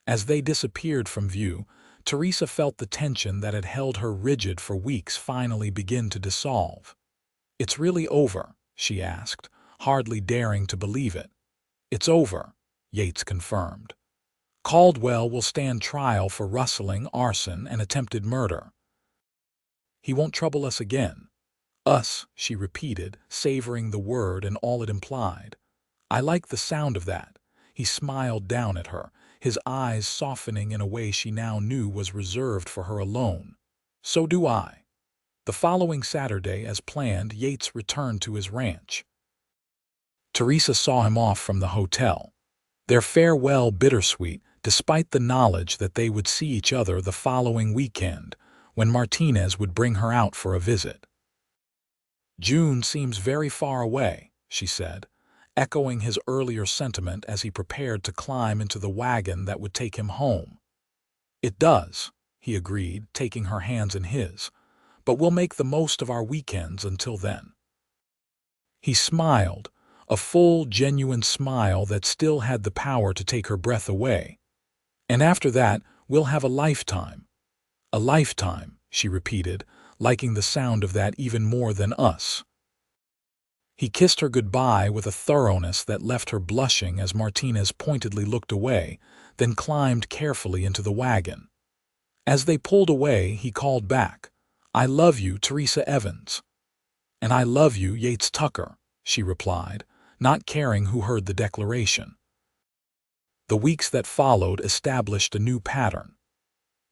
As they disappeared from view, Teresa felt the tension that had held her rigid for weeks finally begin to dissolve. "It's really over?" she asked, hardly daring to believe it. "It's over," Yates confirmed. "Caldwell will stand trial for rustling, arson, and attempted murder. He won't trouble us again." "Us," she repeated, savoring the word and all it implied. "I like the sound of that." He smiled down at her, his eyes softening in a way she now knew was reserved for her alone. "So do I." The following Saturday, as planned, Yates returned to his ranch. Teresa saw him off from the hotel. Their farewell bittersweet, despite the knowledge that they would see each other the following weekend, when Martinez would bring her out for a visit. "June seems very far away," she said, echoing his earlier sentiment as he prepared to climb into the wagon that would take him home. "It does," he agreed, taking her hands in his, "but we'll make the most of our weekends until then." He smiled, a full, genuine smile that still had the power to take her breath away. "And after that, we'll have a lifetime." "A lifetime," she repeated, liking the sound of that even more than us. He kissed her goodbye with a thoroughness that left her blushing as Martinez pointedly looked away, then climbed carefully into the wagon. As they pulled away, he called back, "I love you, Teresa Evans." "And I love you, Yates Tucker," she replied, not caring who heard the declaration. The weeks that followed established a new pattern.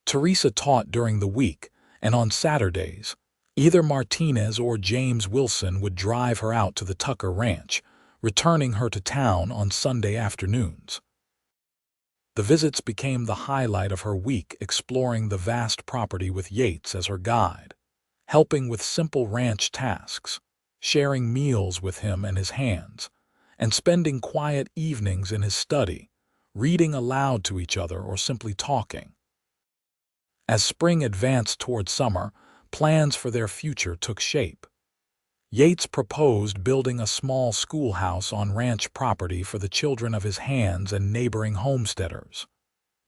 Teresa taught during the week, and on Saturdays, either Martinez or James Wilson would drive her out to the Tucker Ranch, returning her to town on Sunday afternoons. The visits became the highlight of her week, exploring the vast property with Yates as her guide, helping with simple ranch tasks, sharing meals with him and his hands, and spending quiet evenings in his study, reading aloud to each other or simply talking. As spring advanced toward summer, plans for their future took shape. Yates proposed building a small schoolhouse on ranch property for the children of his hands and neighboring homesteaders.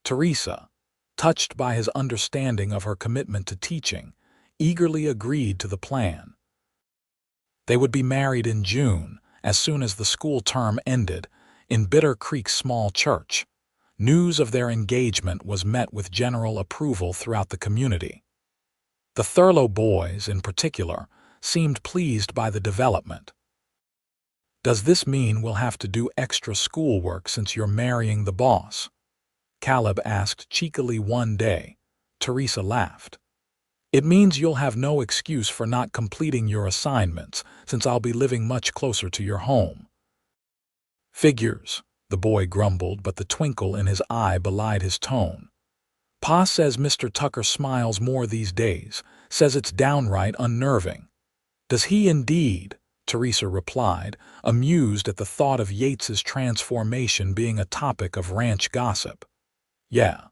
Teresa, touched by his understanding of her commitment to teaching, eagerly agreed to the plan. They would be married in June, as soon as the school term ended, in Bitter Creek's small church. News of their engagement was met with general approval throughout the community. The Thurlow boys, in particular, seemed pleased by the development. "Does this mean we'll have to do extra schoolwork since you're marrying the boss?" Caleb asked cheekily one day. Teresa laughed. "It means you'll have no excuse for not completing your assignments, since I'll be living much closer to your home." "Figures," the boy grumbled, but the twinkle in his eye belied his tone. Pa says Mr. Tucker smiles more these days, says it's downright unnerving. Does he indeed? Teresa replied, amused at the thought of Yates's transformation being a topic of ranch gossip. Yeah.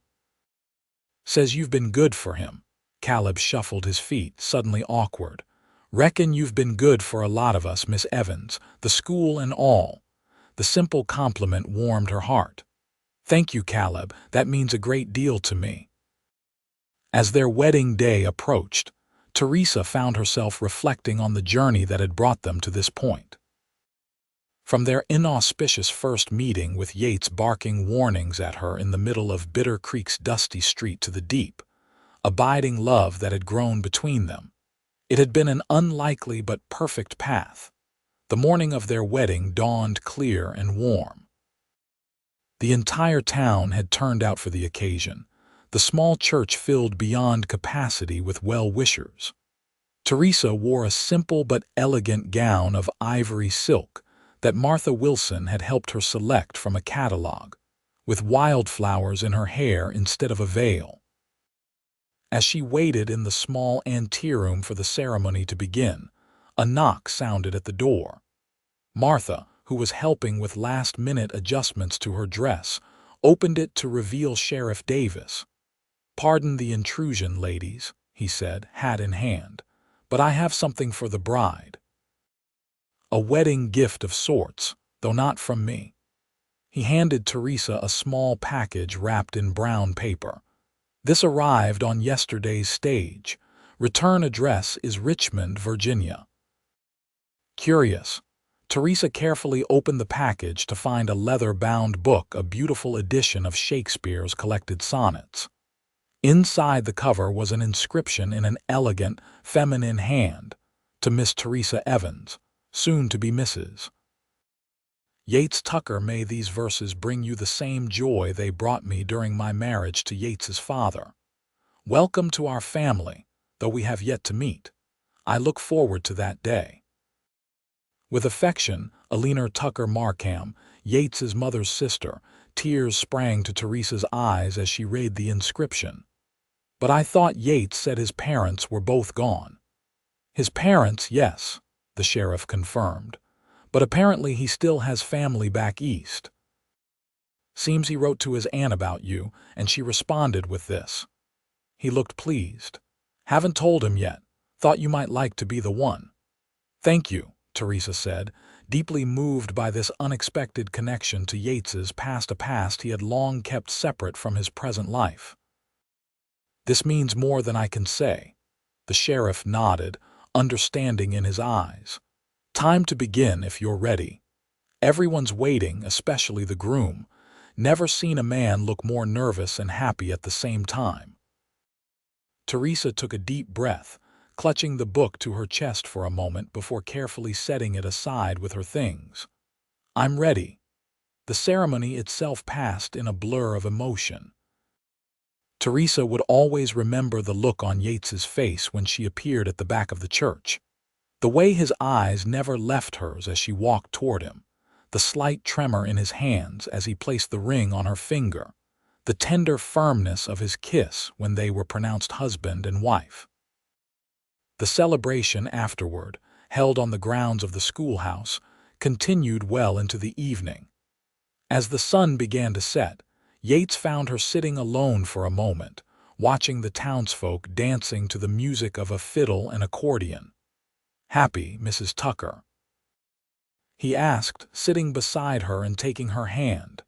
Says you've been good for him. Caleb shuffled his feet, suddenly awkward. Reckon you've been good for a lot of us, Miss Evans, the school and all. The simple compliment warmed her heart. Thank you, Caleb, that means a great deal to me. As their wedding day approached, Teresa found herself reflecting on the journey that had brought them to this point. From their inauspicious first meeting with Yates barking warnings at her in the middle of Bitter Creek's dusty street to the deep, abiding love that had grown between them, it had been an unlikely but perfect path. The morning of their wedding dawned clear and warm. The entire town had turned out for the occasion, the small church filled beyond capacity with well-wishers. Teresa wore a simple but elegant gown of ivory silk that Martha Wilson had helped her select from a catalog, with wildflowers in her hair instead of a veil. As she waited in the small anteroom for the ceremony to begin, a knock sounded at the door. Martha, who was helping with last-minute adjustments to her dress, opened it to reveal Sheriff Davis. "Pardon the intrusion, ladies," he said, hat in hand, "but I have something for the bride. A wedding gift of sorts, though not from me." He handed Teresa a small package wrapped in brown paper. "This arrived on yesterday's stage. Return address is Richmond, Virginia." Curious, Teresa carefully opened the package to find a leather-bound book, a beautiful edition of Shakespeare's collected sonnets. Inside the cover was an inscription in an elegant, feminine hand, "To Miss Teresa Evans, soon to be Mrs. Yates Tucker. May these verses bring you the same joy they brought me during my marriage to Yates's father. Welcome to our family, though we have yet to meet. I look forward to that day. With affection, Alina Tucker Markham, Yates's mother's sister." Tears sprang to Teresa's eyes as she read the inscription. "But I thought Yates said his parents were both gone." "His parents, yes," the sheriff confirmed, "but apparently he still has family back east. Seems he wrote to his aunt about you, and she responded with this." He looked pleased. "Haven't told him yet. Thought you might like to be the one." "Thank you," Teresa said, deeply moved by this unexpected connection to Yates's past, a past he had long kept separate from his present life. "This means more than I can say." The sheriff nodded, understanding in his eyes. "Time to begin if you're ready. Everyone's waiting, especially the groom. Never seen a man look more nervous and happy at the same time." Teresa took a deep breath, clutching the book to her chest for a moment before carefully setting it aside with her things. "I'm ready." The ceremony itself passed in a blur of emotion. Teresa would always remember the look on Yates's face when she appeared at the back of the church. The way his eyes never left hers as she walked toward him, the slight tremor in his hands as he placed the ring on her finger, the tender firmness of his kiss when they were pronounced husband and wife. The celebration afterward, held on the grounds of the schoolhouse, continued well into the evening. As the sun began to set, Yates found her sitting alone for a moment, watching the townsfolk dancing to the music of a fiddle and accordion. "Happy, Mrs. Tucker?" he asked, sitting beside her and taking her hand.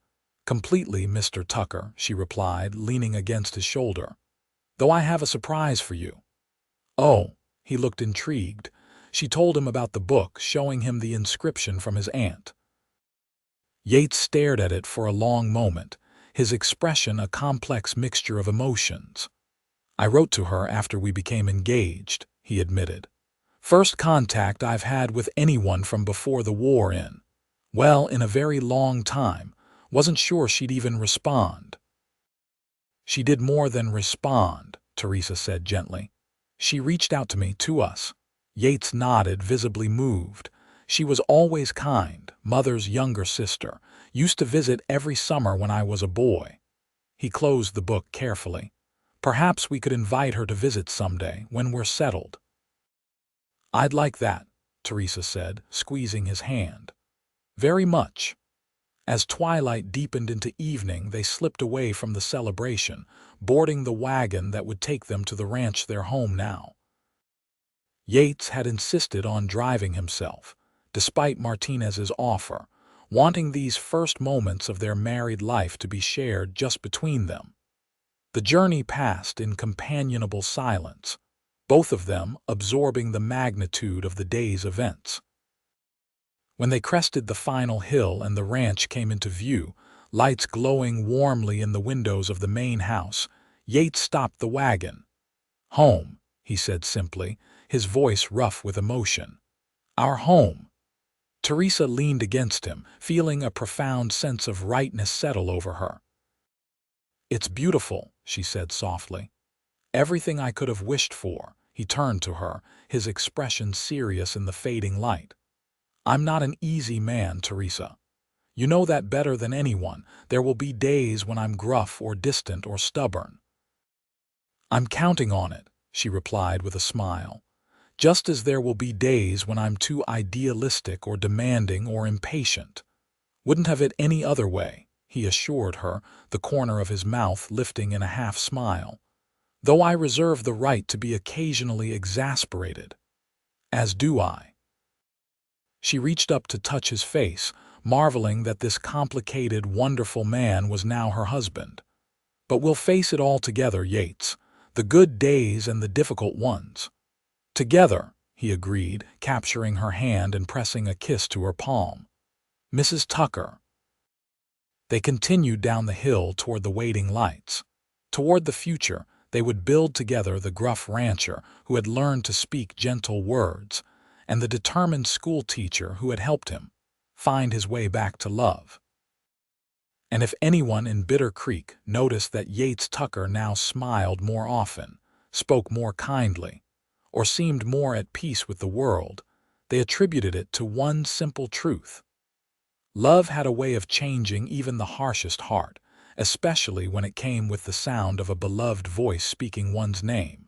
"Completely, Mr. Tucker," she replied, leaning against his shoulder. "Though I have a surprise for you." "Oh." He looked intrigued. She told him about the book, showing him the inscription from his aunt. Yates stared at it for a long moment, his expression a complex mixture of emotions. "I wrote to her after we became engaged," he admitted. "First contact I've had with anyone from before the war in a very long time. Wasn't sure she'd even respond." "She did more than respond," Teresa said gently. "She reached out to me, to us." Yates nodded, visibly moved. "She was always kind, Mother's younger sister. Used to visit every summer when I was a boy." He closed the book carefully. Perhaps we could invite her to visit someday when we're settled." "I'd like that," Teresa said, squeezing his hand. "Very much." As twilight deepened into evening, they slipped away from the celebration, boarding the wagon that would take them to the ranch, their home now. Yates had insisted on driving himself, despite Martinez's offer, wanting these first moments of their married life to be shared just between them. The journey passed in companionable silence, both of them absorbing the magnitude of the day's events. When they crested the final hill and the ranch came into view, lights glowing warmly in the windows of the main house, Yates stopped the wagon. "Home," he said simply, his voice rough with emotion. "Our home." Teresa leaned against him, feeling a profound sense of rightness settle over her. "It's beautiful," she said softly. "Everything I could have wished for." He turned to her, his expression serious in the fading light. "I'm not an easy man, Teresa. You know that better than anyone. There will be days when I'm gruff or distant or stubborn." "I'm counting on it," she replied with a smile. "Just as there will be days when I'm too idealistic or demanding or impatient." "Wouldn't have it any other way," he assured her, the corner of his mouth lifting in a half-smile. "Though I reserve the right to be occasionally exasperated." "As do I." She reached up to touch his face, marveling that this complicated, wonderful man was now her husband. "But we'll face it all together, Yates, the good days and the difficult ones." "Together," he agreed, capturing her hand and pressing a kiss to her palm. "Mrs. Tucker." They continued down the hill toward the waiting lights. Toward the future, they would build together the gruff rancher who had learned to speak gentle words, and the determined schoolteacher who had helped him find his way back to love. And if anyone in Bitter Creek noticed that Yates Tucker now smiled more often, spoke more kindly, or seemed more at peace with the world, they attributed it to one simple truth. Love had a way of changing even the harshest heart, especially when it came with the sound of a beloved voice speaking one's name.